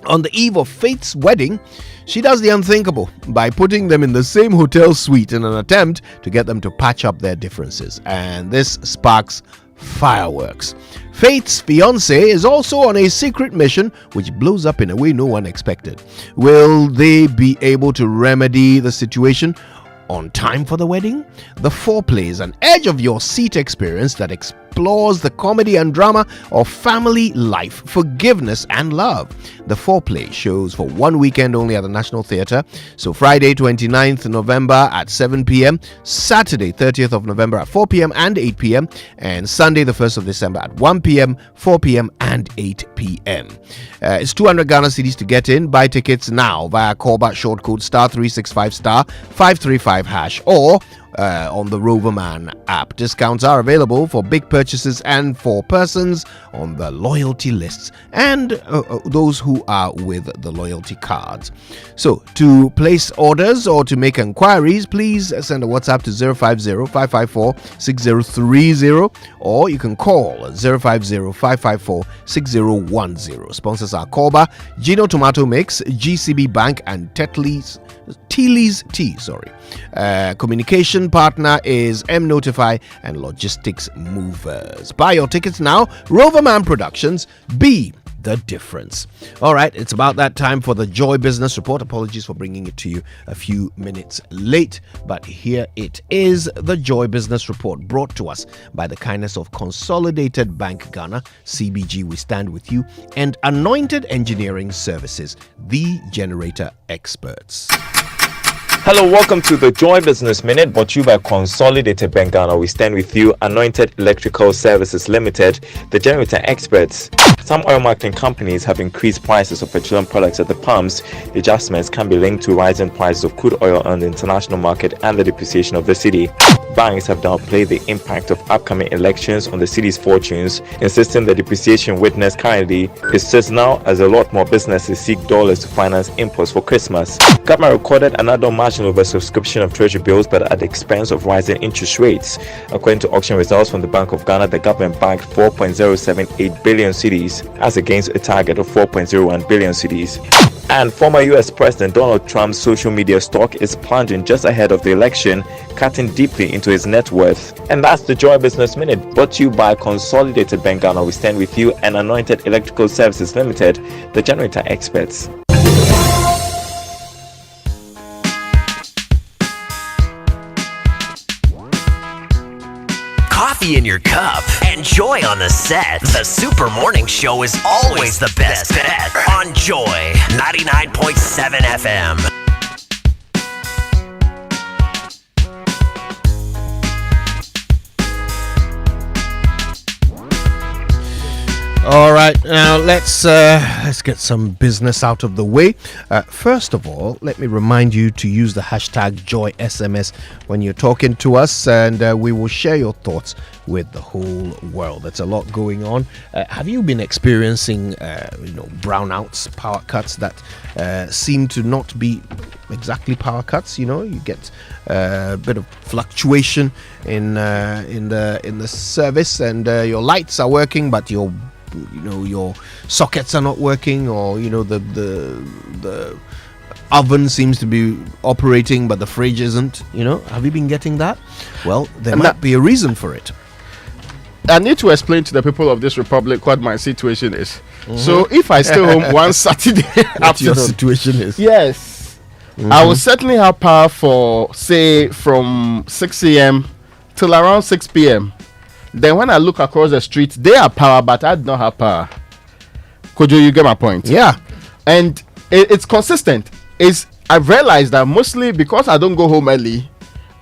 On the eve of Faith's wedding, she does the unthinkable by putting them in the same hotel suite in an attempt to get them to patch up their differences, and this sparks fireworks. Faith's fiancé is also on a secret mission which blows up in a way no one expected. Will they be able to remedy the situation on time for the wedding? The Foreplay is an edge of your seat experience that explores the comedy and drama of family life, forgiveness and love. The Foreplay shows for one weekend only at the National Theatre. So Friday 29th November at 7 p.m, Saturday 30th of November at 4 p.m. and 8 p.m, and Sunday the 1st of December at 1 p.m, 4 p.m. and 8 p.m. It's 200 Ghana cedis to get in. Buy tickets now via callback short code *365*535# or on the Roverman app. Discounts are available for big purchases and for persons on the loyalty lists and those who are with the loyalty cards. So to place orders or to make inquiries, please send a WhatsApp to 050-554-6030 or you can call 050-554-6010. Sponsors are Korba, Gino Tomato Mix, GCB Bank and Tetley's Tea. Communication partner is M Notify and Logistics Movers. Buy your tickets now. Roverman Productions. Be the difference. All right, it's about that time for the Joy Business Report. Apologies for bringing it to you a few minutes late, but here it is, the Joy Business Report, brought to us by the kindness of Consolidated Bank Ghana, CBG, we stand with you, and Anointed Engineering Services, the generator experts. Hello, welcome to the Joy Business Minute, brought to you by Consolidated Bank Ghana. We stand with you, Anointed Electrical Services Limited, the generator experts. Some oil marketing companies have increased prices of petroleum products at the pumps. The adjustments can be linked to rising prices of crude oil on the international market and the depreciation of the cedi. Banks have downplayed the impact of upcoming elections on the cedi's fortunes, insisting the depreciation witnessed currently is just now as a lot more businesses seek dollars to finance imports for Christmas. Government recorded another marginal oversubscription of treasury bills, but at the expense of rising interest rates. According to auction results from the Bank of Ghana, the government banked 4.078 billion cedis as against a target of 4.01 billion cedis. And former US President Donald Trump's social media stock is plunging just ahead of the election, cutting deeply into his net worth. And that's the Joy Business Minute, brought to you by Consolidated Bank Ghana. We stand with you, and Anointed Electrical Services Limited, the generator experts. Coffee in your cup and Joy on the set. The Super Morning Show is always the best bet on Joy 99.7 FM. All right, now let's get some business out of the way. First of all, let me remind you to use the hashtag JoySMS when you're talking to us, and we will share your thoughts with the whole world. There's a lot going on. Have you been experiencing, brownouts, power cuts that seem to not be exactly power cuts? You know, you get a bit of fluctuation in the service, and your lights are working, but your sockets are not working, or the oven seems to be operating but the fridge isn't. Have you been getting that? Well, there might be a reason for it. I need to explain to the people of this republic what my situation is. So if I stay home one Saturday afternoon, your situation is? Yes, I will certainly have power for, say, from 6 a.m. till around 6 p.m. Then when I look across the street, they have power, but I do not have power. Kojo, you get my point? Yeah. And it's consistent. I've realized that mostly because I don't go home early,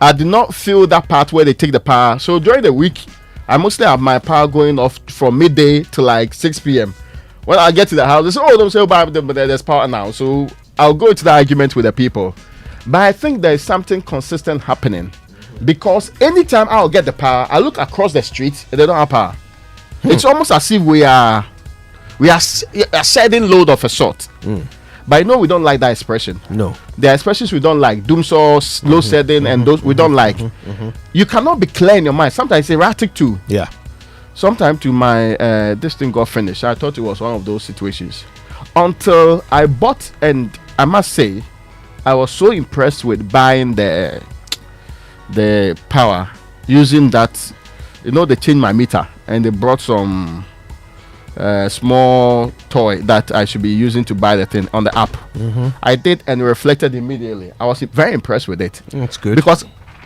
I do not feel that part where they take the power. So during the week, I mostly have my power going off from midday to like 6 p.m. When I get to the house, they say, don't say, but there's power now. So I'll go into the argument with the people. But I think there's something consistent happening. Because anytime I'll get the power, I look across the street and they don't have power. It's almost as if we are shedding load of a sort. But I know we don't like that expression. No. There are expressions we don't like. Doom source, load shedding, and those we don't like. You cannot be clear in your mind. Sometimes it's erratic too. Yeah. Sometimes to my this thing got finished. I thought it was one of those situations. Until I bought, and I must say, I was so impressed with buying the power, using that. They changed my meter and they brought some small toy that I should be using to buy the thing on the app. I did, and it reflected immediately. I was very impressed with it. That's good, because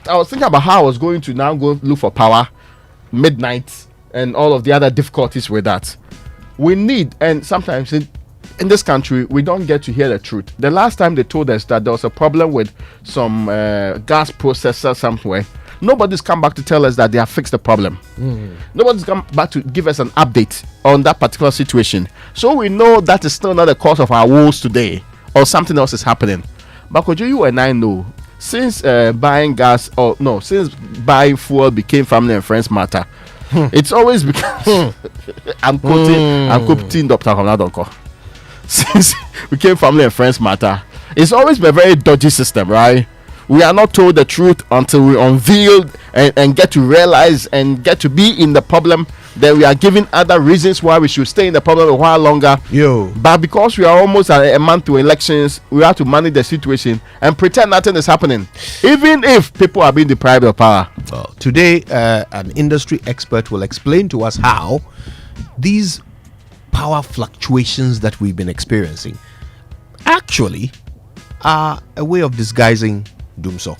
I was thinking about how I was going to now go look for power midnight and all of the other difficulties with that. We need, and sometimes in this country, we don't get to hear the truth. The last time they told us that there was a problem with some gas processor somewhere, nobody's come back to tell us that they have fixed the problem. Nobody's come back to give us an update on that particular situation. So we know that is still not the cause of our woes today, or something else is happening. But Kojo, you and I know since buying gas, since buying fuel became family and friends matter, it's always because I'm quoting Dr. Honadonko. Since became family and friends matter, it's always been a very dodgy system, right? We are not told the truth until we unveil and get to realize and get to be in the problem. Then we are given other reasons why we should stay in the problem a while longer. But because we are almost a month to elections, we have to manage the situation and pretend nothing is happening, even if people are being deprived of power. Well, today, an industry expert will explain to us how these power fluctuations that we've been experiencing actually are a way of disguising doomsday.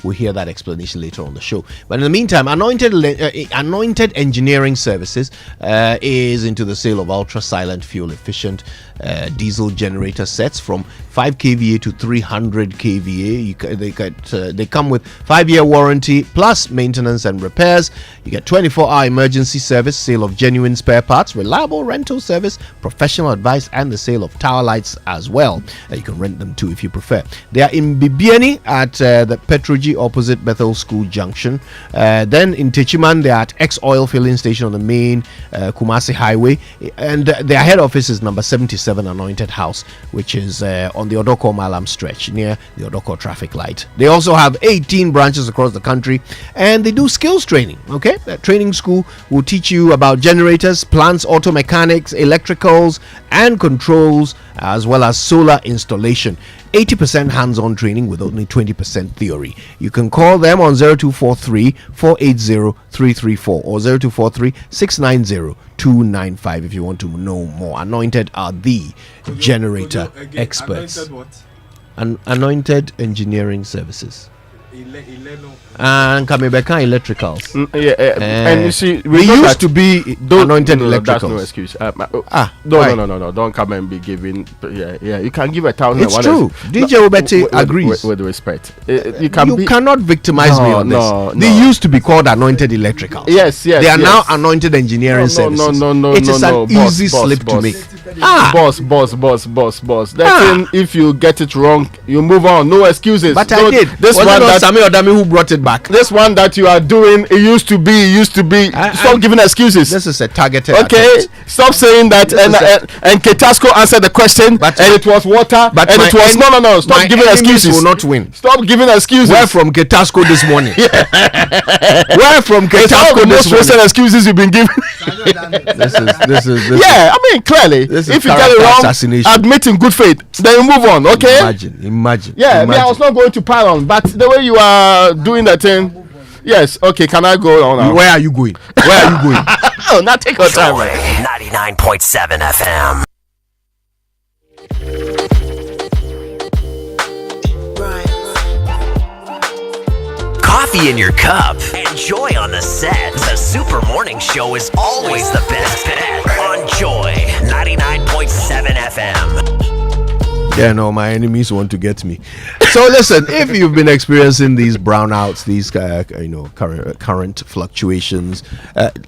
We'll hear that explanation later on the show. But in the meantime, Anointed Engineering Services is into the sale of ultra-silent, fuel-efficient diesel generator sets from 5 kVA to 300 kVA. They come with 5-year warranty plus maintenance and repairs. You get 24-hour emergency service, sale of genuine spare parts, reliable rental service, professional advice, and the sale of tower lights as well. You can rent them too if you prefer. They are in Bibiani at the Petroji opposite Bethel School Junction. Then in Techiman, they are at X Oil filling station on the main Kumasi Highway. And their head office is number 77 Anointed House, which is on the Odoko Malam stretch near the Odoko traffic light. They also have 18 branches across the country, and they do skills training. Okay, that training school will teach you about generators, plants, auto mechanics, electricals, and controls, as well as solar installation. 80% hands-on training with only 20% theory. You can call them on 0243 480 334 or 0243 690 295 if you want to know more. Anointed are the generator experts. Anointed Engineering Services. And Kamebeka Electricals. And you see, they used to be Anointed Electricals. That's no excuse. No. Don't come and be giving. Yeah. You can give 1,000. It's true. DJ Obete agrees. With respect, you cannot victimize me on this. No. They used to be called Anointed Electricals. Yes. They are now Anointed Engineering Services. It is an easy slip to make. Boss. That thing, if you get it wrong, you move on. No excuses. But I did. This one that Sami Odami who brought it back. This one that you are doing, it used to be. Stop giving excuses. This is a targeted. Okay, attempt. stop saying that. And Ketasco answered the question, and it was water. But and it was no. Stop giving excuses. Will not win. Stop giving excuses. Where from Ketasco this morning? Where from Ketasco this morning? Most excuses you've been given. This is. Yeah, I mean clearly, if you get it wrong, admit in good faith, then you move on. Okay. Imagine. Yeah, I was not going to pile on, but the way you are doing that thing. Yes, okay, can I go on now? Where are you going? Oh, not take your time. 99.7 FM. Coffee in your cup. Enjoy on the set. The Super Morning Show is always the best bet on Joy 99.7 FM. Yeah, no, my enemies want to get me. So listen, if you've been experiencing these brownouts, these current fluctuations,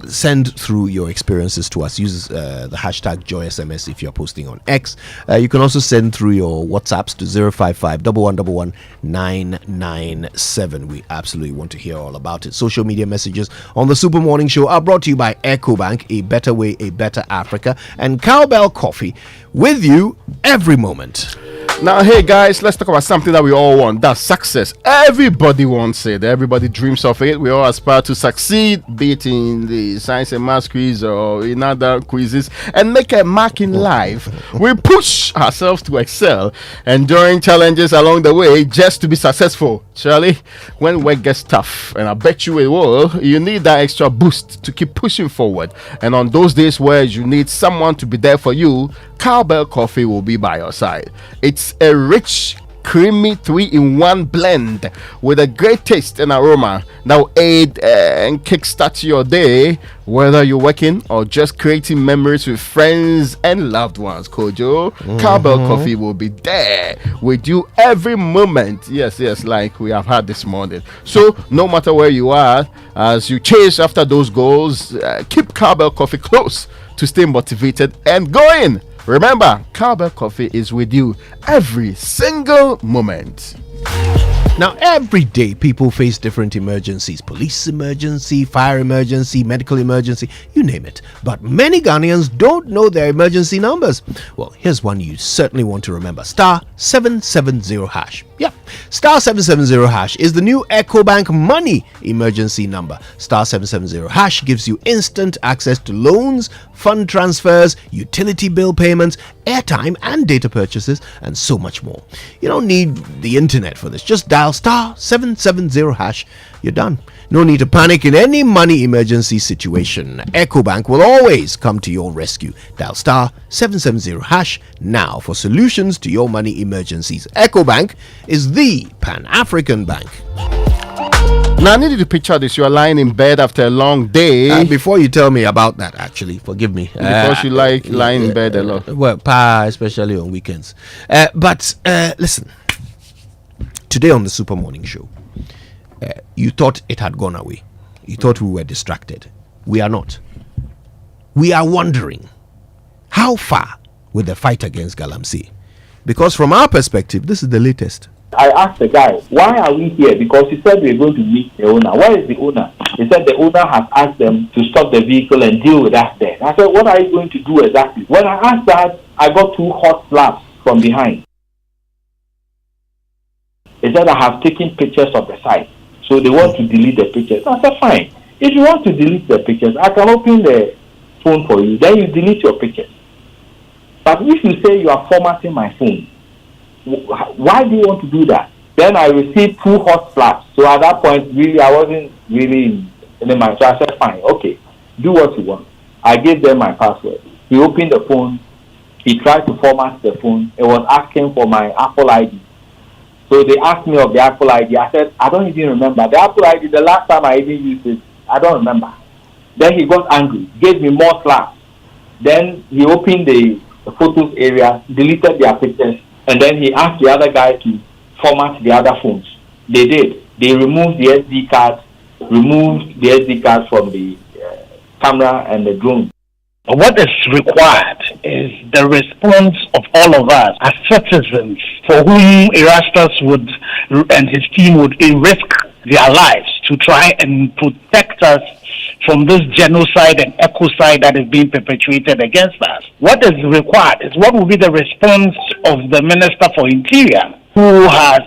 send through your experiences to us. Use the hashtag JoySMS if you're posting on X. You can also send through your WhatsApps to 055 1111 997. We absolutely want to hear all about it. Social media messages on the Super Morning Show are brought to you by EcoBank, a better way, a better Africa, and Cowbell Coffee, with you every moment. Now, hey guys, let's talk about something that we all want. That's success. Everybody wants it. Everybody dreams of it. We all aspire to succeed, be it in the science and math quiz or in other quizzes, and make a mark in life. We push ourselves to excel, enduring challenges along the way just to be successful. Charlie, when work gets tough, and I bet you it will, you need that extra boost to keep pushing forward. And on those days where you need someone to be there for you, Cowbell Coffee will be by your side. It's a rich, creamy 3-in-1 blend with a great taste and aroma that will aid and kickstart your day, whether you're working or just creating memories with friends and loved ones. Kojo, Cowbell Coffee will be there with you every moment. Yes, like we have had this morning. So no matter where you are, as you chase after those goals, keep Cowbell Coffee close to stay motivated and going. Remember, Cowbell Coffee is with you every single moment. Now, every day people face different emergencies: police emergency, fire emergency, medical emergency, you name it. But many Ghanaians don't know their emergency numbers. Well, here's one you certainly want to remember: star 770 hash. Yeah, star 770 hash is the new EcoBank Money emergency number. Star 770 hash gives you instant access to loans, fund transfers, utility bill payments, airtime and data purchases, and so much more. You don't need the internet for this. Just dial star 770 hash. You're done. No need to panic in any money emergency situation. EcoBank will always come to your rescue. Dial star 770 hash now for solutions to your money emergencies. EcoBank is the Pan-African bank. Now, I need you to picture this. You are lying in bed after a long day. Before you tell me about that, actually, forgive me. Because you like lying in bed a lot. Well, especially on weekends. But listen, today on the Super Morning Show, you thought it had gone away. You thought we were distracted. We are not. We are wondering how far with the fight against Galamsey. Because from our perspective, this is the latest. I asked the guy, why are we here? Because he said we're going to meet the owner. Where is the owner? He said the owner has asked them to stop the vehicle and deal with us there. I said, what are you going to do exactly? When I asked that, I got 2 hot slaps from behind. He said, I have taken pictures of the site, so they want to delete the pictures. I said, fine. If you want to delete the pictures, I can open the phone for you. Then you delete your pictures. But if you say you are formatting my phone, why do you want to do that? Then I received 2 hot slaps. So at that point, really, I wasn't really in the mind. So I said, fine, okay, do what you want. I gave them my password. He opened the phone. He tried to format the phone. It was asking for my Apple ID. So they asked me of the Apple ID. I said, I don't even remember. The Apple ID, the last time I even used it, I don't remember. Then he got angry, gave me more slaps. Then he opened the photos area, deleted their pictures, and then he asked the other guy to format the other phones. They did. They removed the SD cards, from the camera and the drone. What is required is the response of all of us as citizens for whom Erastus and his team would risk their lives to try and protect us from this genocide and ecocide that is being perpetuated against us. What is required is what will be the response of the Minister for Interior, who has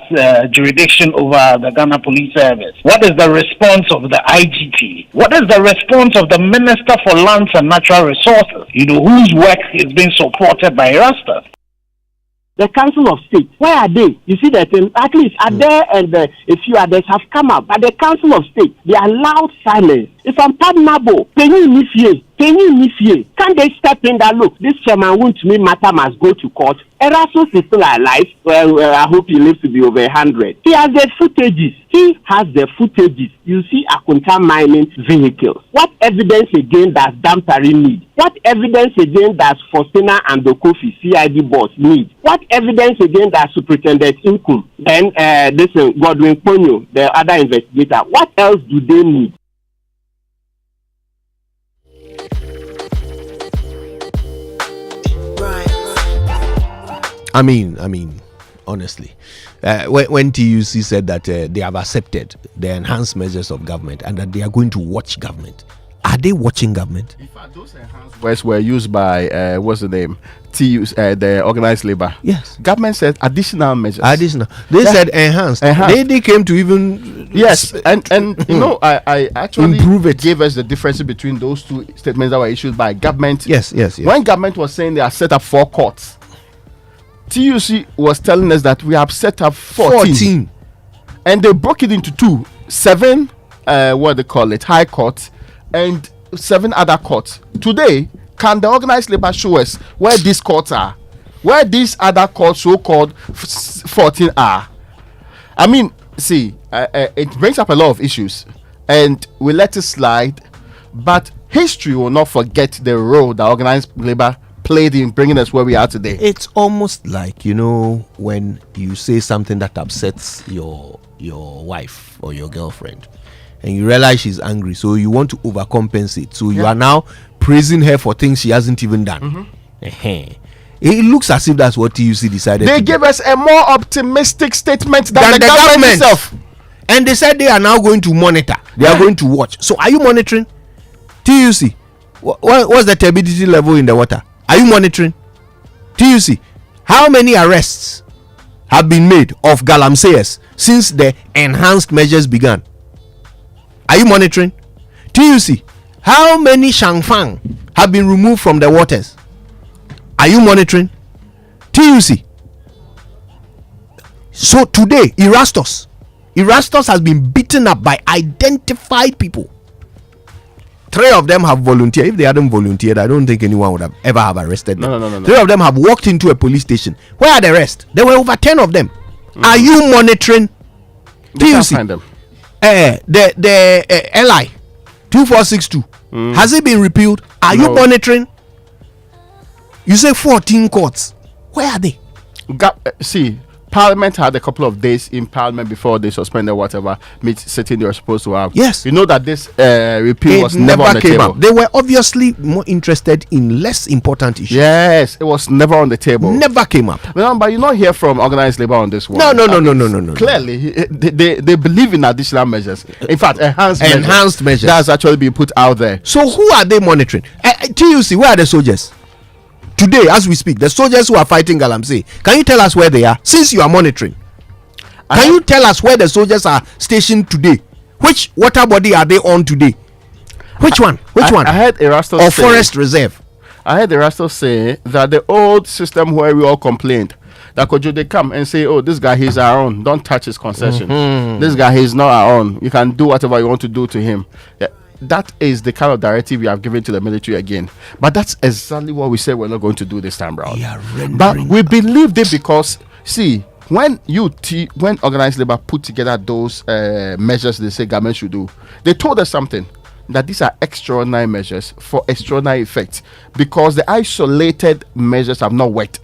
jurisdiction over the Ghana Police Service. What is the response of the IGT? What is the response of the Minister for Lands and Natural Resources, whose work is being supported by Erastus? The Council of State, where are they? You see that at least Adair and a few others have come up, but the Council of State, they are loud silence. If I'm Padnabo, can you initiate? Can they step in that, look, this chairman won't me matter must go to court? Erastus is still alive. Well, I hope he lives to be over 100. He has the footages. You see Akunta mining vehicles. What evidence again does Dampari need? What evidence again does Faustina and the Kofi CID boss need? What evidence again does Superintendent Inkum and Godwin Ponyo, the other investigator? What else do they need? I mean, honestly, when TUC said that they have accepted the enhanced measures of government and that they are going to watch government, are they watching government? In fact, those enhanced words were used by what's the name? The organized labor. Yes. Government said additional measures. They said enhanced. They came to even and I actually improve it. Gave us the difference between those two statements that were issued by government. Yes. When government was saying they have set up 4 courts, TUC was telling us that we have set up 14. And they broke it into 2. 7 what they call it, high court, and 7 other courts. Today, can the organized labor show us where these courts are, where these other courts, so-called 14, are? I mean, see, it brings up a lot of issues, and we let it slide, but history will not forget the role the organized labor played in bringing us where we are today. It's almost like, when you say something that upsets your wife or your girlfriend, and you realize she's angry, so you want to overcompensate. So you are now praising her for things she hasn't even done. It looks as if that's what TUC decided. They gave us a more optimistic statement than the government itself. And they said they are now going to monitor. They are going to watch. So are you monitoring? TUC, what's the turbidity level in the water? Are you monitoring? TUC, how many arrests have been made of galamseyers since the enhanced measures began? Are you monitoring? TUC, how many shangfang have been removed from the waters? Are you monitoring? TUC. So today, Erastus has been beaten up by identified people. 3 of them have volunteered. If they hadn't volunteered, I don't think anyone would have ever have arrested them. No. 3 of them have walked into a police station. Where are the rest? There were over 10 of them. Are you monitoring? They can't find them. The LI 2462 has it been repealed? Are you monitoring? You say 14 courts. Where are they? See, Parliament had a couple of days in Parliament before they suspended whatever sitting they were supposed to have. Yes. You know that this repeal was never on the came table. Up. They were obviously more interested in less important issues. Yes, it was never on the table. Never came up. But you not hear from organized labor on this one. No. Clearly, they believe in additional measures. In fact, enhanced measures. That's actually being put out there. So who are they monitoring? TUC, where are the soldiers? Today, as we speak, the soldiers who are fighting Galamsey, can you tell us where they are? Since you are monitoring, can you tell us where the soldiers are stationed today? Which water body are they on today? Which one? I heard Erastus or Forest Reserve. I heard Erastus say that the old system where we all complained that could they come and say, oh, this guy, he's our own. Don't touch his concession. This guy, he's not our own. You can do whatever you want to do to him. Yeah. That is the kind of directive we have given to the military again. But that's exactly what we said we're not going to do this time around. But we believed it because, see, when organized labor put together those measures they say government should do, they told us something, that these are extraordinary measures for extraordinary effects because the isolated measures have not worked.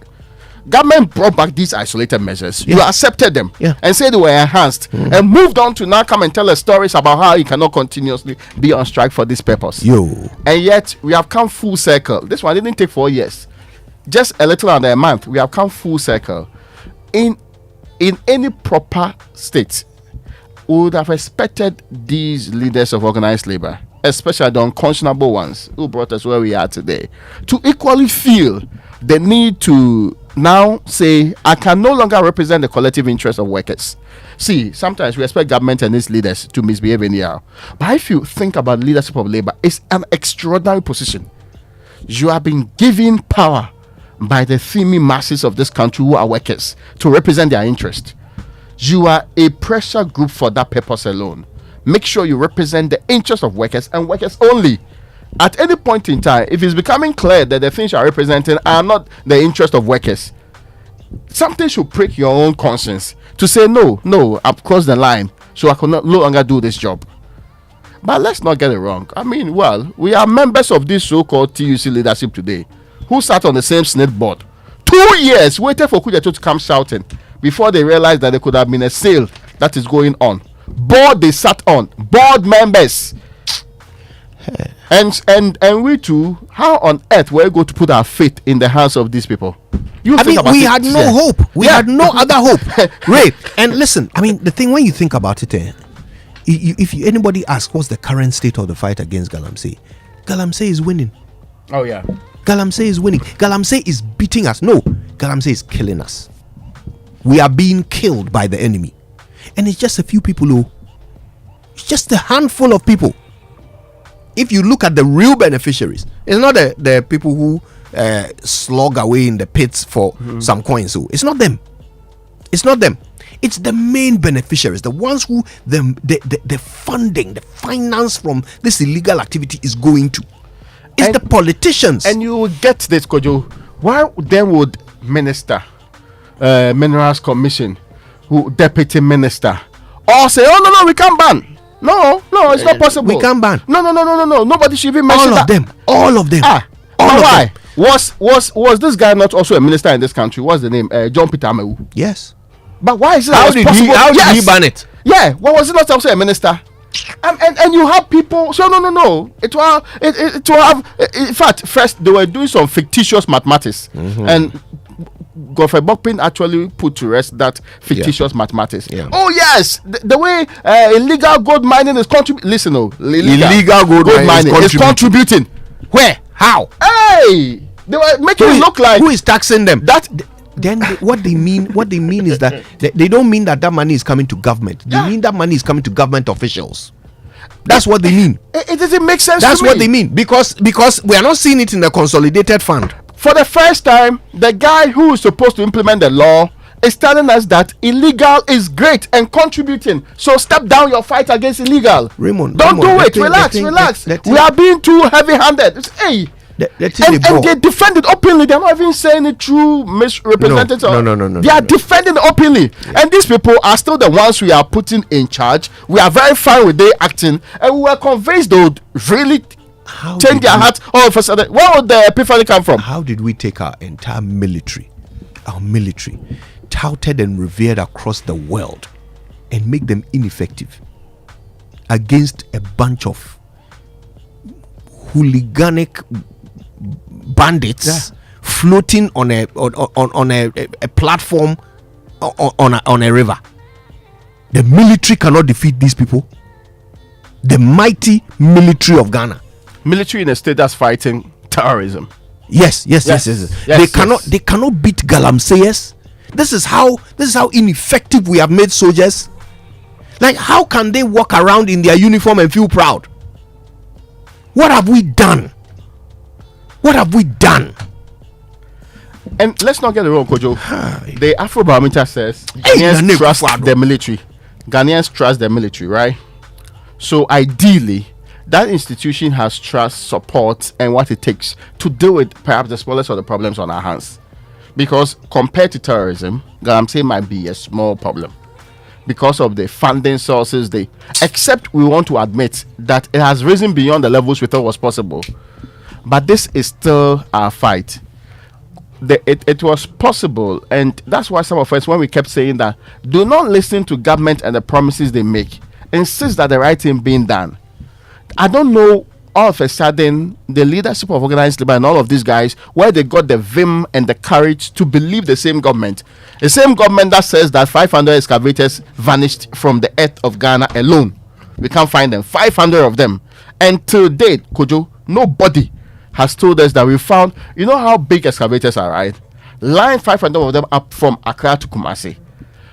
Government brought back these isolated measures. You accepted them and said they were enhanced and moved on to now come and tell us stories about how you cannot continuously be on strike for this purpose. And yet we have come full circle. This one didn't take 4 years, just a little under a month. We have come full circle. In any proper state, we would have expected these leaders of organized labor, especially the unconscionable ones who brought us where we are today, to equally feel the need to now say, I can no longer represent the collective interest of workers. See, sometimes we expect government and its leaders to misbehave anyhow. But if you think about leadership of labor, it's an extraordinary position. You have been given power by the teeming masses of this country who are workers to represent their interest. You are a pressure group for that purpose alone. Make sure you represent the interest of workers and workers only. At any point in time, if it's becoming clear that the things you are representing are not the interest of workers, something should prick your own conscience to say, no, I've crossed the line, so I could no longer do this job. But let's not get it wrong. I mean, we are members of this so-called TUC leadership today who sat on the same Senate board 2 years, waited for Kudjeto to come shouting before they realized that there could have been a sale that is going on. Board they sat on, board members. And we too, how on earth were we going to put our faith in the hands of these people? We had no hope. We had no other hope. Ray, and listen, I mean, the thing when you think about it, if anybody asks what's the current state of the fight against Galamsey, Galamsey is winning. Oh yeah, Galamsey is winning. Galamsey is beating us. No, Galamsey is killing us. We are being killed by the enemy, and it's just a few people who, it's just a handful of people. If you look at the real beneficiaries, it's not the people who slog away in the pits for some coins. So it's not them. It's not them. It's the main beneficiaries, the ones who the funding, the finance from this illegal activity is going to. It's the politicians. And you will get this, Kojo. Why then would Minister, Minerals Commission, Deputy Minister, all say, oh no, we can't ban. No, it's not possible. We can't ban. No. Nobody should even mention that. All of them. Why? Was this guy not also a minister in this country? What's the name? John Peter Amewu. Yes. But why is it how did he ban it? Yeah. Well, was he not also a minister? And you have people. So no. It will have. In fact, first they were doing some fictitious mathematics, and Godfrey Bokpin actually put to rest that fictitious mathematics. Yeah. Oh yes, the way illegal gold mining is contributing. Listen, illegal gold mining is contributing. Where? How? Hey, they were making it look like who is taxing them? Then what they mean is that they don't mean that money is coming to government. They mean that money is coming to government officials. That's what they mean. It doesn't make sense. That's what they mean because we are not seeing it in the consolidated fund. For the first time, the guy who is supposed to implement the law is telling us that illegal is great and contributing. So step down your fight against illegal. Raymond, don't do it. Relax. We are being too heavy-handed. Hey. And they defend it openly. They're not even saying it through misrepresentatives. No. They are defending it openly. And these people are still the ones we are putting in charge. We are very fine with their acting. And we were convinced they would really change their heart all of a sudden. Where would the epiphany come from? How did we take our entire military, touted and revered across the world, and make them ineffective against a bunch of hooliganic bandits floating on a platform on a river? The military cannot defeat these people. The mighty military of Ghana. Military in a state that's fighting terrorism. Yes. They cannot beat Galamseyers. This is how ineffective we have made soldiers. Like, how can they walk around in their uniform and feel proud? What have we done? And let's not get it wrong, Kojo. The Afrobarometer says Ghanaians trust the military. Ghanaians trust the military, right? So ideally, that institution has trust, support, and what it takes to deal with perhaps the smallest of the problems on our hands. Because compared to terrorism, Galamsey might be a small problem. Because of the funding sources, except we want to admit that it has risen beyond the levels we thought was possible. But this is still our fight. It was possible, and that's why some of us, when we kept saying that, do not listen to government and the promises they make. Insist that the right thing being done. I don't know, all of a sudden, the leadership of organized labor and all of these guys, where they got the vim and the courage to believe the same government. The same government that says that 500 excavators vanished from the earth of Ghana alone. We can't find them. 500 of them. And to date, Kojo, nobody has told us that we found, you know how big excavators are, right? Line 500 of them up from Accra to Kumasi.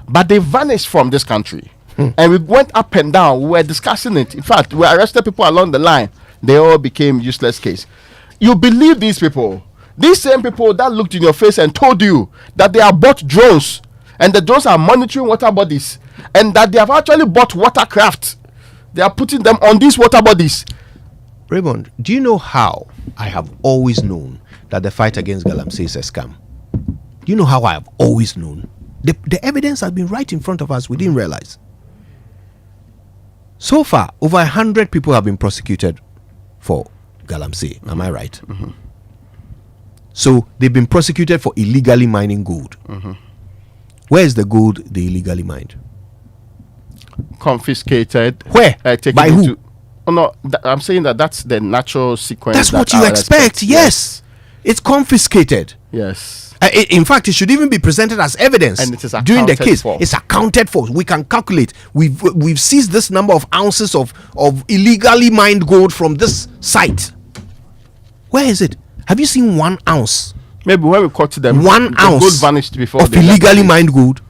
But they vanished from this country. And we went up and down. We were discussing it. In fact, we arrested people along the line. They all became useless case. You believe these people? These same people that looked in your face and told you that they have bought drones, and the drones are monitoring water bodies, and that they have actually bought watercraft. They are putting them on these water bodies. Raymond, do you know how I have always known that the fight against Galamsey is a scam? Do you know how I have always known? The evidence has been right in front of us. We didn't realize. So far, over 100 people have been prosecuted for Galamsey. Am I right? Mm-hmm. So they've been prosecuted for illegally mining gold. Mm-hmm. Where is the gold they illegally mined? Confiscated. Where? By who? I'm saying that's the natural sequence. That's what you expect. Yes. It's confiscated. Yes. In fact, it should even be presented as evidence, and it is during the case. For. It's accounted for. We can calculate. We've seized this number of ounces of illegally mined gold from this site. Where is it? Have you seen 1 ounce? Maybe where we caught them. 1 ounce gold vanished before of illegally mined gold.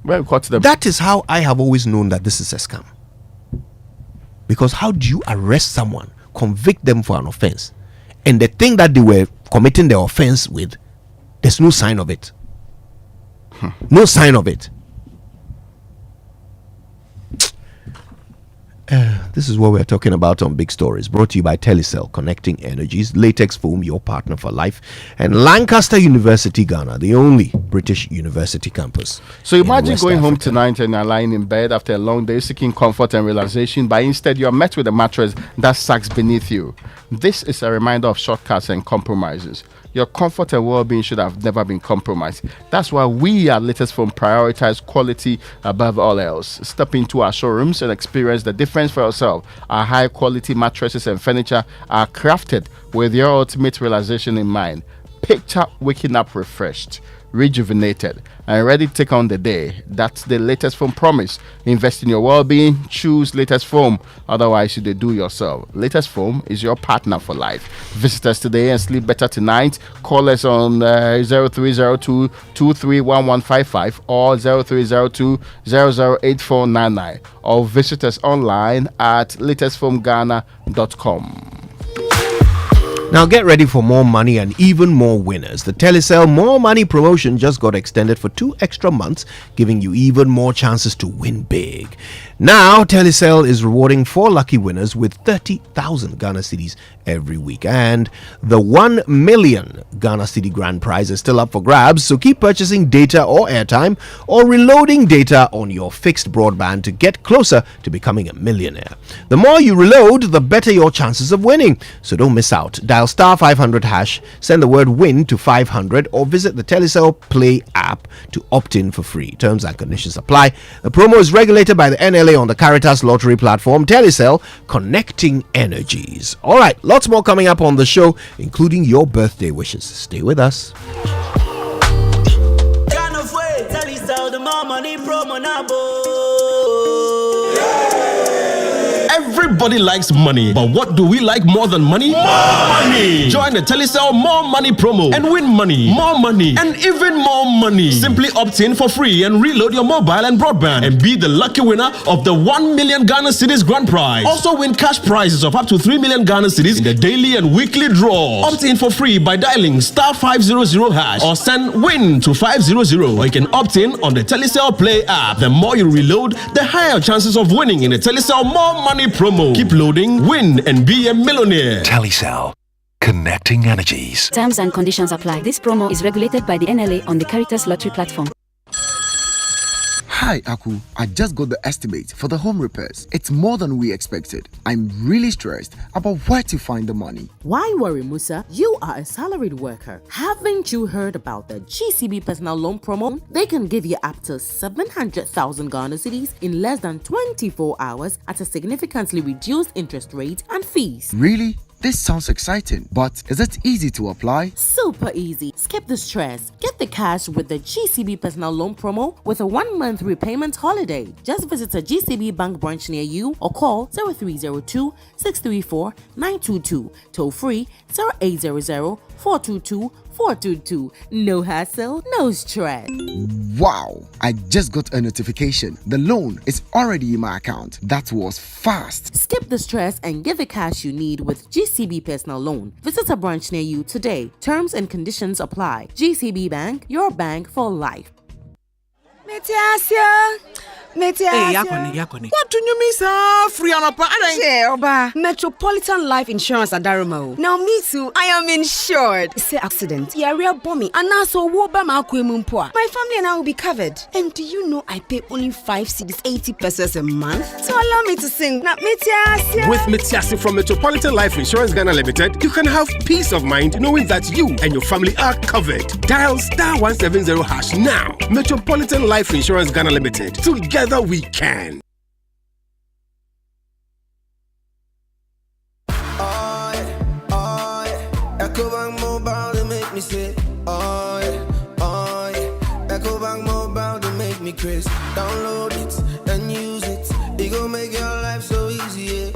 Where we caught them. That is how I have always known that this is a scam. Because how do you arrest someone, convict them for an offense, and the thing that they were committing the offense with, there's no sign of it. No sign of it. This is what we're talking about on Big Stories, brought to you by Telecel, connecting energies, Latex Foam, your partner for life, and Lancaster University, Ghana, the only British university campus. So imagine going home tonight and you're lying in bed after a long day seeking comfort and relaxation, but instead you're met with a mattress that sags beneath you. This is a reminder of shortcuts and compromises. Your comfort and well-being should have never been compromised. That's why we at Latest Foam prioritize quality above all else. Step into our showrooms and experience the difference for yourself. Our high-quality mattresses and furniture are crafted with your ultimate realization in mind. Picture waking up refreshed, rejuvenated, and ready to take on the day. That's the Latest Foam promise. Invest in your well-being. Choose Latest Foam. Otherwise, you do yourself. Latest Foam is your partner for life. Visit us today and sleep better tonight. Call us on 0302 231155 or 0302 008499, or visit us online at latestfoamghana.com. Now get ready for more money and even more winners. The Telecel More Money promotion just got extended for 2 extra months, giving you even more chances to win big. Now, Telecel is rewarding 4 lucky winners with 30,000 Ghana cedis every week. And the 1 million Ghana cedi grand prize is still up for grabs, so keep purchasing data or airtime or reloading data on your fixed broadband to get closer to becoming a millionaire. The more you reload, the better your chances of winning. So don't miss out. Dial star 500 hash, send the word win to 500, or visit the Telecel Play app to opt in for free. Terms and conditions apply. The promo is regulated by the NLA on the Caritas Lottery platform. Telecel, connecting energies. All right, lots more coming up on the show, including your birthday wishes. Stay with us. Everybody likes money, but what do we like more than money? More money! Join the Telecel More Money promo and win money, more money, and even more money. Simply opt in for free and reload your mobile and broadband and be the lucky winner of the 1 million Ghana cedis grand prize. Also win cash prizes of up to 3 million Ghana cedis in the daily and weekly draw. Opt in for free by dialing star 500 hash or send win to 500, or you can opt in on the Telecel Play app. The more you reload, the higher chances of winning in the Telecel More Money promo. Keep loading, win, and be a millionaire. Telecel, connecting energies. Terms and conditions apply. This promo is regulated by the NLA on the Caritas Lottery platform. Hi, Aku. I just got the estimate for the home repairs. It's more than we expected. I'm really stressed about where to find the money. Why worry, Musa? You are a salaried worker. Haven't you heard about the GCB personal loan promo? They can give you up to 700,000 Ghana cedis in less than 24 hours at a significantly reduced interest rate and fees. Really? This sounds exciting, but is it easy to apply? Super easy. Skip the stress. Get the cash with the GCB personal loan promo with a 1-month repayment holiday. Just visit a GCB bank branch near you or call 0302 634 922. Toll free 0800 422 422. No hassle, no stress. Wow! I just got a notification. The loan is already in my account. That was fast. Skip the stress and get the cash you need with GCB Personal Loan. Visit a branch near you today. Terms and conditions apply. GCB Bank, your bank for life. Yakoni. What do you mean, sir? Free on a Oba. Metropolitan Life Insurance at Daramo. Now, me too, I am insured. Say accident, area bombing, and also my family and I will be covered. And do you know I pay only 5 cedis 80 pesos a month? So allow me to sing. With Metiasi from Metropolitan Life Insurance Ghana Limited, you can have peace of mind knowing that you and your family are covered. Dial star 170 hash now. Metropolitan Life Insurance Ghana Limited. Together we can. EcoBank Mobile, they make me say, EcoBank Mobile, they make me crazy. Download it and use it. It gon' make your life so easy, yeah.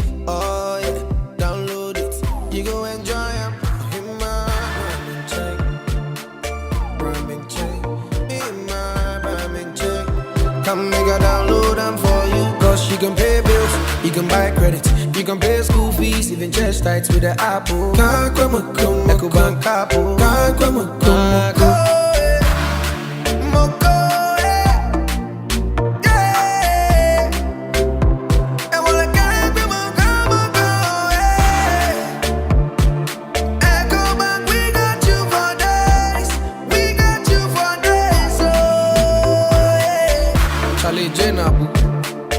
Download it, you go enjoy it. Come make a download them for you. Cause you can pay bills, you can buy credit, you can pay school fees, even chest tights with the Apple. EcoBank Apple.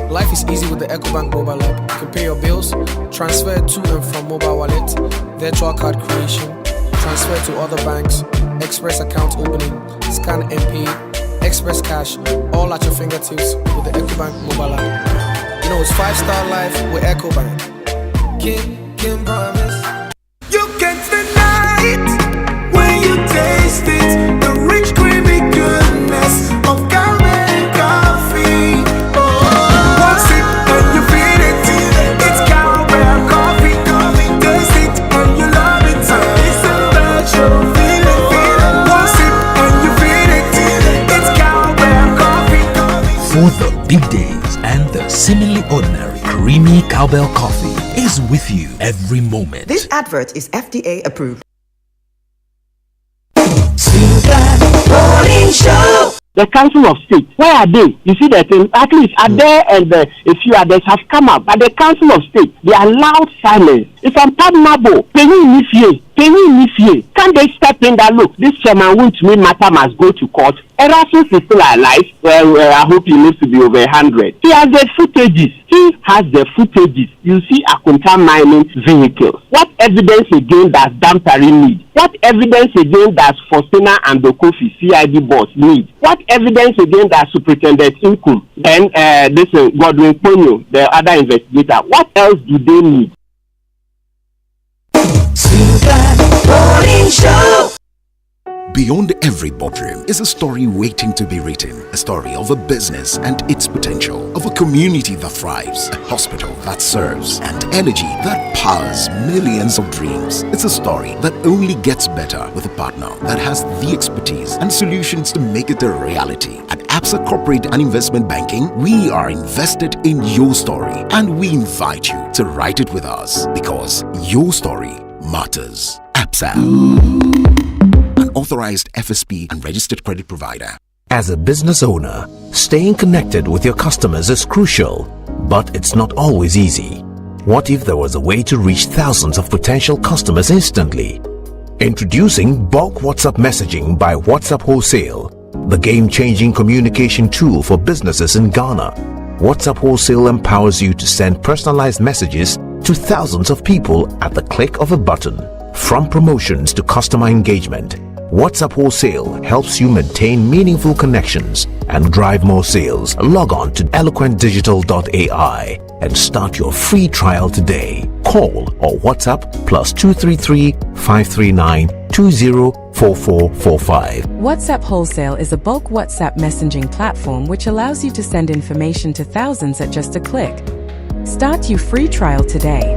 Life is easy with the EcoBank mobile app. You can pay your bills, transfer to and from mobile wallet, virtual card creation, transfer to other banks, express account opening, scan and pay, express cash, all at your fingertips with the EcoBank mobile app. You know, it's 5-star life with EcoBank. Can promise. You can't deny it when you taste it. The rich creamy goodness of Cowbell coffee. One sip and you feel it. It's Cowbell coffee. Taste it and you love it. It's a special feeling. One sip and you feel it. It's Cowbell coffee. For the big days and the seemingly ordinary, creamy Cowbell coffee is with you every moment. This advert is FDA approved. The Council of State, where are they? You see that at least Ade and a few others have come up, but the Council of State, they are loud silence. If I'm Padmabo, can they step in that look? This chairman won't mean matter must go to court. Erasmus is still alive. Well, I hope he lives to be over 100. He has the footages. You see Akunta mining vehicles. What evidence again does Dampari need? What evidence again does Faustina and the Kofi CID boss need? What evidence again does Superintendent Inkum? Then Godwin Ponyo, the other investigator. What else do they need? Beyond every boardroom is a story waiting to be written. A story of a business and its potential, of a community that thrives, a hospital that serves, and energy that powers millions of dreams. It's a story that only gets better with a partner that has the expertise and solutions to make it a reality. At Absa Corporate and Investment Banking, we are invested in your story, and we invite you to write it with us because your story matters. Absa, an authorized FSP and registered credit provider. As a business owner, staying connected with your customers is crucial, but it's not always easy. What if there was a way to reach thousands of potential customers instantly? Introducing bulk WhatsApp messaging by WhatsApp Wholesale, the game-changing communication tool for businesses in Ghana. WhatsApp Wholesale empowers you to send personalized messages to thousands of people at the click of a button. From promotions to customer engagement, WhatsApp Wholesale helps you maintain meaningful connections and drive more sales. Log on to eloquentdigital.ai and start your free trial today. Call or WhatsApp +233 539 204445. WhatsApp Wholesale is a bulk WhatsApp messaging platform which allows you to send information to thousands at just a click. Start your free trial today.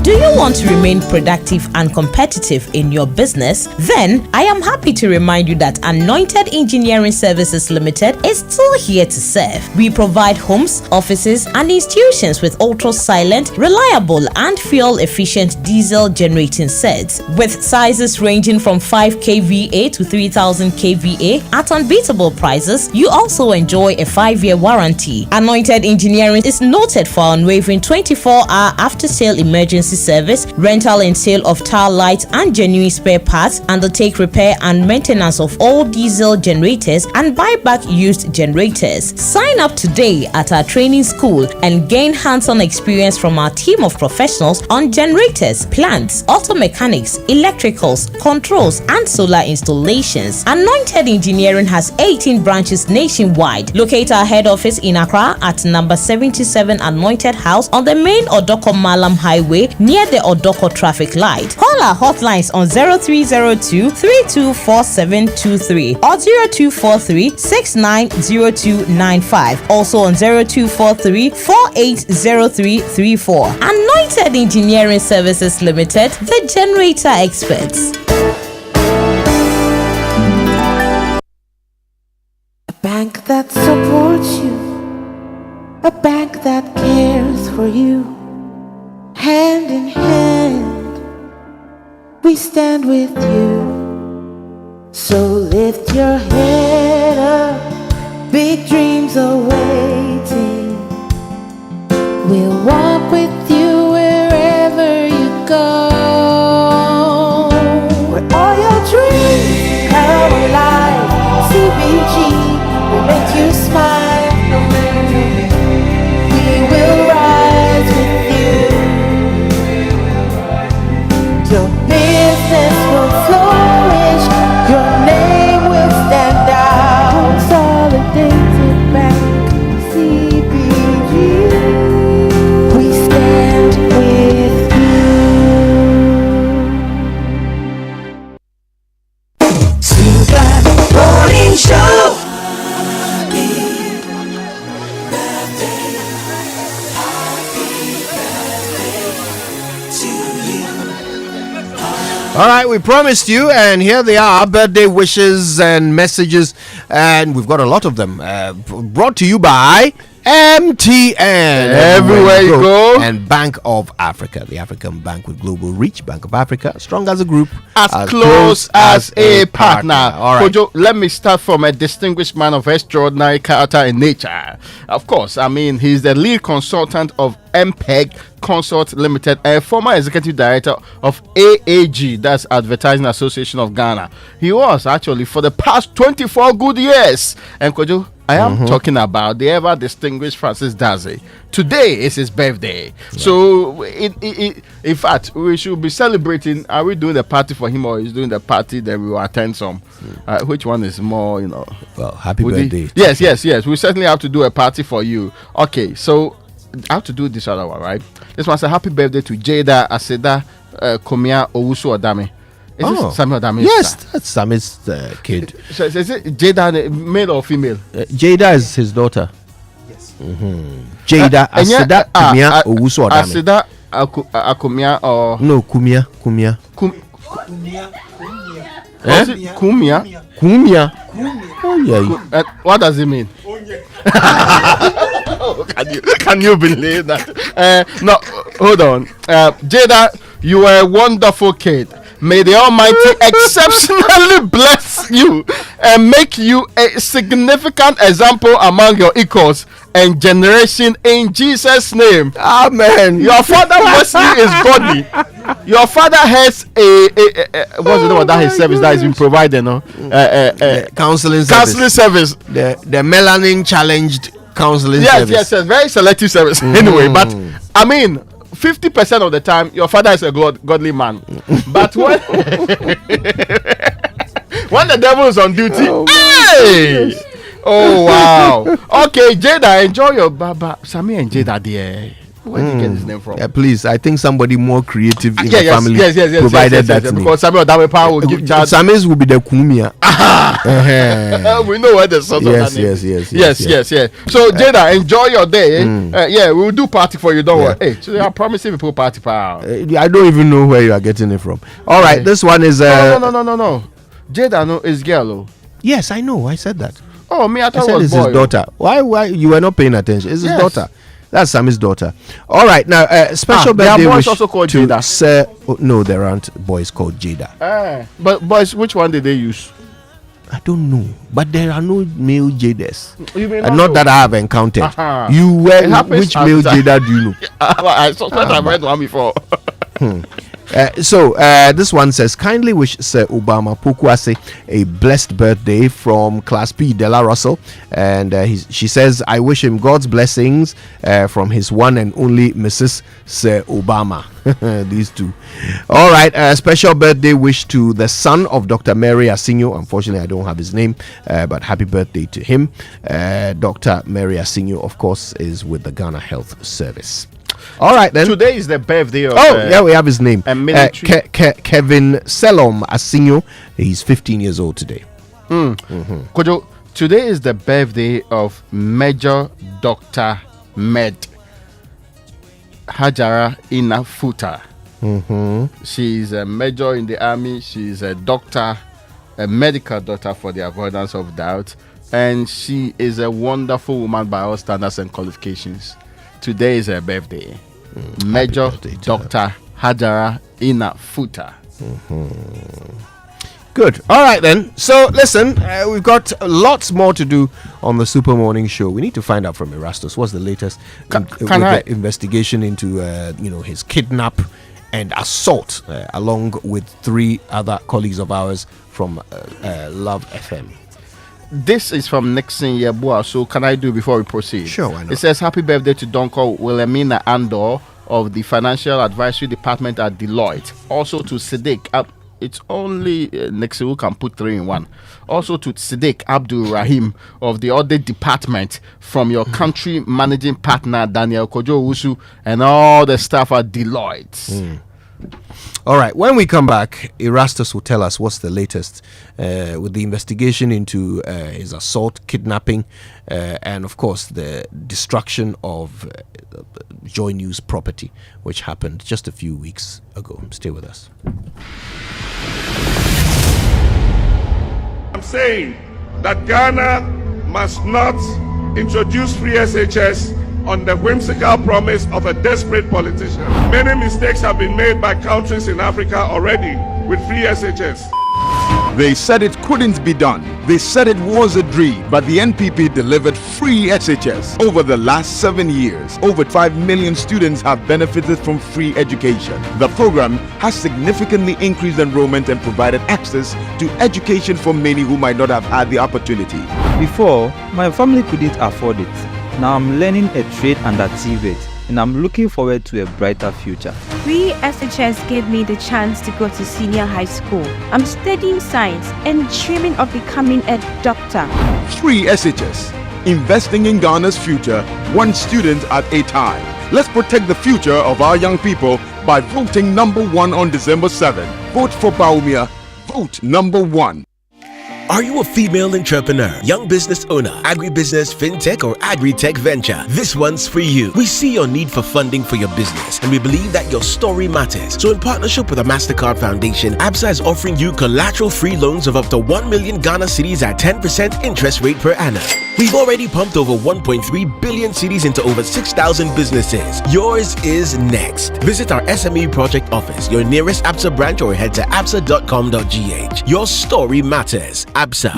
Do you want to remain productive and competitive in your business? Then I am happy to remind you that Anointed Engineering Services Limited is still here to serve. We provide homes, offices, and institutions with ultra-silent, reliable, and fuel-efficient diesel generating sets with sizes ranging from 5 kVA to 3000 kVA at unbeatable prices. You also enjoy a 5-year warranty. Anointed Engineering is noted for unwavering 24-hour after-sale emergency service, rental and sale of tile lights and genuine spare parts, undertake repair and maintenance of all diesel generators and buy back used generators. Sign up today at our training school and gain hands-on experience from our team of professionals on generators, plants, auto mechanics, electricals, controls, and solar installations. Anointed Engineering has 18 branches nationwide. Locate our head office in Accra at number 77 Anointed House on the main Odoko Malam Highway near the Odoko traffic light. Call our hotlines on 0302 324723 or 0243 690295. Also on 0243 480334. Anointed Engineering Services Limited, the generator experts. A bank that supports you, a bank that cares for you. Hand in hand, we stand with you. So lift your head up, big dreams are waiting. We'll walk with you wherever you go. Where all your dreams come alive, CBG will make you smile. We will rise with you. All right, we promised you, and here they are, birthday wishes and messages, and we've got a lot of them. Brought to you by MTN. Everywhere you go. And Bank of Africa, the African bank with global reach. Bank of Africa, strong as a group, as close as a partner. All right. Kojo, let me start from a distinguished man of extraordinary character and nature. Of course, I mean, he's the lead consultant of MPEG Consult Limited, a former executive director of AAG, that's Advertising Association of Ghana. He was actually for the past 24 good years. And Kojo, I am talking about the ever distinguished Francis Daze. Today is his birthday. Yeah. So, in fact, we should be celebrating. Are we doing the party for him, or is doing the party that we will attend some? Which one is more, Well, happy birthday. Yes. We certainly have to do a party for you. Okay, so I have to do this other one, right? This one says happy birthday to Jada Aseda Komia Owusu Odame. Is this Samuel Odame? Yes, that's Sammy's kid. So is it Jada male or female? Jada is his daughter. Yes. Jada Aseda Komia Owusu Odame. Aseda Akomia or no Kumia. Kumia. Oh yeah. What does it mean? Can you believe that? No, hold on. Jada, you are a wonderful kid. May the Almighty exceptionally bless you and make you a significant example among your equals and generation in Jesus' name. Amen. Your father Wesley is godly. Your father has what's the name of that his service that has been provided? No, counseling service. The melanin challenged counseling service. Yes, very selective service. Anyway, but I mean, 50% of the time your father is a godly man, but when when the devil is on duty, oh wow. Okay, Jada, enjoy your baba. Sammy and Jada, dear. Where did you get his name from? Yeah, please. I think somebody more creative in the family provided that name. Because Samuel Dawepa will give charge. Sammy's will be the Kumia. We know where the source of that name is. Yes. So Jada, enjoy your day. We will do party for you. Don't worry. Hey, so I'm promising people party power. I don't even know where you are getting it from. All right, this one is no. Jada is girl. Yes, I know. I said that. Oh, me, I thought it was his daughter. Why you were not paying attention? It's his daughter. That's Sammy's daughter. All right, now special birthday there are boys wish also called to Jada. Sir. No, there aren't boys called Jada. But boys, which one did they use? I don't know, but there are no male Jadas. Not that I have encountered. You were which male Jada do you know? I suspect I've read one before. This one says, kindly wish Sir Obama Pokuase a blessed birthday from Class P Della Russell, and she says, I wish him God's blessings from his one and only Mrs. Sir Obama. These two. All right, special birthday wish to the son of Dr. Mary Asinyo. Unfortunately, I don't have his name, but happy birthday to him. Dr. Mary Asinyo, of course, is with the Ghana Health Service. All right then. Today is the birthday of. We have his name. Kevin Selom Asinyo. He's 15 years old today. Kojo, today is the birthday of Major Dr. Med Hajara Inafuta. She's a major in the army. She's a doctor, a medical doctor for the avoidance of doubt, and she is a wonderful woman by all standards and qualifications. Today is her birthday. Major Dr. Hajara Inafuta. Good. All right then. So listen, we've got lots more to do on the Super Morning Show. We need to find out from Erastus what's the latest the investigation into his kidnap and assault, along with 3 other colleagues of ours from Love FM. This is from Nixon Yabua. So can I do before we proceed? Sure, why not? It says happy birthday to Donko Wilhelmina Andor of the Financial Advisory Department at Deloitte. Also to Siddiq. It's only Nixon who can put 3 in 1. Also to Siddiq Abdul Rahim of the Audit Department from your country managing partner Daniel Kojo Usu and all the staff at Deloitte. All right, when we come back, Erastus will tell us what's the latest with the investigation into his assault, kidnapping, and of course the destruction of Joy News property, which happened just a few weeks ago. Stay with us. saying that Ghana must not introduce free SHS on the whimsical promise of a desperate politician. Many mistakes have been made by countries in Africa already with free SHS. They said it couldn't be done. They said it was a dream, but the NPP delivered free SHS. Over the last 7 years, over 5 million students have benefited from free education. The program has significantly increased enrollment and provided access to education for many who might not have had the opportunity. Before, my family couldn't afford it. Now I'm learning a trade under TVET, and I'm looking forward to a brighter future. Free SHS gave me the chance to go to senior high school. I'm studying science and dreaming of becoming a doctor. Free SHS, investing in Ghana's future, one student at a time. Let's protect the future of our young people by voting number 1 on December 7th. Vote for Baumia. Vote number 1. Are you a female entrepreneur, young business owner, agribusiness, fintech, or agri-tech venture? This one's for you. We see your need for funding for your business, and we believe that your story matters. So in partnership with the MasterCard Foundation, ABSA is offering you collateral-free loans of up to 1 million Ghana cedis at 10% interest rate per annum. We've already pumped over 1.3 billion cedis into over 6,000 businesses. Yours is next. Visit our SME project office, your nearest ABSA branch, or head to absa.com.gh. Your story matters. ABSA.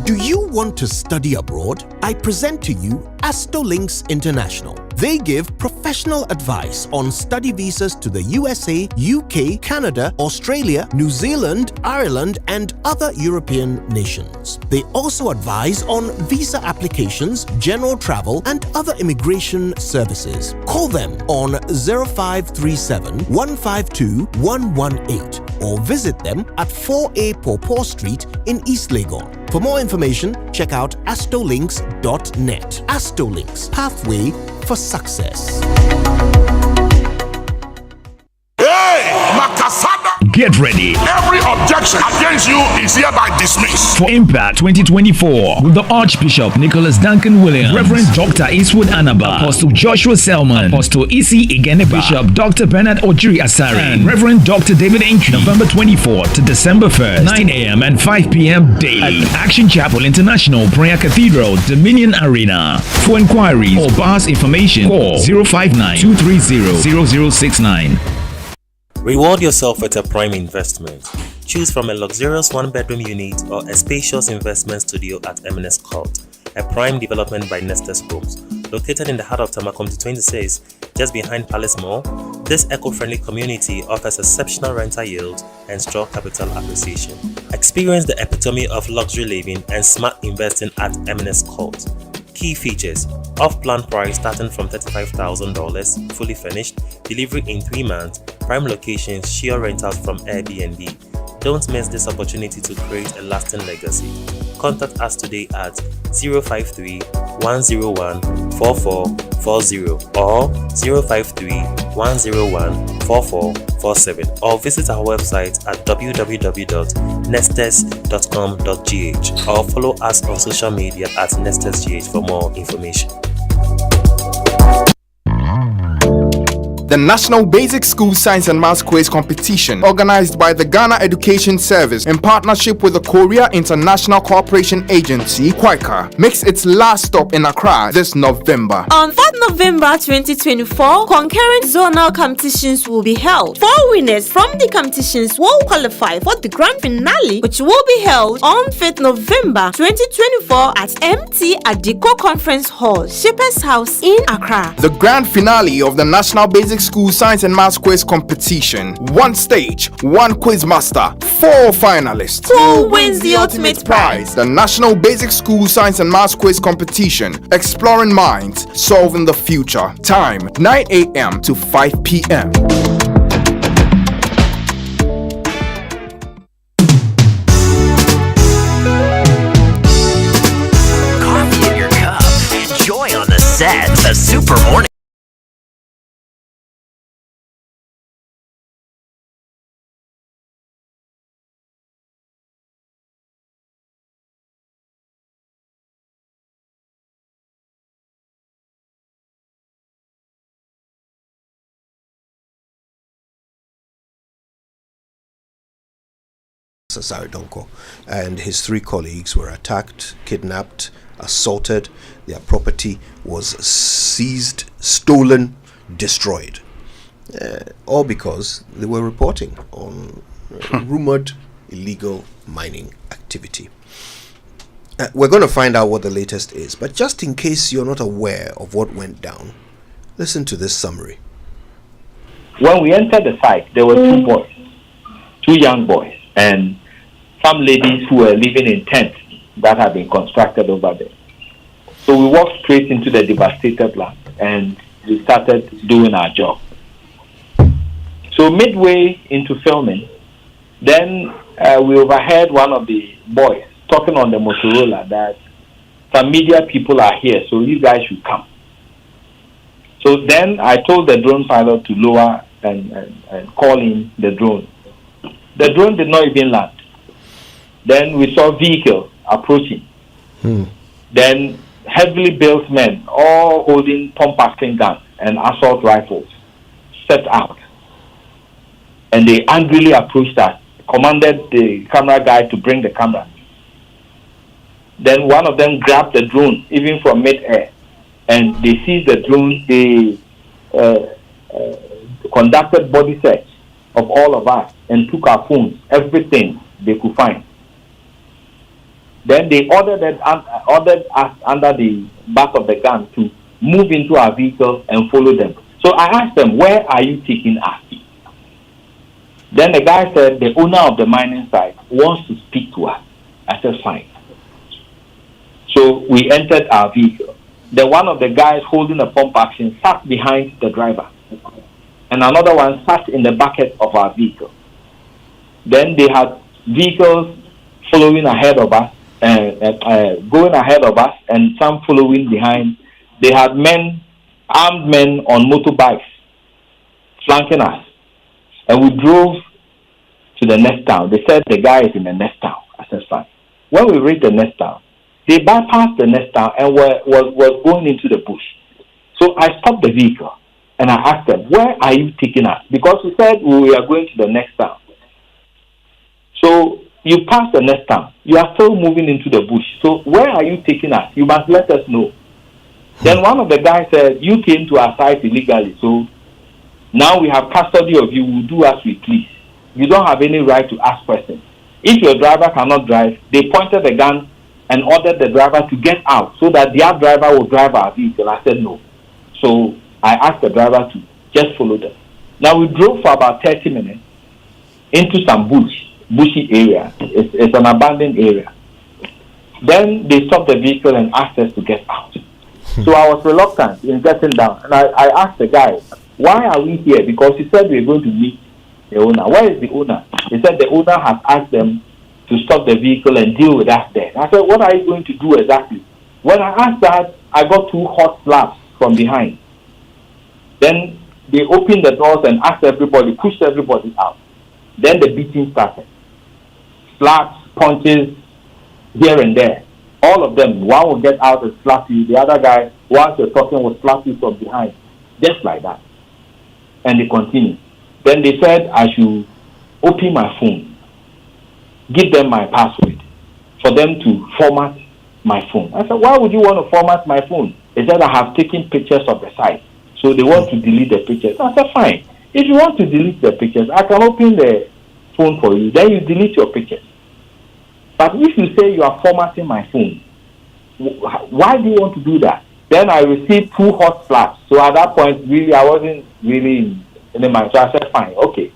Do you want to study abroad? I present to you Astolinks International. They give professional advice on study visas to the USA, UK, Canada, Australia, New Zealand, Ireland, and other European nations. They also advise on visa applications, general travel, and other immigration services. Call them on 0537 152 118 or visit them at 4A Pawpaw Street in East Legon. For more information, check out astolinks.net. Astolinks, pathway for success. Get ready. Every objection against you is hereby dismissed. For Impact 2024 with the Archbishop Nicholas Duncan Williams, Reverend Dr. Eastwood Anaba, Apostle Joshua Selman, Apostle Isi Igeneba, Bishop Dr. Bernard Ojiri Asari, and Reverend Dr. David Entry, November 24th to December 1st, 9 a.m. and 5 p.m. daily at Action Chapel International Prayer Cathedral, Dominion Arena. For inquiries or bars information, call 059-230-0069. Reward yourself with a prime investment. Choose from a luxurious one-bedroom unit or a spacious investment studio at M&S Court, a prime development by Nestus Homes. Located in the heart of Tamakomti 26, just behind Palace Mall, this eco-friendly community offers exceptional rental yield and strong capital appreciation. Experience the epitome of luxury living and smart investing at M&S Court. Key features: off-plan price starting from $35,000, fully furnished, delivery in 3 months, prime locations, share rentals from Airbnb. Don't miss this opportunity to create a lasting legacy. Contact us today at 053-101-4440 or 053-101-4447 or visit our website at www.nestes.com.gh or follow us on social media at NestesGH for more information. The National Basic School Science and Maths Quiz Competition, organized by the Ghana Education Service in partnership with the Korea International Cooperation Agency, (KOICA), makes its last stop in Accra this November. On 4th November 2024, concurrent zonal competitions will be held. 4 winners from the competitions will qualify for the grand finale, which will be held on 5th November 2024 at MT Adiko Conference Hall, Shippers House in Accra. The grand finale of the National Basic School Science and Maths Quiz Competition. 1 stage, 1 quiz master, 4 finalists. Who wins the ultimate prize? The National Basic School Science and Maths Quiz Competition. Exploring minds, solving the future. Time 9 a.m. to 5 p.m. Coffee in your cup. Enjoy on the set. The Super Morning. Cesare Donko, and his 3 colleagues were attacked, kidnapped, assaulted. Their property was seized, stolen, destroyed. All because they were reporting on rumored illegal mining activity. We're going to find out what the latest is, but just in case you're not aware of what went down, listen to this summary. When we entered the site, there were 2 boys, 2 young boys, and some ladies who were living in tents that had been constructed over there. So we walked straight into the devastated land and we started doing our job. So midway into filming, then we overheard one of the boys talking on the Motorola that some media people are here, so you guys should come. So then I told the drone pilot to lower and call in the drone. The drone did not even land. Then we saw vehicles approaching. Then heavily built men, all holding pump-action guns and assault rifles, set out. And they angrily approached us, commanded the camera guy to bring the camera. Then one of them grabbed the drone, even from mid-air, and they seized the drone. They conducted body search of all of us and took our phones, everything they could find. Then they ordered us under the back of the gun to move into our vehicle and follow them. So I asked them, where are you taking us? Then the guy said, the owner of the mining site wants to speak to us. I said, fine. So we entered our vehicle. Then one of the guys holding a pump action sat behind the driver. And another one sat in the bucket of our vehicle. Then they had vehicles following ahead of us, going ahead of us, and some following behind. They had armed men on motorbikes flanking us. And we drove to the next town. They said the guy is in the next town. I said, fine. When we reached the next town, they bypassed the next town and was going into the bush. So I stopped the vehicle and I asked them, where are you taking us? Because we said we are going to the next town. So you passed the next town. You are still moving into the bush. So where are you taking us? You must let us know. Then one of the guys said, you came to our site illegally. So now we have custody of you. We'll do as we please. You don't have any right to ask questions. If your driver cannot drive, they pointed the gun and ordered the driver to get out so that their driver will drive our vehicle. I said no. So I asked the driver to just follow them. Now we drove for about 30 minutes into some bushy area. It's an abandoned area. Then they stopped the vehicle and asked us to get out. So I was reluctant in getting down. And I asked the guy, why are we here? Because he said we are going to meet the owner. Where is the owner? He said the owner has asked them to stop the vehicle and deal with us there. I said, what are you going to do exactly? When I asked that, I got 2 hot slaps from behind. Then they opened the doors and asked everybody, pushed everybody out. Then the beating started. Slaps, punches, here and there. All of them. One will get out and slap you. The other guy, once you're talking, will slap you from behind. Just like that. And they continued. Then they said I should open my phone, give them my password, for them to format my phone. I said, why would you want to format my phone? They said, I have taken pictures of the site, so they want to delete the pictures. I said, fine. If you want to delete the pictures, I can open the phone for you. Then you delete your pictures. But if you say you are formatting my phone, why do you want to do that? Then I received 2 hot slaps. So at that point, really, I wasn't really in the mind. So I said, fine, okay.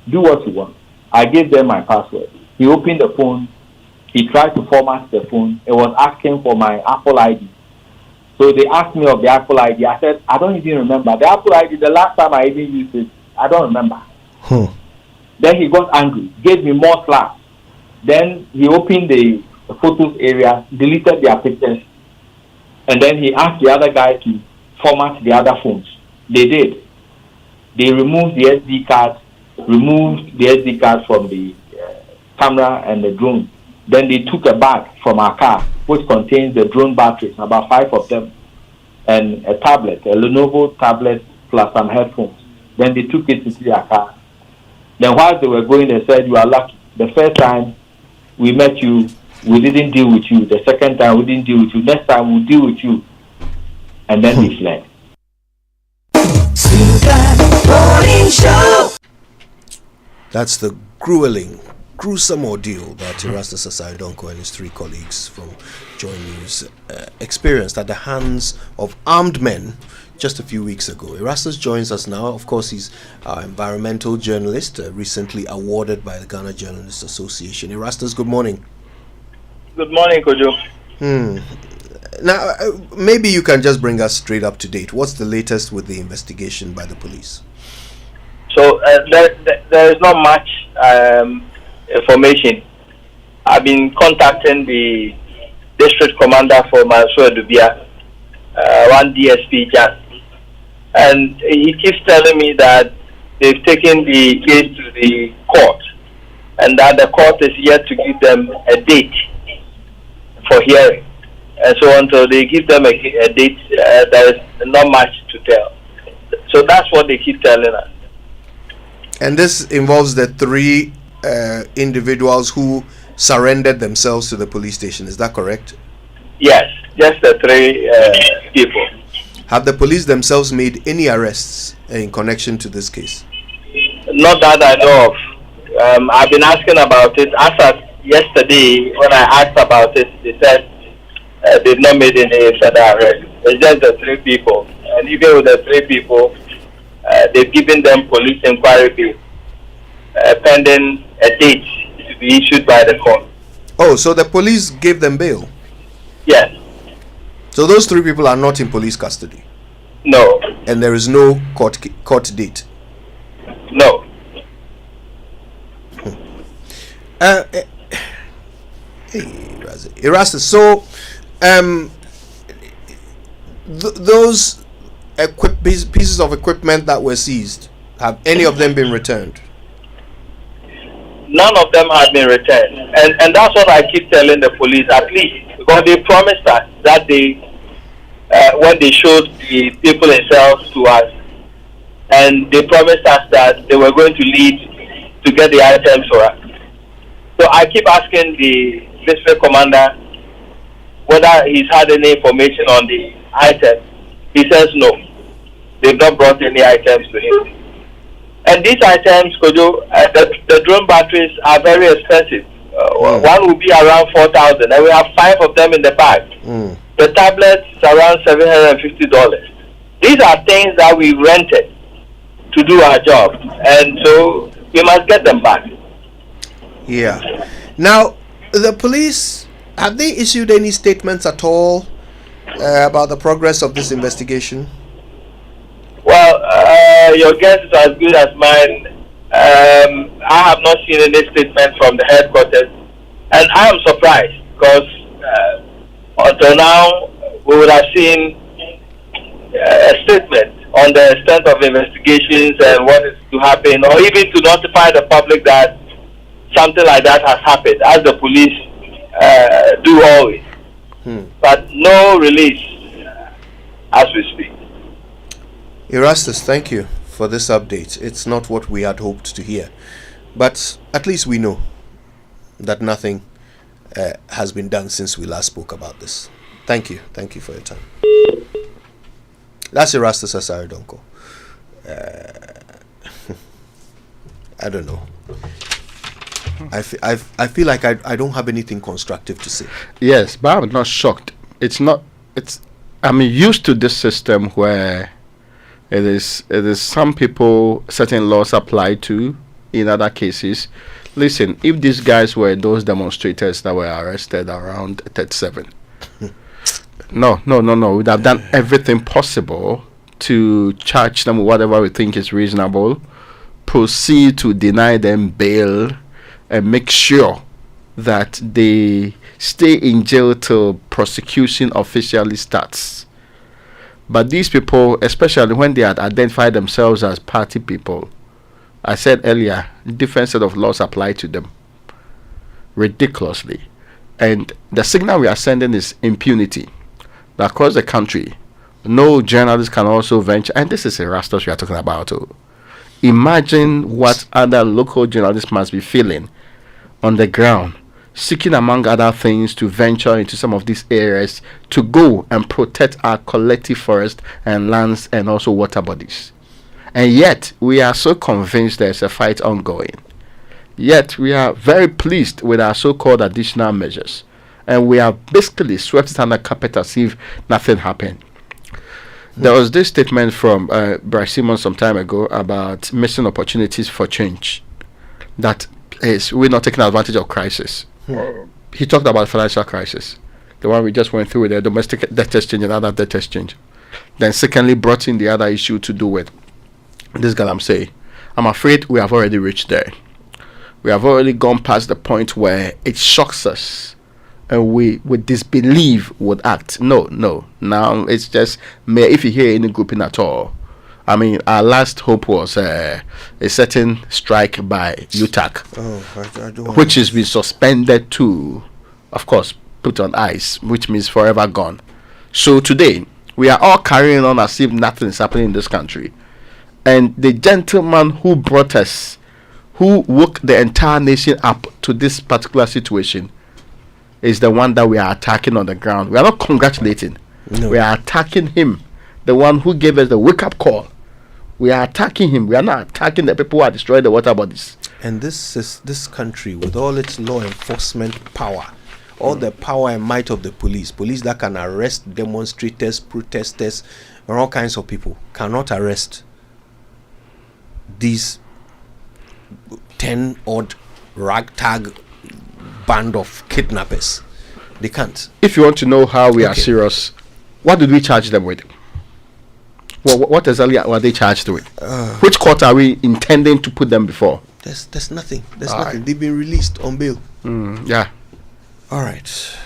Do what you want. I gave them my password. He opened the phone. He tried to format the phone. It was asking for my Apple ID. So they asked me of the Apple ID. I said, I don't even remember. The Apple ID, the last time I even used it, I don't remember. Then he got angry, gave me more slaps. Then he opened the photos area, deleted their pictures, and then he asked the other guy to format the other phones. They did. They removed the SD card, from the camera and the drone. Then they took a bag from our car, which contains the drone batteries, about 5 of them, and a tablet, a Lenovo tablet, plus some headphones. Then they took it into their car. Then while they were going, they said, you are lucky. the first time we met you, we didn't deal with you. The second time, we didn't deal with you. Next time, we'll deal with you. And then he fled. That's the gruesome ordeal that Erastus Asare Donkor and his 3 colleagues from Joy News experienced at the hands of armed men just a few weeks ago. Erastus joins us now. Of course, he's an environmental journalist, recently awarded by the Ghana Journalists Association. Erastus, good morning. Good morning, Kojo. Now, maybe you can just bring us straight up to date. What's the latest with the investigation by the police? So there is not much information. I've been contacting the district commander for Mansour Dubia, one DSP Jan, and he keeps telling me that they've taken the case to the court and that the court is yet to give them a date for hearing. And so until they give them a date, there is not much to tell. So that's what they keep telling us. And this involves the 3 individuals who surrendered themselves to the police station. Is that correct? Yes, just the 3 people. Have the police themselves made any arrests in connection to this case? Not that I know of. I've been asking about it. As of yesterday, when I asked about it, they said they've not made any further arrests. It's just the 3 people. And even with the 3 people, they've given them police inquiry bill pending a date to be issued by the court. Oh, so the police gave them bail? Yes. So those 3 people are not in police custody? No. And there is no court date? No. Erastus, so those pieces of equipment that were seized, have any of them been returned? None of them have been returned, and that's what I keep telling the police, at least, because they promised us that they, when they showed the people themselves to us, and they promised us that they were going to lead to get the items for us. So I keep asking the district commander whether he's had any information on the items. He says no. They've not brought any items to him. And these items, Kojo, the drone batteries are very expensive. One will be around 4,000, and we have 5 of them in the bag. The tablets is around $750. These are things that we rented to do our job, and so we must get them back. Yeah. Now, the police, have they issued any statements at all about the progress of this investigation? Well, your guess is as good as mine. I have not seen any statement from the headquarters, and I am surprised because until now we would have seen a statement on the extent of investigations and what is to happen, or even to notify the public that something like that has happened, as the police do always. But no release as we speak. Erastus, thank you for this update. It's not what we had hoped to hear, but at least we know that nothing has been done since we last spoke about this. Thank you for your time. That's Erastus Asare Donkor. I don't know. I feel like I don't have anything constructive to say. Yes, but I'm not shocked. I'm used to this system where it is some people certain laws apply to, in other cases. Listen, if these guys were those demonstrators that were arrested around 37, no, we'd have done everything possible to charge them with whatever we think is reasonable, proceed to deny them bail, and make sure that they stay in jail till prosecution officially starts. But these people, especially when they had identified themselves as party people, I said earlier, different set of laws apply to them ridiculously. And the signal we are sending is impunity. That across the country, no journalist can also venture, and this is Erastus we are talking about. Imagine what other local journalists must be feeling on the ground, seeking among other things to venture into some of these areas to go and protect our collective forest and lands and also water bodies. And yet we are so convinced there's a fight ongoing. Yet we are very pleased with our so-called additional measures, and we have basically swept it under carpet as if nothing happened. There was this statement from Bryce Simon some time ago about missing opportunities for change. That is, we're not taking advantage of crisis. He talked about financial crisis, the one we just went through with the domestic debt exchange and other debt exchange. Then secondly brought in the other issue to do with this guy. I'm afraid we have already reached there. We have already gone past the point where it shocks us and we with disbelief would act. No. Now it's just if you hear any grouping at all. I mean, our last hope was a certain strike by UTAC, which has been suspended to, of course, put on ice, which means forever gone. So today, we are all carrying on as if nothing is happening in this country. And the gentleman who brought us, who woke the entire nation up to this particular situation, is the one that we are attacking on the ground. We are not congratulating. No. We are attacking him, the one who gave us the wake-up call. We are attacking him. We are not attacking the people who are destroying the water bodies. And this country, with all its law enforcement power, all the power and might of the police that can arrest demonstrators, protesters, and all kinds of people, cannot arrest these 10-odd ragtag band of kidnappers. They can't. If you want to know how we are serious, what did we charge them with? What exactly were they charged with? Which court are we intending to put them before? There's nothing. Nothing. They've been released on bail. Yeah. All right.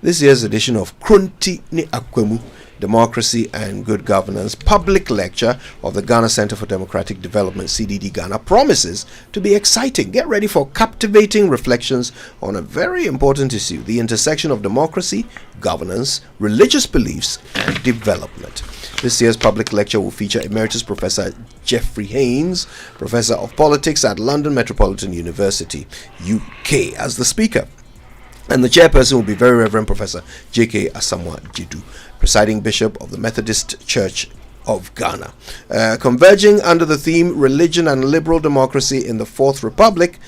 This year's edition of Krunti Ni Akwemu, Democracy and Good Governance public lecture of the Ghana Center for Democratic Development, CDD Ghana, promises to be exciting. Get ready for captivating reflections on a very important issue: the intersection of democracy, governance, religious beliefs, and development. This year's public lecture will feature Emeritus Professor Jeffrey Haynes, Professor of Politics at London Metropolitan University, UK, as the speaker. And the chairperson will be Very Reverend Professor J.K. Asamoah Jidu, presiding bishop of the Methodist Church of Ghana. Converging under the theme Religion and Liberal Democracy in the Fourth Republic.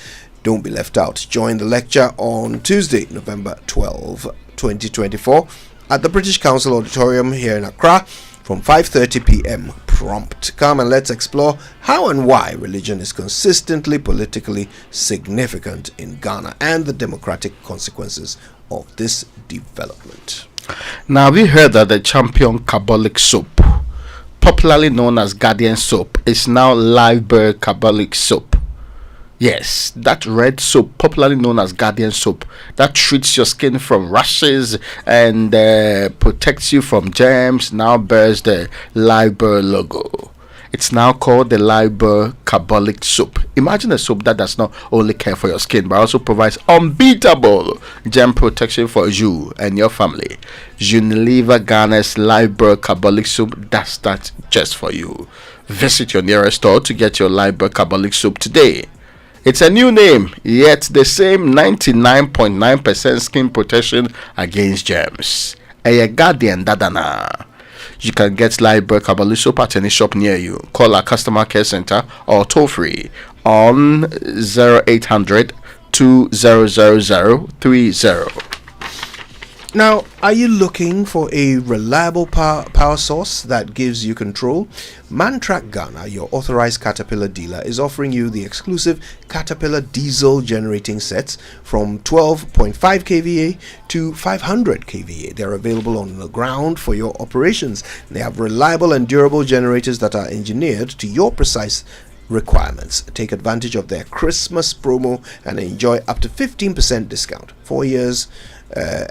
Don't be left out. Join the lecture on Tuesday, November 12, 2024 at the British Council Auditorium here in Accra from 5:30 p.m. prompt. Come and let's explore how and why religion is consistently politically significant in Ghana and the democratic consequences of this development. Now, we heard that the champion Carbolic soap, popularly known as Guardian soap, is now Liveberg Carbolic soap. Yes, that red soap, popularly known as Guardian soap, that treats your skin from rashes and protects you from germs, now bears the Liveberg logo. It's now called the Liveberg Carbolic soap. Imagine a soap that does not only care for your skin but also provides unbeatable germ protection for you and your family. Unilever Ghana's Liveberg Carbolic soap does that just for you. Visit your nearest store to get your Liveberg Carbolic soap today. It's a new name, yet the same 99.9% skin protection against germs. A Guardian Dadana. You can get Liveberg Carbolic soap at any shop near you. Call our customer care center or toll free on 0800 2000 30. Now, are you looking for a reliable power source that gives you control? Mantrack Ghana, your authorized Caterpillar dealer, is offering you the exclusive Caterpillar diesel generating sets from 12.5 kVA to 500 kVA. They're available on the ground for your operations. They have reliable and durable generators that are engineered to your precise requirements. Take advantage of their Christmas promo and enjoy up to 15% discount. 4 years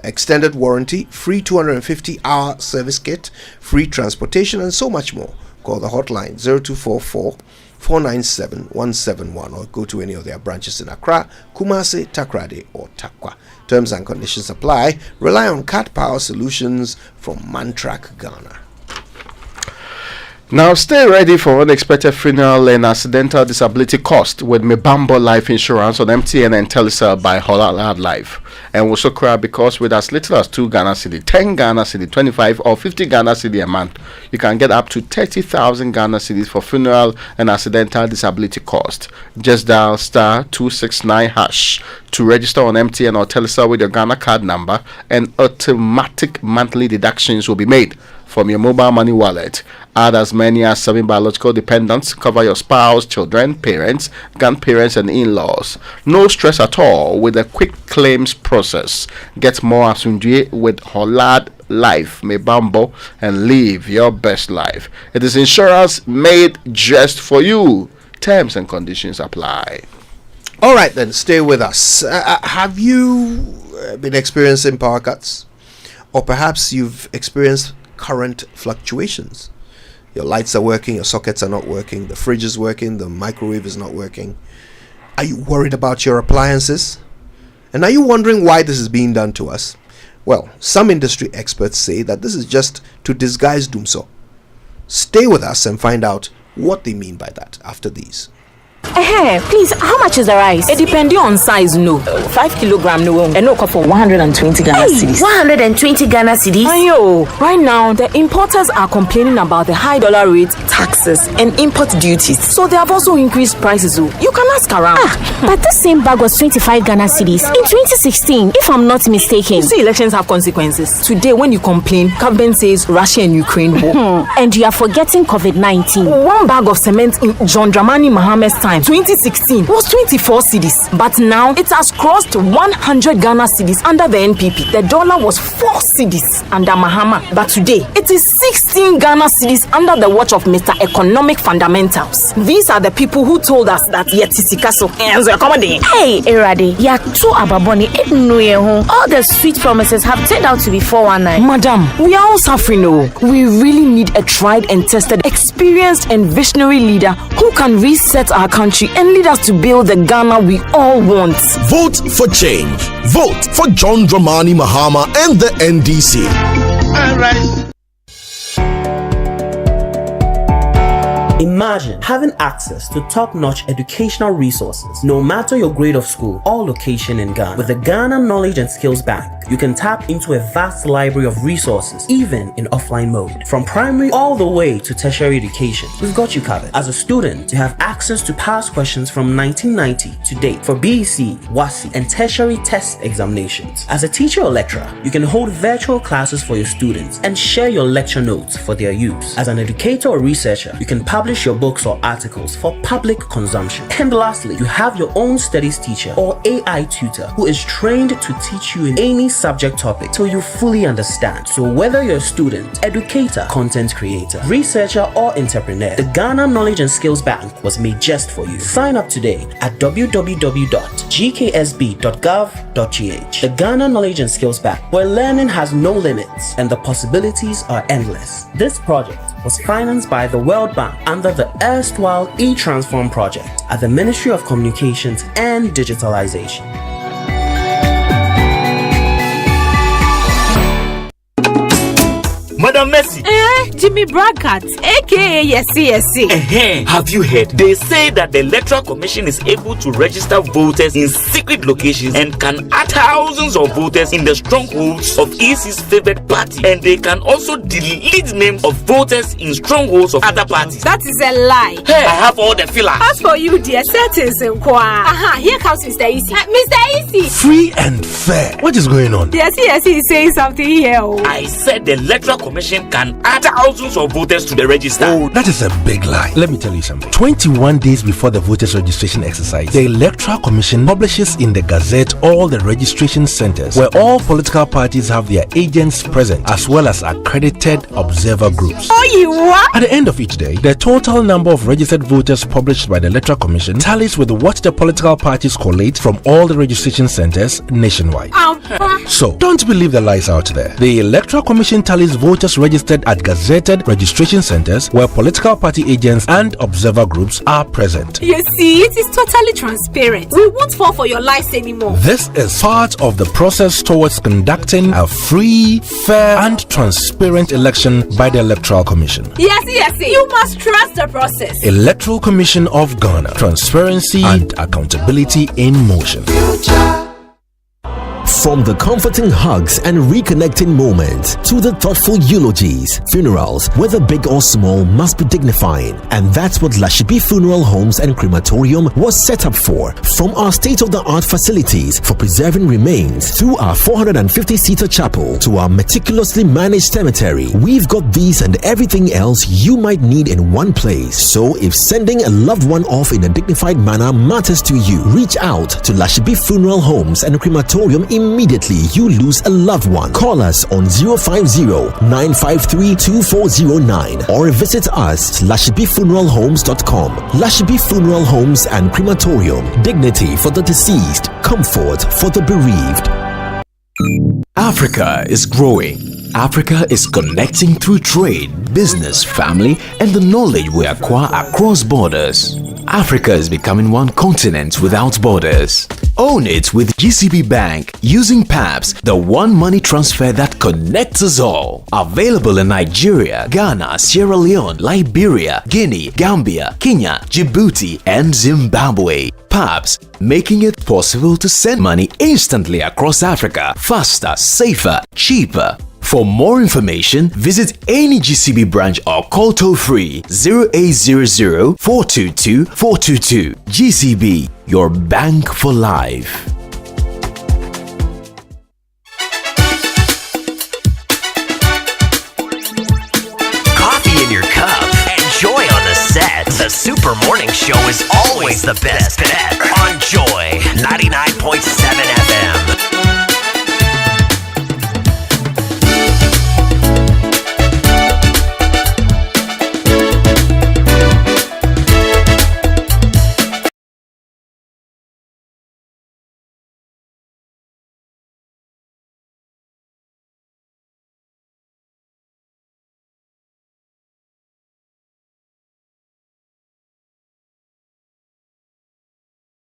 extended warranty, free 250-hour service kit, free transportation, and so much more. Call the hotline 0244 497 171 or go to any of their branches in Accra, Kumasi, Takrady, or Takwa. Terms and conditions apply. Rely on Cat Power Solutions from Mantrack Ghana. Now stay ready for unexpected funeral and accidental disability cost with Mebambo Life Insurance on MTN and Telecel by Holland Life. And we're so proud because with as little as 2 Ghana Cedi, 10 Ghana Cedi, 25 or 50 Ghana Cedi a month, you can get up to 30,000 Ghana Cedis for funeral and accidental disability cost. Just dial *269# to register on MTN or Telecel with your Ghana card number, and automatic monthly deductions will be made from your mobile money wallet. Add as many as 7 biological dependents. Cover your spouse, children, parents, grandparents, and in-laws. No stress at all with a quick claims process. Get more Asundue with Holland Life, Mebambo, and live your best life. It is insurance made just for you. Terms and conditions apply. All right, then, stay with us. Have you been experiencing power cuts? Or perhaps you've experienced current fluctuations? Your lights are working, your sockets are not working, the fridge is working, the microwave is not working. Are you worried about your appliances? And are you wondering why this is being done to us? Well, some industry experts say that this is just to disguise doomsday. Stay with us and find out what they mean by that after these. Please, how much is the rice? It depends on size, no. 5 kilogram, no. And no, for 120 Ghana cedis. 120 Ghana cedis? Ayo, right now, the importers are complaining about the high dollar rates, taxes, and import duties. So they have also increased prices. You can ask around. But this same bag was 25 Ghana cedis in 2016, if I'm not mistaken. You see, elections have consequences. Today, when you complain, government says Russia and Ukraine war. And you are forgetting COVID-19. One bag of cement in John Dramani Mohammed's time, 2016, was 24 cedis, but now it has crossed 100 Ghana cedis under the NPP. The dollar was 4 cedis under Mahama, but today it is 16 Ghana cedis under the watch of Mr. Economic Fundamentals. These are the people who told us that Yetisikaso and accommodate. Hey, Erade, you are too ababoni. All the sweet promises have turned out to be 419. Madam, we are all suffering. We really need a tried and tested, experienced and visionary leader who can reset our country and lead us to build the Ghana we all want. Vote for change. Vote for John Dramani Mahama and the NDC. All right. Imagine having access to top-notch educational resources, no matter your grade of school or location in Ghana. With the Ghana Knowledge and Skills Bank, you can tap into a vast library of resources, even in offline mode. From primary all the way to tertiary education, we've got you covered. As a student, you have access to past questions from 1990 to date for BEC, WASSCE, and tertiary test examinations. As a teacher or lecturer, you can hold virtual classes for your students and share your lecture notes for their use. As an educator or researcher, you can publish your books or articles for public consumption. And lastly, you have your own studies teacher or AI tutor who is trained to teach you in any subject topic till you fully understand. So whether you're a student, educator, content creator, researcher, or entrepreneur, the Ghana Knowledge and Skills Bank was made just for you. Sign up today at www.gksb.gov.gh. The Ghana Knowledge and Skills Bank, where learning has no limits and the possibilities are endless. This project was financed by the World Bank under the erstwhile e-Transform project at the Ministry of Communications and Digitalization. Madam Mercy. Jimmy Brackett, aka Yesi. Have you heard? They say that the Electoral Commission is able to register voters in secret locations and can add thousands of voters in the strongholds of EC's favorite party, and they can also delete names of voters in strongholds of other parties. That is a lie. Hey, I have all the fillers. As for you, dear, settings in Kwa. Here comes Mr. Easy. Mr. Easy. Free and fair. What is going on? Yes, he's saying something here. I said the Electoral Commission can add thousands of voters to the register. Oh, that is a big lie. Let me tell you something. 21 days before the voters registration exercise, the Electoral Commission publishes in the Gazette all the registration centers where all political parties have their agents present, as well as accredited observer groups. Oh, you what? At the end of each day, the total number of registered voters published by the Electoral Commission tallies with what the political parties collate from all the registration centers nationwide. So, don't believe the lies out there. The Electoral Commission tallies voters registered at gazetted registration centers where political party agents and observer groups are present. You see, it is totally transparent. We won't fall for your lies anymore. This is part of the process towards conducting a free, fair, and transparent election by the Electoral Commission. Yes. You must trust the process. Electoral Commission of Ghana. Transparency and accountability in motion. From the comforting hugs and reconnecting moments to the thoughtful eulogies, funerals, whether big or small, must be dignifying. And that's what Lashibi Funeral Homes and Crematorium was set up for. From our state-of-the-art facilities for preserving remains, through our 450-seater chapel to our meticulously managed cemetery, we've got these and everything else you might need in one place. So if sending a loved one off in a dignified manner matters to you, reach out to Lashibi Funeral Homes and Crematorium immediately you lose a loved one. Call us on 050-953-2409 or visit us at lashibifuneralhomes.com. Lashibi Funeral Homes and Crematorium. Dignity for the deceased, comfort for the bereaved. Africa is growing. Africa is connecting through trade, business, family, and the knowledge we acquire across borders. Africa is becoming one continent without borders. Own it with GCB Bank using PAPS, the one money transfer that connects us all. Available in Nigeria, Ghana, Sierra Leone, Liberia, Guinea, Gambia, Kenya, Djibouti, and Zimbabwe. PAPS, making it possible to send money instantly across Africa, faster, safer, cheaper. For more information, visit any GCB branch or call toll-free 0800 422 422. GCB, your bank for life. Coffee in your cup and joy on the set. The Super Morning Show is always the best bet on Joy 99.7 FM.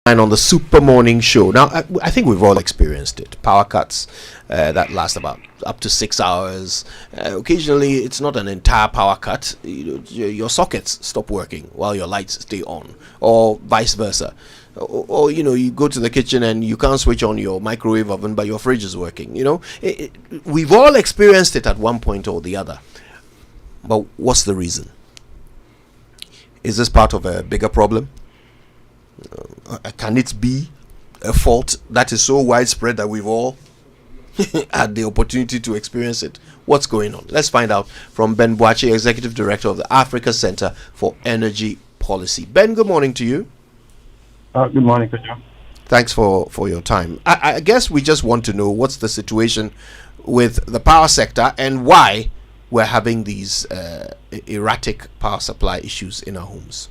And on the Super Morning Show. Now, I think we've all experienced it. Power cuts that last about up to 6 hours. Occasionally, it's not an entire power cut. Your sockets stop working while your lights stay on, or vice versa. Or you go to the kitchen and you can't switch on your microwave oven, but your fridge is working. We've all experienced it at one point or the other. But what's the reason? Is this part of a bigger problem? Can it be a fault that is so widespread that we've all had the opportunity to experience it? What's going on? Let's find out from Ben Boache, Executive Director of the Africa Center for Energy Policy. Ben, good morning to you. Good morning, Kojo. Thanks for your time. I guess we just want to know what's the situation with the power sector and why we're having these erratic power supply issues in our homes.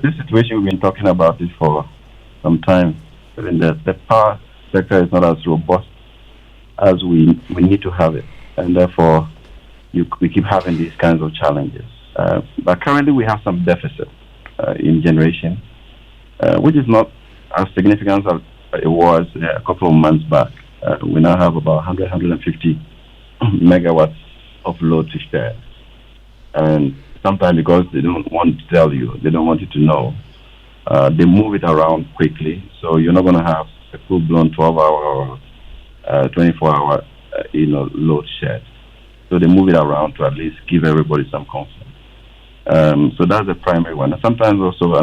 This situation we've been talking about it for some time. And the power sector is not as robust as we need to have it, and therefore we keep having these kinds of challenges. But currently we have some deficit in generation, which is not as significant as it was a couple of months back. We now have about 150 megawatts of load to share, and sometimes because they don't want to tell you, they don't want you to know, they move it around quickly. So you're not going to have a full-blown 12-hour or 24-hour, load shed. So they move it around to at least give everybody some comfort. So that's the primary one. And sometimes also,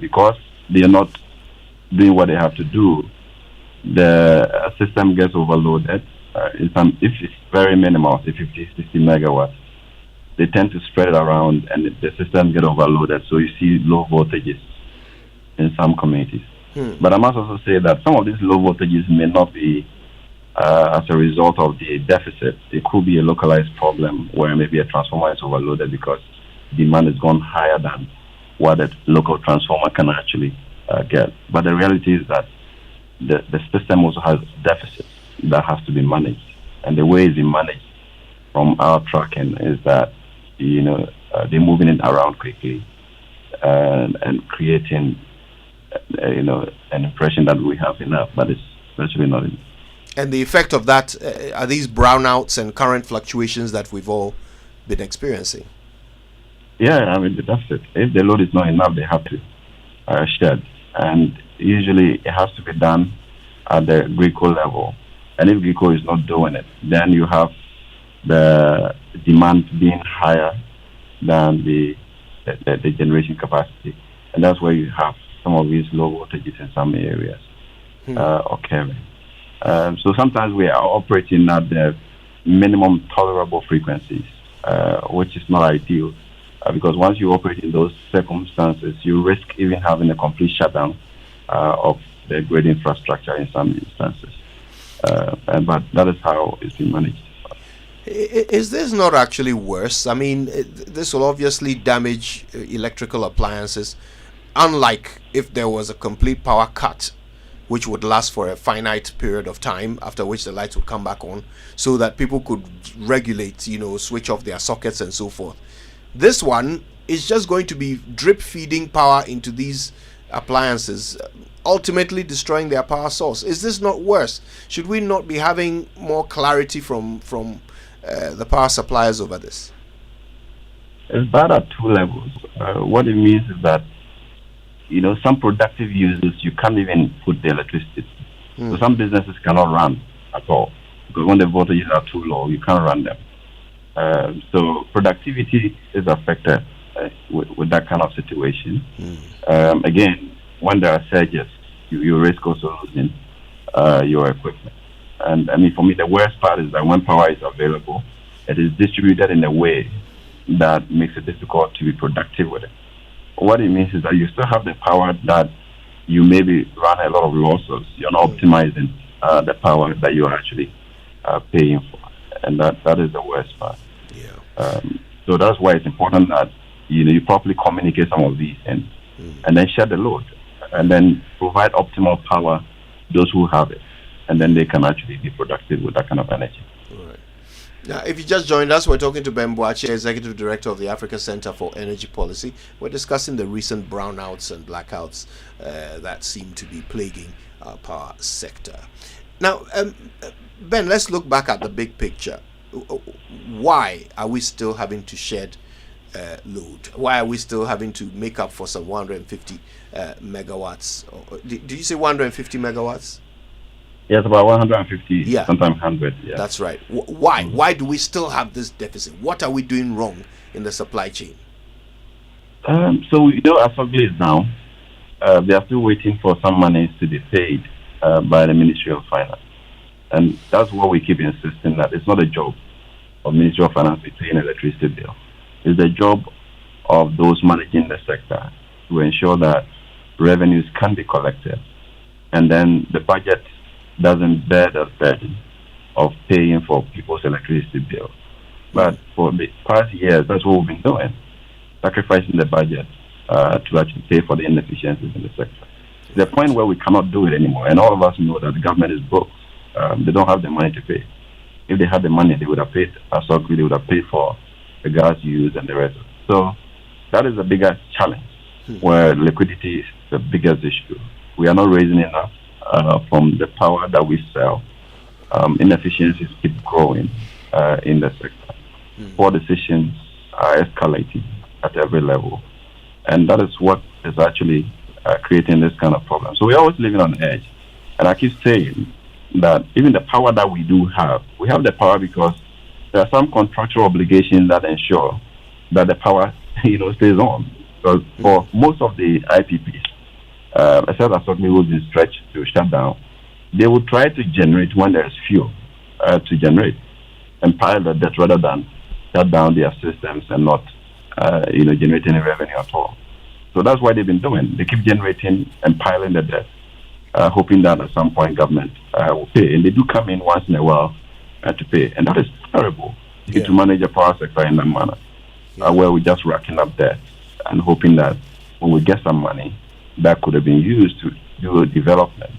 because they are not doing what they have to do, the system gets overloaded. If it's very minimal, say 50, 60 megawatts, they tend to spread it around and the system get overloaded. So you see low voltages in some communities. But I must also say that some of these low voltages may not be as a result of the deficit. It could be a localized problem where maybe a transformer is overloaded because demand has gone higher than what a local transformer can actually get. But the reality is that the system also has deficits that has to be managed. And the way it's been managed from our tracking is that, they're moving it around quickly and creating, an impression that we have enough, but it's virtually not enough. And the effect of that are these brownouts and current fluctuations that we've all been experiencing. Yeah, I mean, that's it. If the load is not enough, they have to shed. And usually it has to be done at the GRICO level. And if GRICO is not doing it, then you have the demand being higher than the generation capacity. And that's where you have some of these low voltages in some areas occurring. So sometimes we are operating at the minimum tolerable frequencies, which is not ideal, because once you operate in those circumstances, you risk even having a complete shutdown of the grid infrastructure in some instances. But that is how it's been managed. Is this not actually worse? I mean, this will obviously damage electrical appliances, unlike if there was a complete power cut, which would last for a finite period of time, after which the lights would come back on, so that people could regulate, switch off their sockets and so forth. This one is just going to be drip feeding power into these appliances, ultimately destroying their power source. Is this not worse? Should we not be having more clarity from the power suppliers over this? It's bad at two levels. What it means is that, some productive uses, you can't even put the electricity. So some businesses cannot run at all, because when the voltages are too low, you can't run them. So productivity is affected with that kind of situation. Again, when there are surges, you risk also losing your equipment. And I mean, for me, the worst part is that when power is available, it is distributed in a way that makes it difficult to be productive with it. What it means is that you still have the power that you maybe run a lot of losses. You're not optimizing the power that you're actually paying for. And that is the worst part. So that's why it's important that you properly communicate some of these things and then share the load and then provide optimal power to those who have it. And then they can actually be productive with that kind of energy. Now, if you just joined us, we're talking to Ben Boakye, Executive Director of the Africa Center for Energy Policy. We're discussing the recent brownouts and blackouts that seem to be plaguing our power sector. Now, Ben, let's look back at the big picture. Why are we still having to shed load? Why are we still having to make up for some 150 megawatts? Did you say 150 megawatts? Yes, about 150, sometimes 100. Yeah. That's right. Why? Why do we still have this deficit? What are we doing wrong in the supply chain? So, as ugly is now, they are still waiting for some monies to be paid by the Ministry of Finance. And that's what we keep insisting, that it's not a job of Ministry of Finance to pay an electricity bill. It's the job of those managing the sector to ensure that revenues can be collected. And then the budget doesn't bear the burden of paying for people's electricity bills. But for the past years, that's what we've been doing, sacrificing the budget to actually pay for the inefficiencies in the sector. The point where we cannot do it anymore, and all of us know that the government is broke. They don't have the money to pay. If they had the money, they would have paid they would have paid for the gas use and the rest. So that is the biggest challenge, where liquidity is the biggest issue. We are not raising enough from the power that we sell. Inefficiencies keep growing in the sector. Poor decisions are escalating at every level. And that is what is actually creating this kind of problem. So we're always living on edge. And I keep saying that even the power that we do have, we have the power because there are some contractual obligations that ensure that the power stays on. Because for most of the IPPs, except as something will be stretched to shut down, they will try to generate when there is fuel to generate and pile the debt rather than shut down their systems and not generate any revenue at all. So that's what they've been doing. They keep generating and piling the debt, hoping that at some point government will pay. And they do come in once in a while to pay. And that is terrible to manage a power sector in that manner, where we're just racking up debt and hoping that when we get some money, that could have been used to do development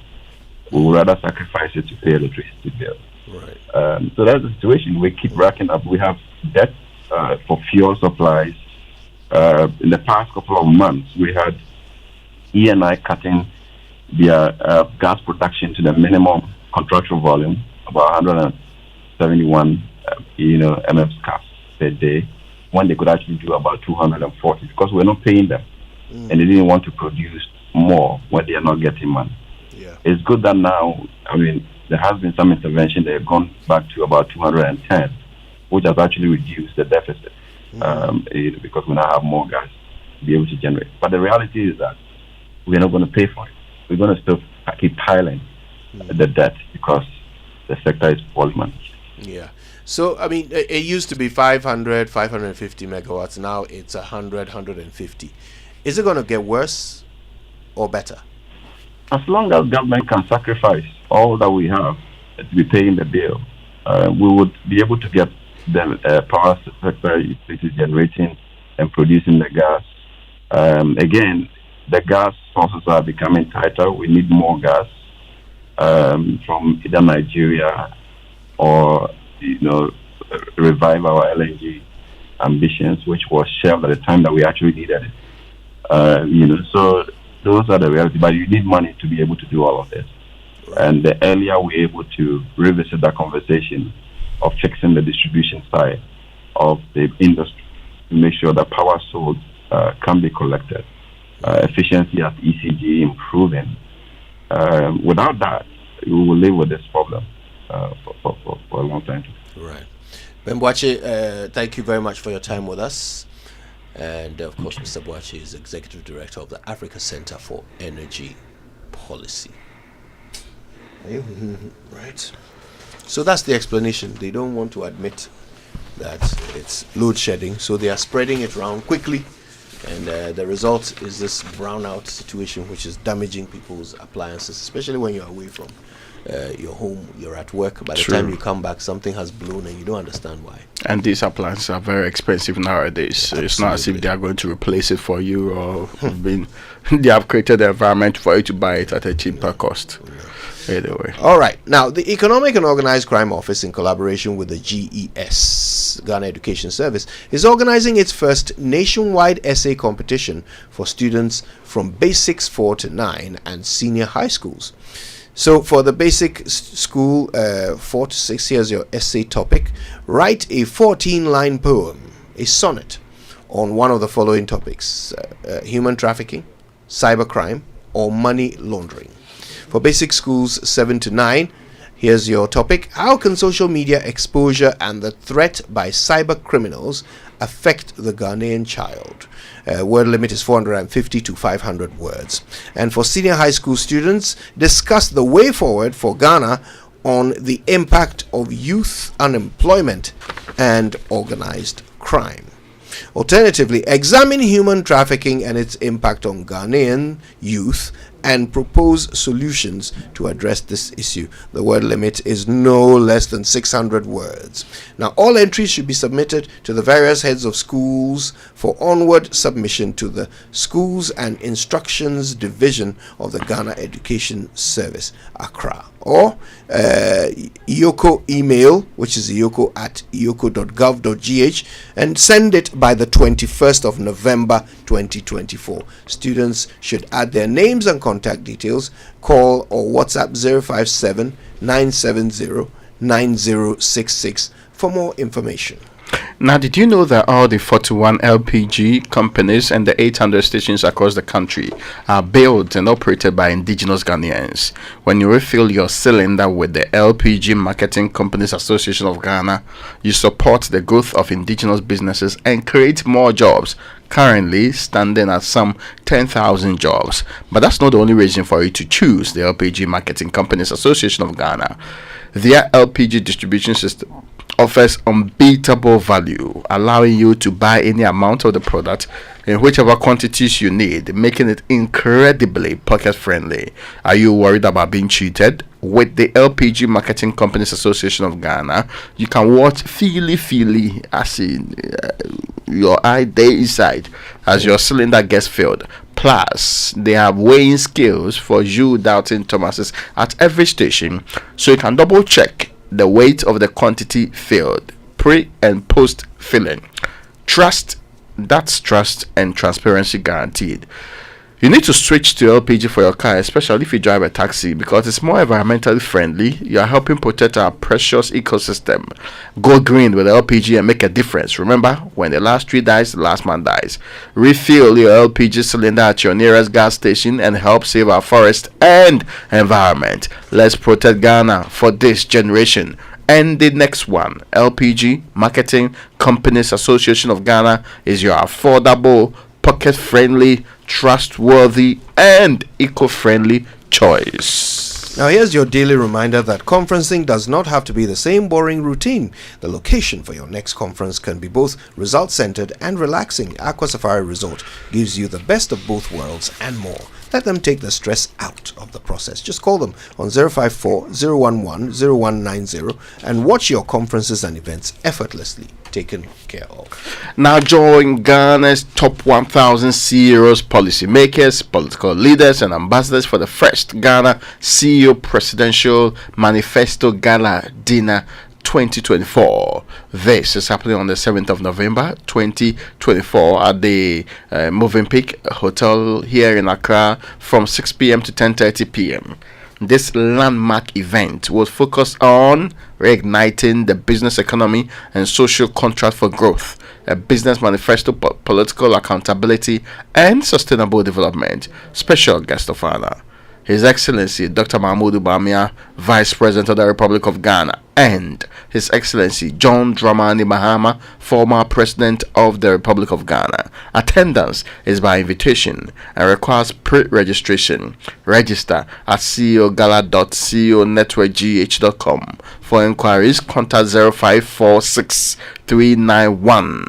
we would rather sacrifice it to pay electricity bill. Right. So that's the situation. We keep racking up. We have debt for fuel supplies. In the past couple of months, we had ENI cutting their gas production to the minimum contractual volume, about 171, MFs per day, when they could actually do about 240, because we're not paying them, and they didn't want to produce more when they are not getting money. It's good that now, there has been some intervention. They've gone back to about 210, which has actually reduced the deficit, because we now have more gas to be able to generate. But the reality is that we're not going to pay for it. We're going to still keep piling the debt because the sector is poorly managed. Yeah. So, it used to be 500, 550 megawatts. Now it's 100, 150. Is it going to get worse or better? As long as government can sacrifice all that we have to be paying the bill, we would be able to get the power sector generating and producing the gas. Again, the gas sources are becoming tighter. We need more gas from either Nigeria or, revive our LNG ambitions, which was shelved at the time that we actually needed it. So those are the reality. But you need money to be able to do all of this. And the earlier we're able to revisit that conversation of fixing the distribution side of the industry to make sure that power sold can be collected, efficiency at ECG improving. Without that, we will live with this problem for a long time. Right. Ben Boakye, thank you very much for your time with us. And of course, Mr. Boakye is Executive Director of the Africa Center for Energy Policy. Right. So that's the explanation. They don't want to admit that it's load shedding, so they are spreading it around quickly. And the result is this brownout situation, which is damaging people's appliances, especially when you're away from your home, you're at work. By the time you come back, something has blown and you don't understand why. And these appliances are very expensive nowadays. Absolutely. It's not as if they are going to replace it for you, or they have created the environment for you to buy it at a cheaper cost. Anyway. All right. Now, the Economic and Organized Crime Office, in collaboration with the GES, Ghana Education Service, is organizing its first nationwide essay competition for students from Basics 4 to 9 and senior high schools. So, for the basic school 4 to 6, here's your essay topic. Write a 14-line poem, a sonnet, on one of the following topics: human trafficking, cybercrime, or money laundering. For basic schools 7 to 9, here's your topic: how can social media exposure and the threat by cyber criminals affect the Ghanaian child? Word limit is 450 to 500 words. And for senior high school students, discuss the way forward for Ghana on the impact of youth unemployment and organized crime. Alternatively, examine human trafficking and its impact on Ghanaian youth and propose solutions to address this issue. The word limit is no less than 600 words. Now, all entries should be submitted to the various heads of schools for onward submission to the Schools and Instructions Division of the Ghana Education Service, Accra, or EOCO email, which is eoco@eoco.gov.gh, and send it by the 21st of November 2024. Students should add their names and contact details, call or WhatsApp 057 970 9066 for more information. Now, did you know that all the 41 LPG companies and the 800 stations across the country are built and operated by indigenous Ghanaians? When you refill your cylinder with the LPG Marketing Companies Association of Ghana, you support the growth of indigenous businesses and create more jobs, currently standing at some 10,000 jobs. But that's not the only reason for you to choose the LPG Marketing Companies Association of Ghana. Their LPG distribution system offers unbeatable value, allowing you to buy any amount of the product in whichever quantities you need, making it incredibly pocket friendly. Are you worried about being cheated? With the LPG Marketing Companies Association of Ghana, you can watch feely, as in your eye day inside, as your cylinder gets filled. Plus, they have weighing scales for you doubting Thomases at every station, so you can double check the weight of the quantity filled, pre and post filling. Trust, that's trust and transparency guaranteed. You need to switch to LPG for your car, especially if you drive a taxi, because it's more environmentally friendly. You are helping protect our precious ecosystem. Go green with LPG and make a difference. Remember, when the last tree dies, the last man dies. Refill your LPG cylinder at your nearest gas station and help save our forest and environment. Let's protect Ghana for this generation and the next one. LPG Marketing Companies Association of Ghana is your affordable, pocket-friendly, trustworthy and eco-friendly choice. Now here's your daily reminder that conferencing does not have to be the same boring routine. The location for your next conference can be both result-centered and relaxing. Aqua Safari Resort gives you the best of both worlds and more. Let them take the stress out of the process. Just call them on 054-011-0190 and watch your conferences and events effortlessly taken care of. Now join Ghana's top 1,000 CEOs, policymakers, political leaders and ambassadors for the first Ghana CEO Presidential Manifesto Gala Dinner 2024. This is happening on the 7th of November 2024 at the Movenpick Hotel here in Accra from 6 p.m. to 10:30 p.m. This landmark event will focus on reigniting the business economy and social contract for growth, a business manifesto, political accountability, and sustainable development. Special guest of honor, His Excellency Dr. Mahmoud Bawumia, Vice President of the Republic of Ghana, and His Excellency John Dramani Mahama, former President of the Republic of Ghana. Attendance is by invitation and requires pre-registration. Register at ceogala.ceonetworkgh.com. For inquiries, contact 0546 391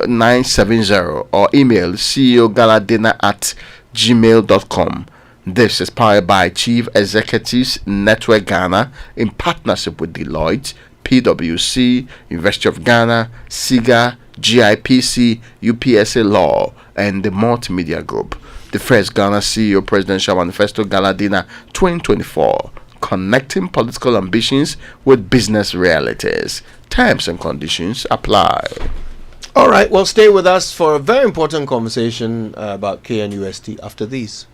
970 or email ceogaladinner@gmail.com. This is powered by Chief Executives Network Ghana in partnership with Deloitte, PwC, University of Ghana, SIGA, GIPC, UPSA Law, and the Multimedia Group. The first Ghana CEO Presidential Manifesto Gala Dinner 2024, connecting political ambitions with business realities. Terms and conditions apply. All right, well, stay with us for a very important conversation about KNUST after these.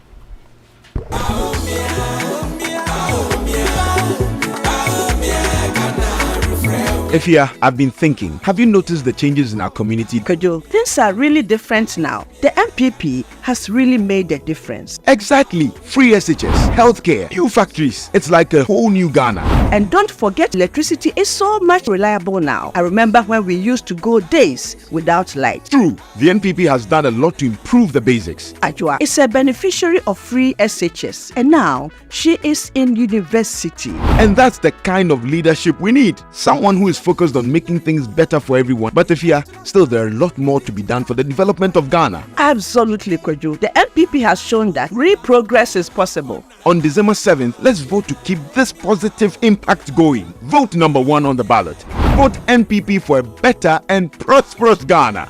Efia, I've been thinking. Have you noticed the changes in our community? Kojo, things are really different now. The MPP has really made a difference. Exactly. Free SHS, healthcare, new factories. It's like a whole new Ghana. And don't forget, electricity is so much reliable now. I remember when we used to go days without light. True. The NPP has done a lot to improve the basics. Ajua is a beneficiary of free SHS, and now she is in university. And that's the kind of leadership we need. Someone who is focused on making things better for everyone. But Efia, still there are a lot more to be done for the development of Ghana. Absolutely, Kojo. The NPP has shown that real progress is possible. On December 7th, let's vote to keep this positive impact going. Vote number 1 on the ballot. Vote NPP for a better and prosperous Ghana.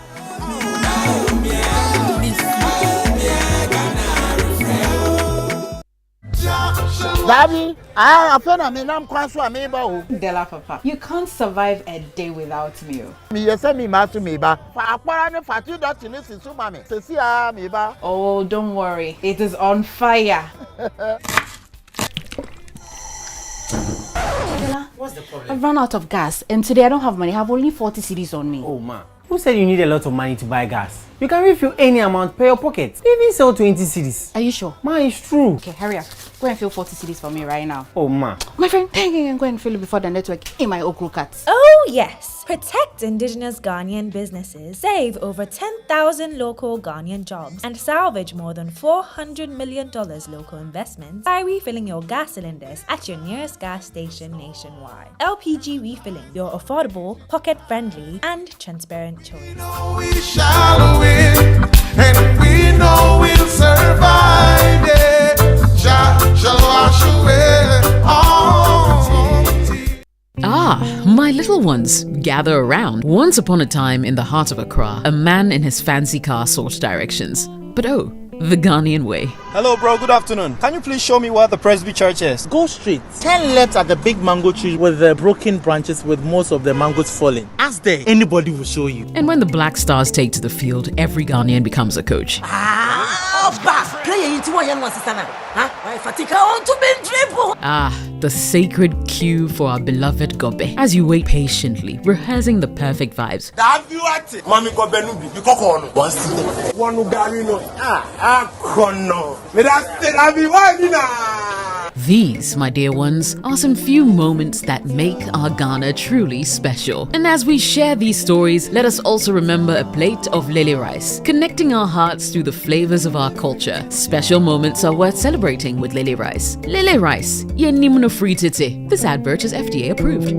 Daddy, I feel I'm Della Papa, you can't survive a day without me. Oh, don't worry, it is on fire. Della, what's the problem? I've run out of gas, and today I don't have money. I have only 40 cedis on me. Oh, ma. Who said you need a lot of money to buy gas? You can refill any amount per your pocket. Even sell 20 cedis. Are you sure? Ma, it's true. Okay, hurry up. Go and fill 40 cedis for me right now. Oh, ma. My friend, go and fill it before the network in my Okru cards. Oh, yes. Protect indigenous Ghanaian businesses, save over 10,000 local Ghanaian jobs, and salvage more than $400 million local investments by refilling your gas cylinders at your nearest gas station nationwide. LPG Refilling, your affordable, pocket-friendly, and transparent choice. We know we shall win, and we know we'll survive, yeah. Shall wash away all. Ah, my little ones, gather around. Once upon a time in the heart of Accra, a man in his fancy car sought directions. But oh, the Ghanaian way. Hello, bro. Good afternoon. Can you please show me where the Presby Church is? Go straight. 10 left at the big mango tree with the broken branches with most of the mangoes falling. Ask there. Anybody will show you. And when the Black Stars take to the field, every Ghanaian becomes a coach. The sacred cue for our beloved Gobe. As you wait patiently, rehearsing the perfect vibes. These, my dear ones, are some few moments that make our Ghana truly special. And as we share these stories, let us also remember a plate of lele rice, connecting our hearts through the flavors of our culture. Special moments are worth celebrating with lele rice. Lele rice, yenimno fritite. This advert is FDA approved.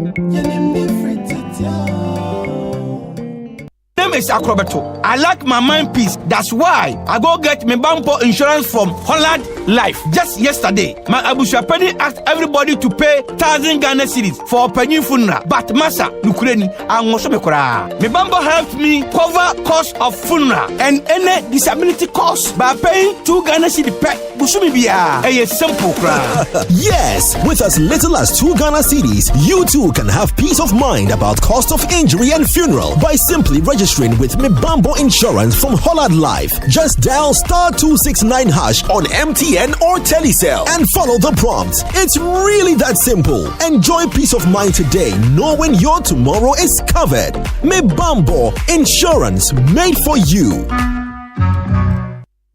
Name is Akrobeto. I like my mind peace. That's why I go get my Bampo insurance from Holland Life. Just yesterday, my Abushapeni asked everybody to pay 1,000 Ghana cedis for a penny funeral. But Masa, Nukreni, and Mosomekora. My Bambo helped me cover cost of funeral and any disability cost by paying 2 Ghana cedis per Bushumibia. A simple cry. Yes, with as little as 2 Ghana cedis, you too can have peace of mind about cost of injury and funeral by simply registering with Mibambo Insurance from Holland Life. Just dial *269# on MTN or Telecel and follow the prompts. It's really that simple. Enjoy peace of mind today, knowing your tomorrow is covered. Mibambo Insurance, made for you.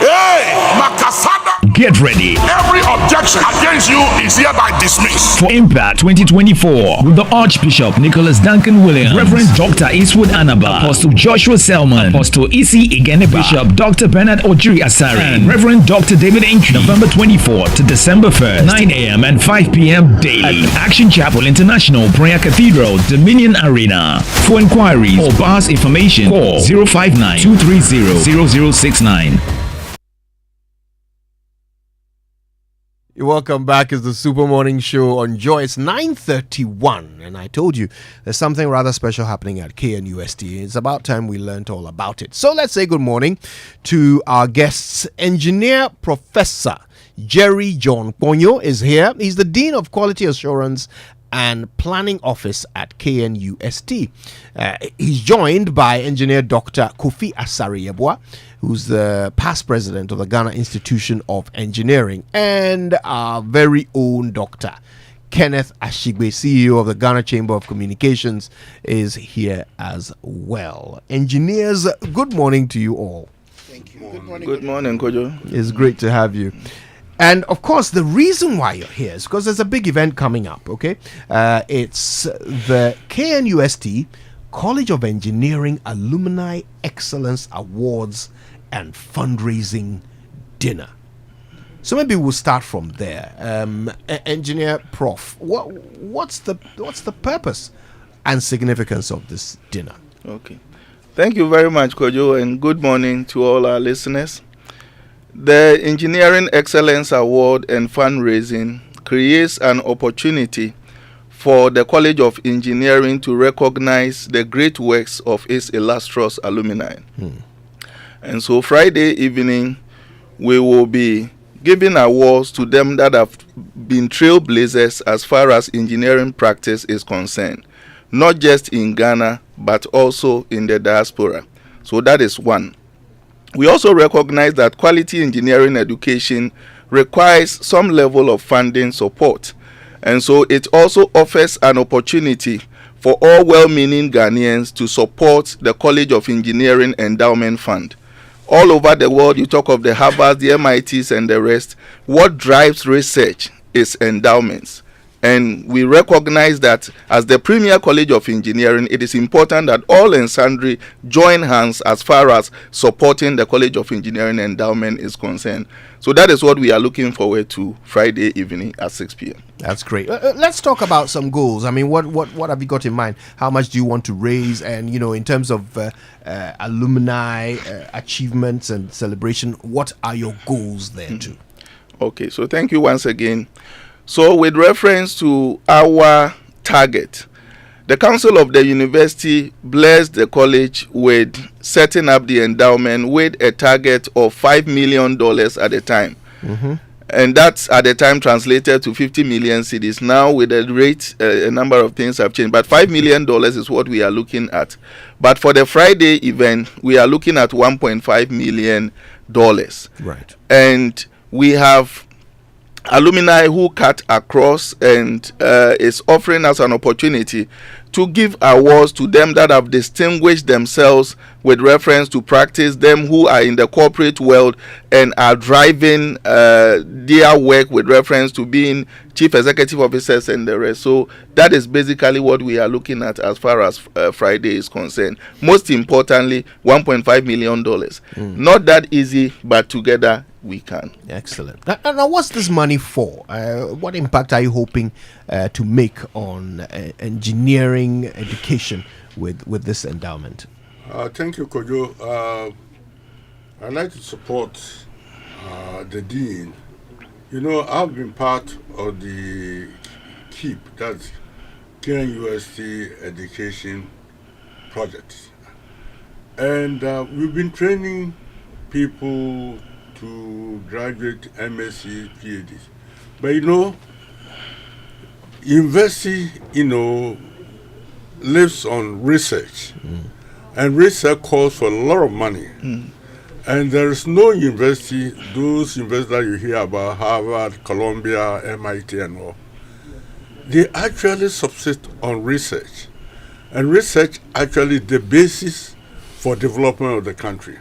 Hey, Makasada! Get ready. Every objection against you is hereby dismissed. For Impact 2024 with the Archbishop Nicholas Duncan Williams, Reverend Dr. Eastwood Anaba, Apostle Joshua Selman, Apostle Isi Igeneba, Bishop Dr. Bernard Ojiri Asari, and Reverend Dr. David Inkri, November 24th to December 1st, 9 a.m. and 5 p.m. daily at Action Chapel International Prayer Cathedral, Dominion Arena. For inquiries or bars information, call 059-230-0069. You're welcome back. It's the Super Morning Show on Joy. It's 9:31, and I told you there's something rather special happening at KNUST. It's about time we learned all about it. So let's say good morning to our guests. Engineer Professor Jerry John Ponyo is here. He's the Dean of Quality Assurance and Planning Office at KNUST. He's joined by Engineer Dr. Kofi Asari Yeboah, who's the past president of the Ghana Institution of Engineering, and our very own Dr. Kenneth Ashigbe, CEO of the Ghana Chamber of Communications, is here as well. Engineers, good morning to you all. Thank you. Good morning, Kojo. It's great to have you. And of course, the reason why you're here is because there's a big event coming up, okay? It's the KNUST College of Engineering Alumni Excellence Awards and Fundraising Dinner. So maybe we'll start from there. Engineer Prof, what's the purpose and significance of this dinner? Okay. Thank you very much, Kojo, and good morning to all our listeners. The Engineering Excellence Award and Fundraising creates an opportunity for the College of Engineering to recognize the great works of its illustrious alumni. And so Friday evening, we will be giving awards to them that have been trailblazers as far as engineering practice is concerned, not just in Ghana, but also in the diaspora. So that is one. We also recognize that quality engineering education requires some level of funding support. And so it also offers an opportunity for all well-meaning Ghanaians to support the College of Engineering Endowment Fund. All over the world, you talk of the Harvards, the MITs, and the rest. What drives research is endowments. And we recognize that as the premier college of engineering, it is important that all and sundry join hands as far as supporting the College of Engineering Endowment is concerned. So that is what we are looking forward to Friday evening at 6 p.m. That's great. Let's talk about some goals. I mean, what have you got in mind? How much do you want to raise? And, you know, in terms of alumni achievements and celebration, what are your goals there too? Okay, so thank you once again. So with reference to our target, The council of the university blessed the college with setting up the endowment with a target of $5 million at the time. And that's at the time translated to 50 million cedis. Now with the rate, a number of things have changed. But $5 million is what we are looking at. But for the Friday event, we are looking at $1.5 million. Right. And we have alumni who cut across and is offering us an opportunity to give awards to them that have distinguished themselves with reference to practice, them who are in the corporate world and are driving their work with reference to being chief executive officers and the rest. So that is basically what we are looking at as far as Friday is concerned. Most importantly, $1.5 million. Not that easy, but together we can. Excellent. Now what's this money for? What impact are you hoping to make on engineering education with this endowment? Thank you, Kojo. I'd like to support the Dean. You know, I've been part of the KEEP, that's KNUST Education Project. And we've been training people to graduate MSc, PhDs. But you know, university, lives on research. And research calls for a lot of money. And there is no university, those universities that you hear about, Harvard, Columbia, MIT and all, they actually subsist on research. And research actually the basis for development of the country.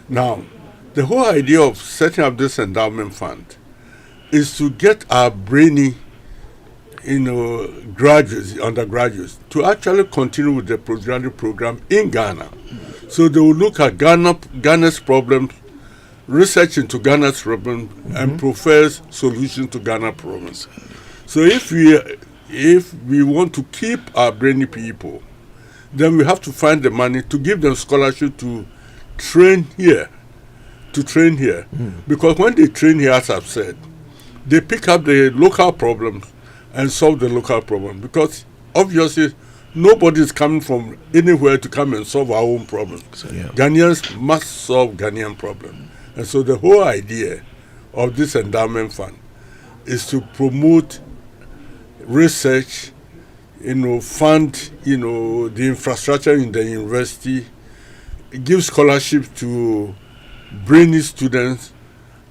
Now, the whole idea of setting up this endowment fund is to get our brainy, graduates, undergraduates, to actually continue with the postgraduate program in Ghana. So they will look at Ghana's problems, research into Ghana's problems, and profess solutions to Ghana's problems. So if we want to keep our brainy people, then we have to find the money to give them scholarship to train here. Because when they train here, as I've said, they pick up the local problems and solve the local problem. Because obviously, nobody is coming from anywhere to come and solve our own problems. Ghanaians must solve Ghanaian problems. And so the whole idea of this endowment fund is to promote research, fund, the infrastructure in the university, give scholarship to brainy students,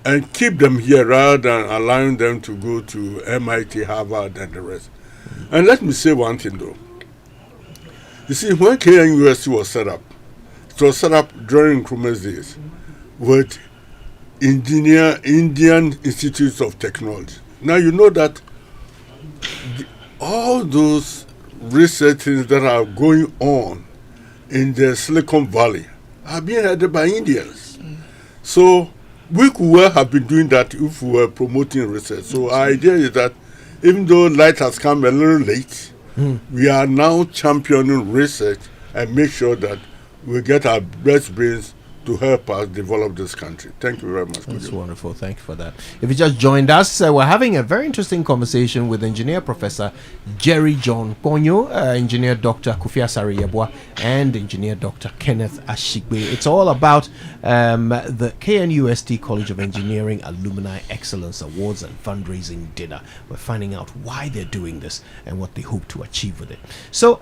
and keep them here rather than allowing them to go to MIT, Harvard, and the rest. And let me say one thing, though. You see, when KNUST was set up, it was set up during Nkrumah's days with Indian Institutes of Technology. Now, you know that all those research things that are going on in the Silicon Valley are being headed by Indians. So we could well have been doing that if we were promoting research. So our idea is that even though light has come a little late, we are now championing research and make sure that we get our best brains to help us develop this country. Thank you very much. That's wonderful. Thank you for that. If you just joined us, we're having a very interesting conversation with Engineer Professor Jerry John Ponyo, Engineer Dr. Kofi Asare Yeboah, and Engineer Dr. Kenneth Ashigbe. It's all about the KNUST College of Engineering Alumni Excellence Awards and Fundraising Dinner. We're finding out why they're doing this and what they hope to achieve with it. So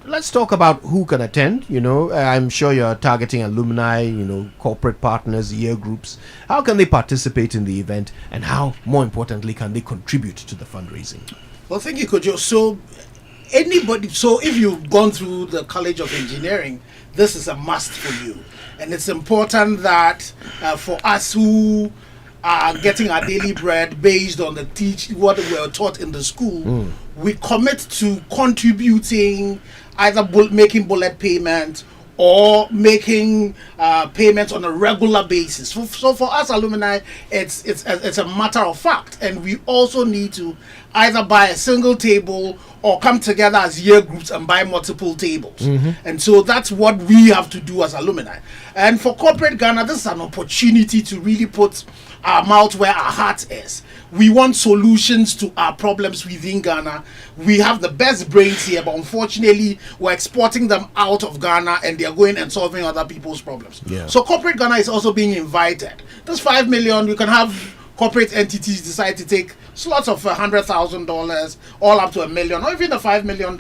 let's talk about who can attend. I'm sure you're targeting alumni, corporate partners, year groups. How can they participate in the event, and how, more importantly, can they contribute to the fundraising? Well, thank you, Kojo. So if you've gone through the College of Engineering, this is a must for you. And it's important that for us who are getting our daily bread based on what we were taught in the school, we commit to contributing, either making bullet payments or making payments on a regular basis. So for us alumni, it's a matter of fact, and we also need to either buy a single table or come together as year groups and buy multiple tables. And so that's what we have to do as alumni. And for corporate Ghana, this is an opportunity to really put our mouth where our heart is. We want solutions to our problems within Ghana. We have the best brains here, but unfortunately, we're exporting them out of Ghana and they're going and solving other people's problems. Yeah. So corporate Ghana is also being invited. This 5 million, you can have corporate entities decide to take slots of $100,000, all up to $1 million, or even the $5 million,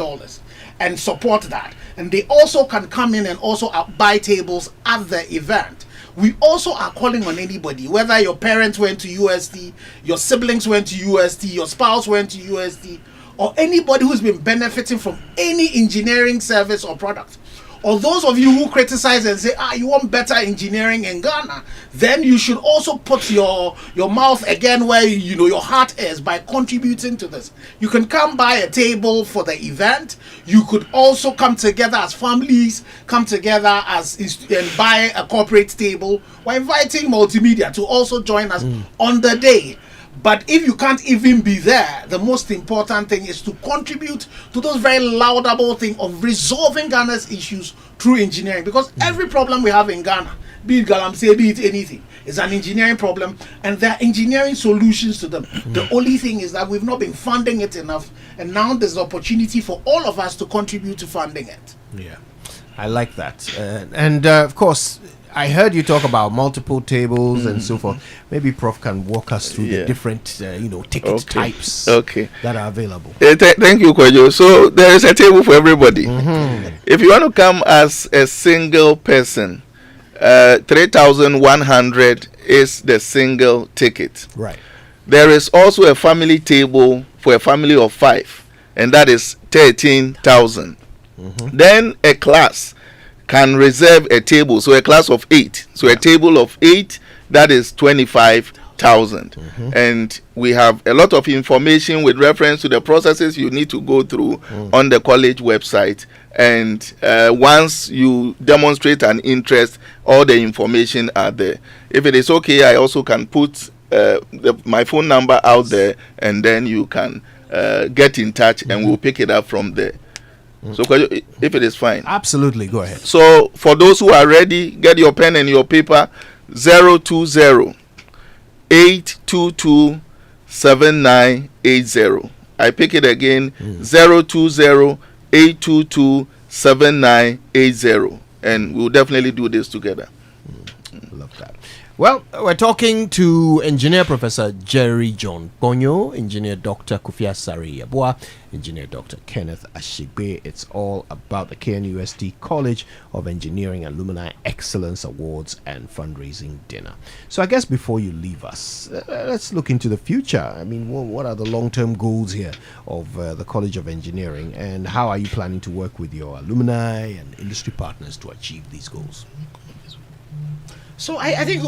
and support that. And they also can come in and also buy tables at the event. We also are calling on anybody, whether your parents went to UST, your siblings went to UST, your spouse went to UST, or anybody who's been benefiting from any engineering service or product. Or those of you who criticize and say, you want better engineering in Ghana, then you should also put your mouth again where your heart is by contributing to this. You can come buy a table for the event. You could also come together as families, come together and buy a corporate table. We're inviting multimedia to also join us on the day. But if you can't even be there, the most important thing is to contribute to those very laudable thing of resolving Ghana's issues through engineering. Because every problem we have in Ghana, be it Galamsey, be it anything, is an engineering problem, and there are engineering solutions to them. The only thing is that we've not been funding it enough, and now there's an opportunity for all of us to contribute to funding it. Yeah, I like that. And of course, I heard you talk about multiple tables and so forth. Maybe Prof can walk us through the different, ticket types that are available. Thank you, Kojo. So there is a table for everybody. If you want to come as a single person, 3,100 is the single ticket. Right. There is also a family table for a family of 5, and that is 13,000. Then a class can reserve a table, so a class of 8. So a table of 8, that is 25,000. And we have a lot of information with reference to the processes you need to go through on the college website. And once you demonstrate an interest, all the information are there. If it is okay, I also can put my phone number out there, and then you can get in touch and we'll pick it up from there. So if it is fine. Absolutely, go ahead. So for those who are ready, get your pen and your paper. 020-822-7980. I pick it again. 020-822-7980. And we'll definitely do this together. Love that. Well, we're talking to Engineer Professor Jerry John Ponyo, Engineer Dr. Kofi Asare Yeboah, Engineer Dr. Kenneth Ashigbe. It's all about the KNUST College of Engineering Alumni Excellence Awards and Fundraising Dinner. So I guess before you leave us, let's look into the future. I mean, what are the long-term goals here of the College of Engineering, and how are you planning to work with your alumni and industry partners to achieve these goals? So I think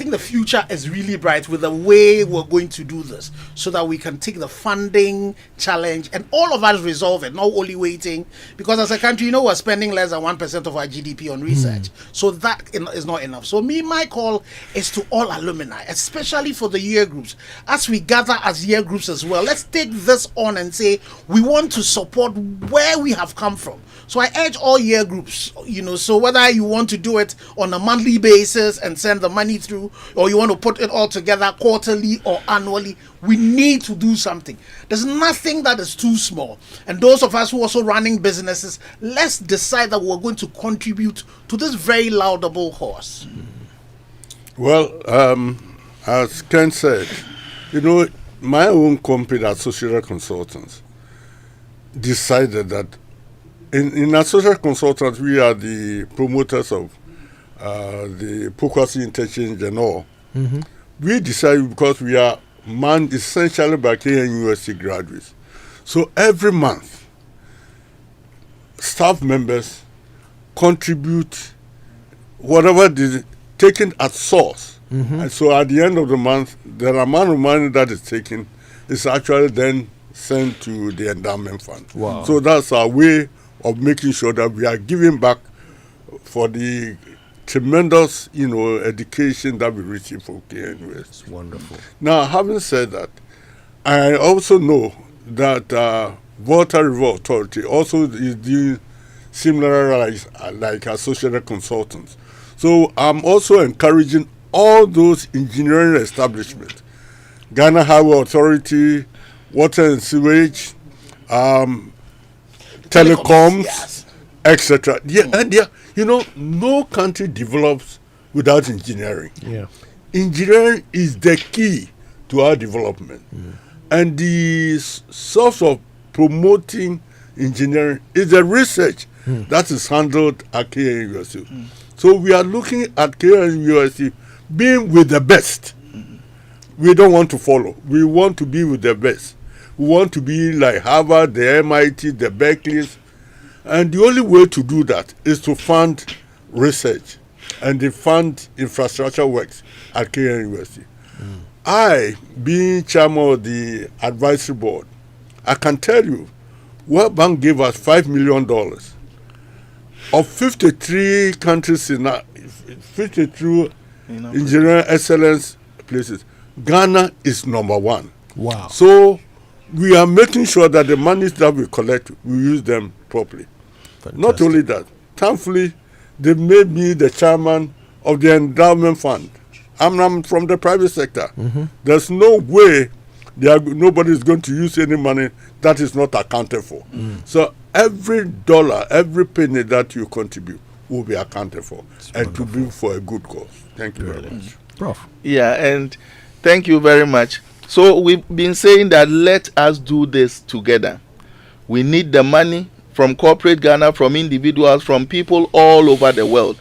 the future is really bright with the way we're going to do this, so that we can take the funding challenge and all of us resolve it, not only waiting, because as a country, we're spending less than 1% of our GDP on research. So that is not enough. So my call is to all alumni, especially for the year groups. As we gather as year groups as well, let's take this on and say we want to support where we have come from. So I urge all year groups, so whether you want to do it on a monthly basis and send the money through, or you want to put it all together quarterly or annually, we need to do something. There's nothing that is too small. And those of us who are also running businesses, let's decide that we're going to contribute to this very laudable cause. Well, as Ken said, my own company, Associated Consultants, decided that in Associated Consultants, we are the promoters of the Pokwasi Interchange and all. We decided, because we are manned essentially by KNUST graduates. So every month, staff members contribute whatever is taken at source. And so at the end of the month, the amount of money that is taken is actually then sent to the endowment fund. Wow. So that's our way of making sure that we are giving back for the tremendous, education that we receive from KNUST. It's wonderful. Now, having said that, I also know that Volta River Authority also is doing similar like Associated Consultants. So I'm also encouraging all those engineering establishments, Ghana Highway Authority, Water and Sewage, telecoms, yes. etc. No country develops without engineering. Yeah. Engineering is the key to our development. And the source of promoting engineering is the research that is handled at KNUST. So we are looking at KNUST being with the best. We don't want to follow. We want to be with the best. We want to be like Harvard, the MIT, the Berkeleys. And the only way to do that is to fund research and to fund infrastructure works at KNUST. I, being chairman of the advisory board, I can tell you, World Bank gave us $5 million. Of 53 countries in 52 engineering excellence places, Ghana is number 1. Wow. So we are making sure that the monies that we collect, we use them properly. Not only that, thankfully, they made me the chairman of the endowment fund. I'm from the private sector. There's no way nobody is going to use any money that is not accounted for. So every dollar, every penny that you contribute will be accounted for and to be for a good cause. Thank you very much. Prof. Yeah, and thank you very much. So we've been saying that let us do this together. We need the money from corporate Ghana, from individuals, from people all over the world.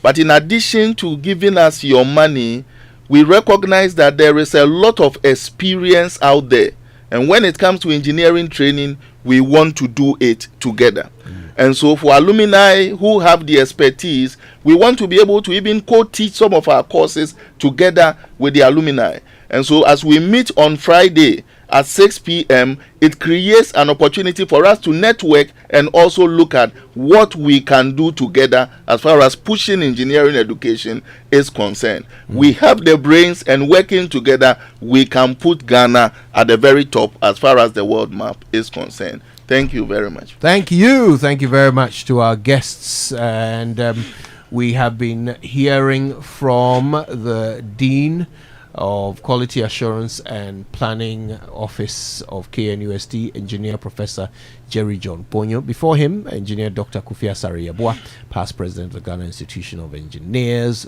But in addition to giving us your money, we recognize that there is a lot of experience out there. And when it comes to engineering training, we want to do it together. And so for alumni who have the expertise, we want to be able to even co-teach some of our courses together with the alumni. And so as we meet on Friday at 6 p.m., it creates an opportunity for us to network and also look at what we can do together as far as pushing engineering education is concerned. We have the brains, and working together, we can put Ghana at the very top as far as the world map is concerned. Thank you very much. Thank you. Thank you very much to our guests. And we have been hearing from the Dean of Quality Assurance and Planning Office of KNUST, Engineer Professor Jerry John Ponyo. Before him, Engineer Dr. Kofi Asare Yeboah, past President of the Ghana Institution of Engineers,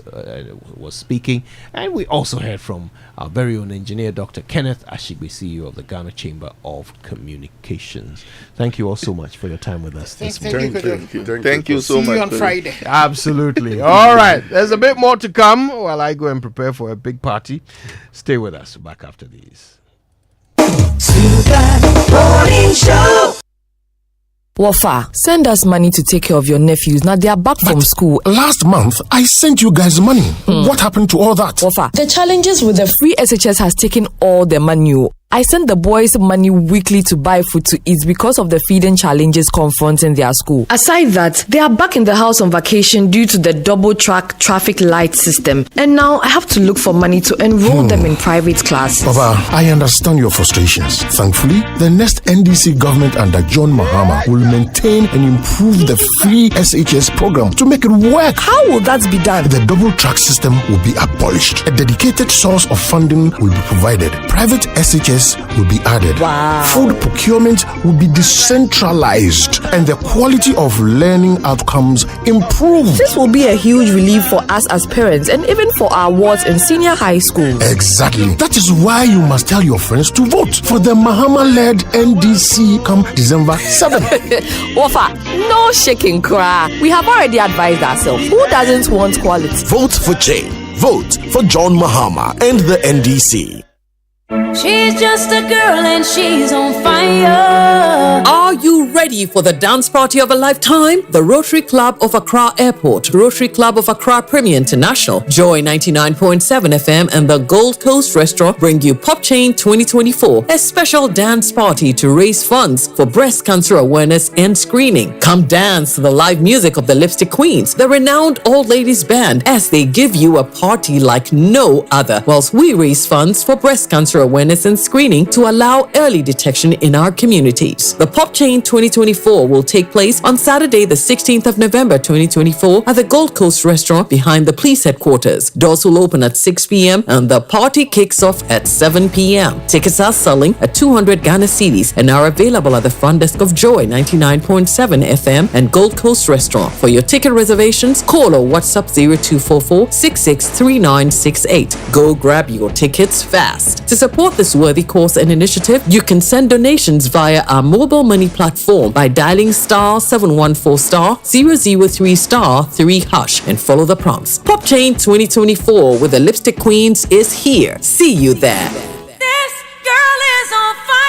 was speaking. And we also heard from our very own engineer, Dr. Kenneth Ashigbe, CEO of the Ghana Chamber of Communications. Thank you all so much for your time with us this morning. Thank you so much. See you on Friday. Absolutely. All right. There's a bit more to come while I go and prepare for a big party. Stay with us. Back after these. Morning Show. Wafa, send us money to take care of your nephews. Now they are back from school. Last month, I sent you guys money. What happened to all that? Wafa, the challenges with the free SHS has taken all the money. I send the boys money weekly to buy food to eat because of the feeding challenges confronting their school. Aside that, they are back in the house on vacation due to the double track traffic light system. And now I have to look for money to enroll them in private classes. Baba, I understand your frustrations. Thankfully, the next NDC government under John Mahama will maintain and improve the free SHS program to make it work. How will that be done? The double track system will be abolished. A dedicated source of funding will be provided. Private SHS will be added. Wow. Food procurement will be decentralized and the quality of learning outcomes improved. This will be a huge relief for us as parents and even for our wards in senior high schools. Exactly. That is why you must tell your friends to vote for the Mahama-led NDC come December 7th. Wafa, no shaking cry. We have already advised ourselves. Who doesn't want quality? Vote for change. Vote for John Mahama and the NDC. She's just a girl and she's on fire. Are you ready for the dance party of a lifetime? The Rotary Club of Accra Airport, Rotary Club of Accra Premier International, Joy 99.7 FM and the Gold Coast Restaurant bring you Pop Chain 2024, a special dance party to raise funds for breast cancer awareness and screening. Come dance to the live music of the Lipstick Queens, the renowned All Ladies Band, as they give you a party like no other, whilst we raise funds for breast cancer awareness and screening to allow early detection in our communities. The Pop Chain 2024 will take place on Saturday, the 16th of November 2024 at the Gold Coast Restaurant behind the police headquarters. Doors will open at 6 p.m. and the party kicks off at 7 p.m. Tickets are selling at 200 Ghana cedis and are available at the front desk of Joy 99.7 FM and Gold Coast Restaurant. For your ticket reservations, call or WhatsApp 0244-663968. Go grab your tickets fast. To support this worthy cause and initiative, you can send donations via our mobile money platform by dialing *714*003*3# and follow the prompts. Pop Chain 2024 with the Lipstick Queens is here. See you there. This girl is on fire.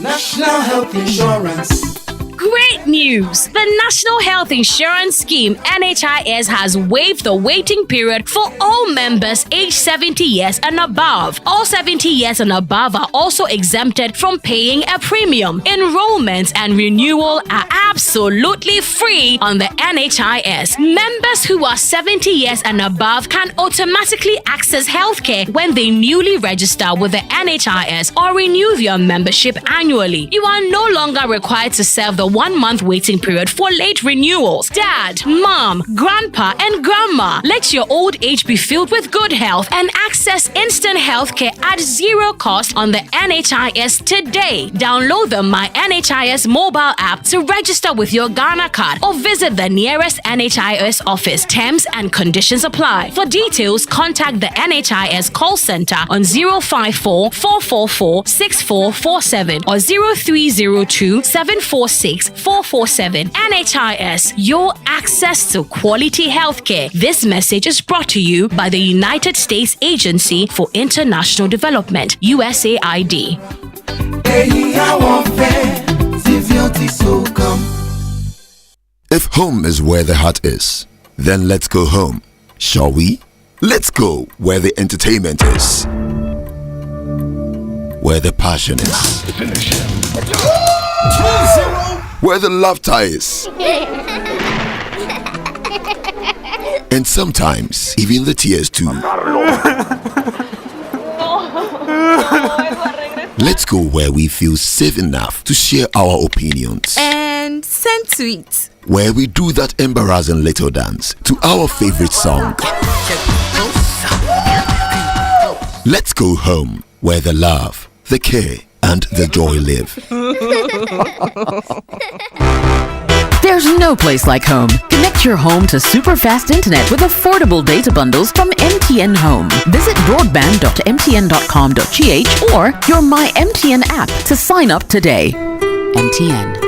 National Health Insurance. Great news! The National Health Insurance Scheme (NHIS) has waived the waiting period for all members aged 70 years and above. All 70 years and above are also exempted from paying a premium. Enrollment and renewal are absolutely free on the NHIS. Members who are 70 years and above can automatically access healthcare when they newly register with the NHIS or renew their membership annually. You are no longer required to serve the 1-month waiting period for late renewals. Dad, mom, grandpa, and grandma, let your old age be filled with good health and access instant healthcare at zero cost on the NHIS today. Download the My NHIS mobile app to register with your Ghana card or visit the nearest NHIS office. Terms and conditions apply. For details, contact the NHIS call center on 054-444-6447 or 0302-746-447. NHIS, your access to quality healthcare. This message is brought to you by the United States Agency for International Development, USAID. If home is where the heart is, then let's go home, shall we? Let's go where the entertainment is, where the passion is, where the laughter is, and sometimes even the tears too. Let's go where we feel safe enough to share our opinions and send tweets, where we do that embarrassing little dance to our favorite song. Let's go home where the love, the care, and the joy live. There's no place like home. Connect your home to super fast internet with affordable data bundles from MTN Home. Visit broadband.mtn.com.gh or your My MTN app to sign up today. MTN.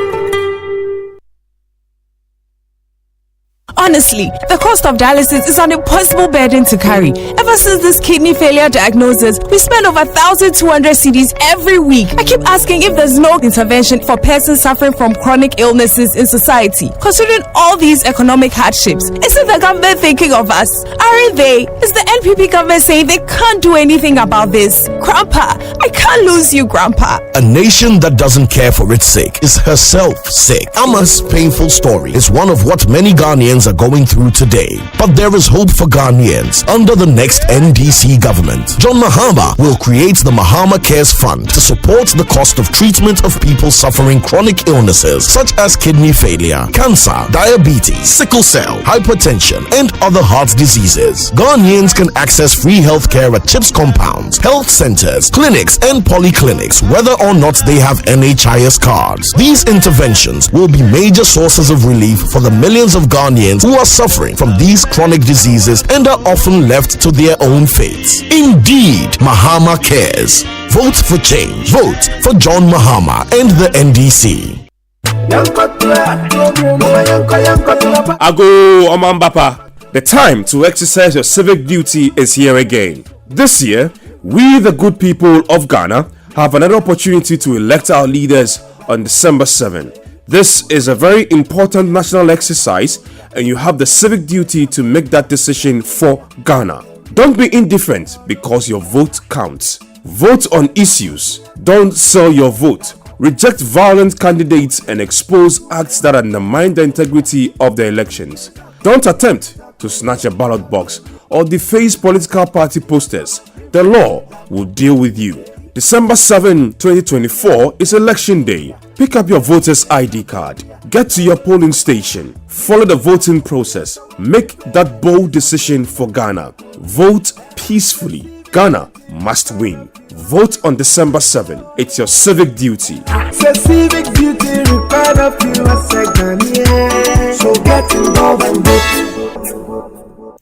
Honestly, the cost of dialysis is an impossible burden to carry. Ever since this kidney failure diagnosis, we spend over 1,200 cedis every week. I keep asking if there's no intervention for persons suffering from chronic illnesses in society. Considering all these economic hardships, isn't the government thinking of us? Aren't they? Is the NPP government saying they can't do anything about this? Grandpa, I can't lose you, Grandpa. A nation that doesn't care for its sick is herself sick. Ama's painful story is one of what many Ghanaians are going through today. But there is hope for Ghanaians under the next NDC government. John Mahama will create the Mahama Cares Fund to support the cost of treatment of people suffering chronic illnesses such as kidney failure, cancer, diabetes, sickle cell, hypertension, and other heart diseases. Ghanaians can access free healthcare at CHIPS compounds, health centers, clinics, and polyclinics, whether or not they have NHIS cards. These interventions will be major sources of relief for the millions of Ghanaians who are suffering from these chronic diseases and are often left to their own fates. Indeed, Mahama cares. Vote for change. Vote for John Mahama and the NDC. Ago Omambapa, the time to exercise your civic duty is here again. This year, we the good people of Ghana have another opportunity to elect our leaders on December 7. This is a very important national exercise and you have the civic duty to make that decision for Ghana. Don't be indifferent because your vote counts. Vote on issues. Don't sell your vote. Reject violent candidates and expose acts that undermine the integrity of the elections. Don't attempt to snatch a ballot box or deface political party posters, the law will deal with you. December 7, 2024 is election day. Pick up your voter's ID card. Get to your polling station. Follow the voting process. Make that bold decision for Ghana. Vote peacefully. Ghana must win. Vote on December 7. It's your civic duty. Civic duty required of you as a Ghanaian. So get involved and vote.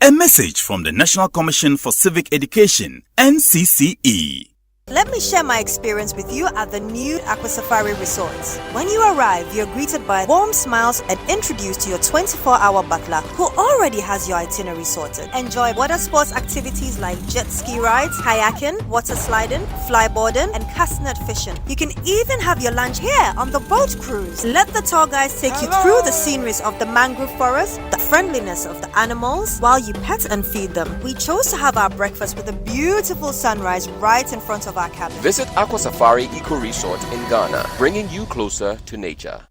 A message from the National Commission for Civic Education, NCCE. Let me share my experience with you at the new Aqua Safari Resort. When you arrive, you're greeted by warm smiles and introduced to your 24-hour butler who already has your itinerary sorted. Enjoy water sports activities like jet ski rides, kayaking, water sliding, flyboarding, and castnet fishing. You can even have your lunch here on the boat cruise. Let the tour guides take you through the sceneries of the mangrove forest, the friendliness of the animals, while you pet and feed them. We chose to have our breakfast with a beautiful sunrise right in front of our cabin. Visit Aqua Safari Eco Resort in Ghana, bringing you closer to nature.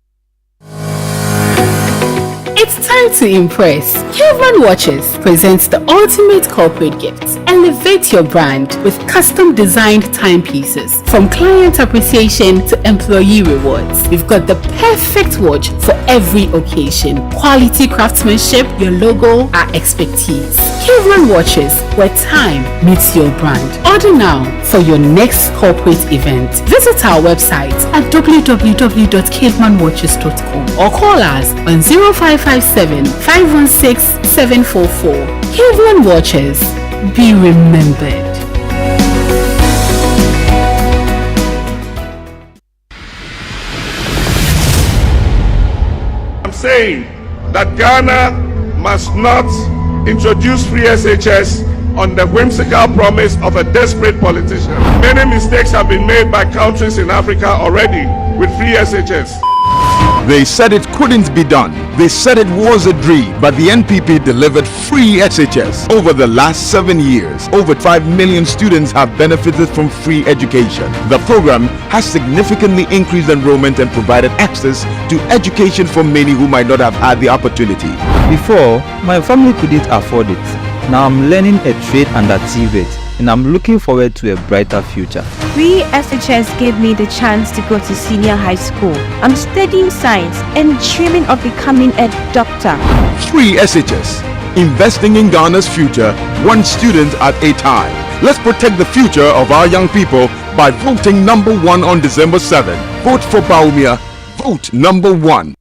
It's time to impress. Caveman Watches presents the ultimate corporate gift. Elevate your brand with custom designed timepieces. From client appreciation to employee rewards, we've got the perfect watch for every occasion. Quality craftsmanship, your logo, our expertise. Caveman Watches, where time meets your brand. Order now for your next corporate event. Visit our website at www.cavemanwatches.com or call us on 0557 516 744. Caveman Watches. Be remembered. I'm saying that Ghana must not introduce free SHS on the whimsical promise of a desperate politician. Many mistakes have been made by countries in Africa already with free SHS. They said it couldn't be done. They said it was a dream, but the NPP delivered free SHS. Over the last 7 years, over 5 million students have benefited from free education. The program has significantly increased enrollment and provided access to education for many who might not have had the opportunity. Before, my family couldn't afford it. Now I'm learning a trade under TVET, and I'm looking forward to a brighter future. Free SHS gave me the chance to go to senior high school. I'm studying science and dreaming of becoming a doctor. Free SHS, investing in Ghana's future, one student at a time. Let's protect the future of our young people by voting number 1 on December 7. Vote for Baumia. Vote number 1.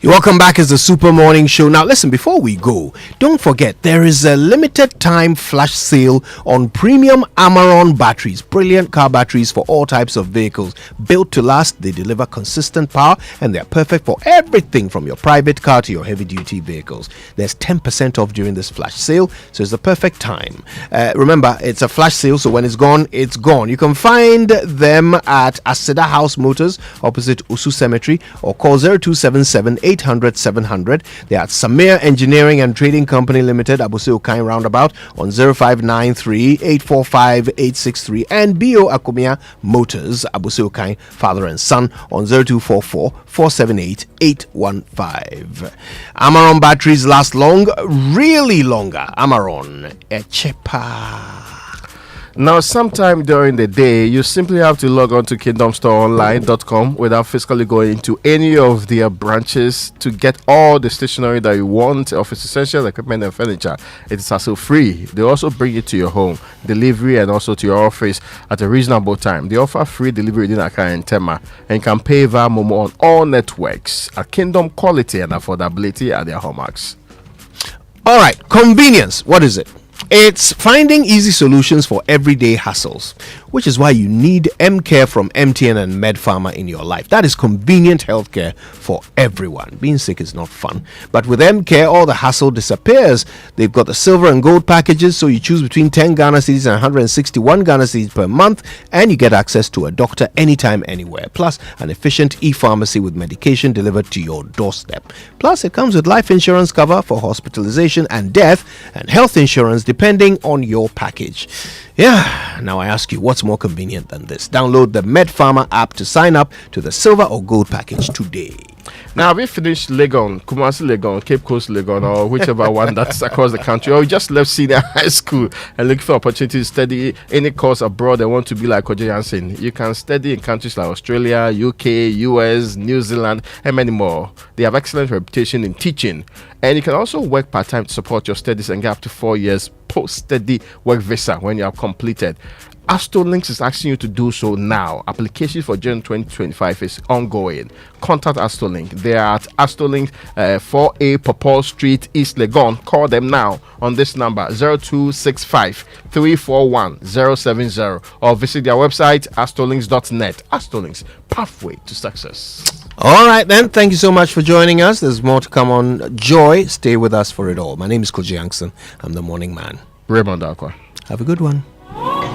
Welcome back. It's the Super Morning Show. Now listen, before we go, don't forget there is a limited time flash sale on premium Amaron batteries. Brilliant car batteries for all types of vehicles. Built to last, they deliver consistent power and they're perfect for everything from your private car to your heavy duty vehicles. There's 10% off during this flash sale, so it's the perfect time. Remember, it's a flash sale, so when it's gone, it's gone. You can find them at Aseda House Motors opposite Usu Cemetery or call 0277 800 700. They are at Samir Engineering and Trading Company Limited, Abuse Okai Roundabout on 0593 845 863 and BO Akumia Motors, Abuse Okai Father and Son on 0244 478 815. Amaron batteries last long, really longer. Amaron, a cheaper. Now, sometime during the day, you simply have to log on to kingdomstoreonline.com without physically going into any of their branches to get all the stationery that you want, office essentials, equipment, and furniture. It is hassle free. They also bring it to your home, delivery, and also to your office at a reasonable time. They offer free delivery within Accra and Tema, and can pay via Momo on all networks. A Kingdom quality and affordability are their hallmarks. All right, convenience. What is it? It's finding easy solutions for everyday hassles, which is why you need M-Care from MTN and MedPharma in your life. That is convenient healthcare for everyone. Being sick is not fun, but with M-Care, all the hassle disappears. They've got the silver and gold packages, so you choose between 10 Ghana cedis and 161 Ghana cedis per month, and you get access to a doctor anytime, anywhere. Plus, an efficient e-pharmacy with medication delivered to your doorstep. Plus, it comes with life insurance cover for hospitalization and death, and health insurance depending on your package. Yeah, now I ask you, what's more convenient than this? Download the MedFarmer app to sign up to the silver or gold package today. Now, have you finished Legon, Kumasi Legon, Cape Coast Legon, or whichever one that's across the country, or you just left senior high school and looking for opportunities to study any course abroad and want to be like Kojo Jansen? You can study in countries like Australia, UK, US, New Zealand, and many more. They have excellent reputation in teaching, and you can also work part-time to support your studies and get up to 4 years post-study work visa when you have completed. Astolinks is asking you to do so now. Application for June 2025 is ongoing. Contact Astolink. They are at Astolink 4A Popol Street, East Legon. Call them now on this number 0265 341 070 or visit their website astolinks.net. Astolinks, pathway to success. All right, then. Thank you so much for joining us. There's more to come on Joy. Stay with us for it all. My name is Kojo Jansen. I'm the morning man. Raymond Aqua. Have a good one.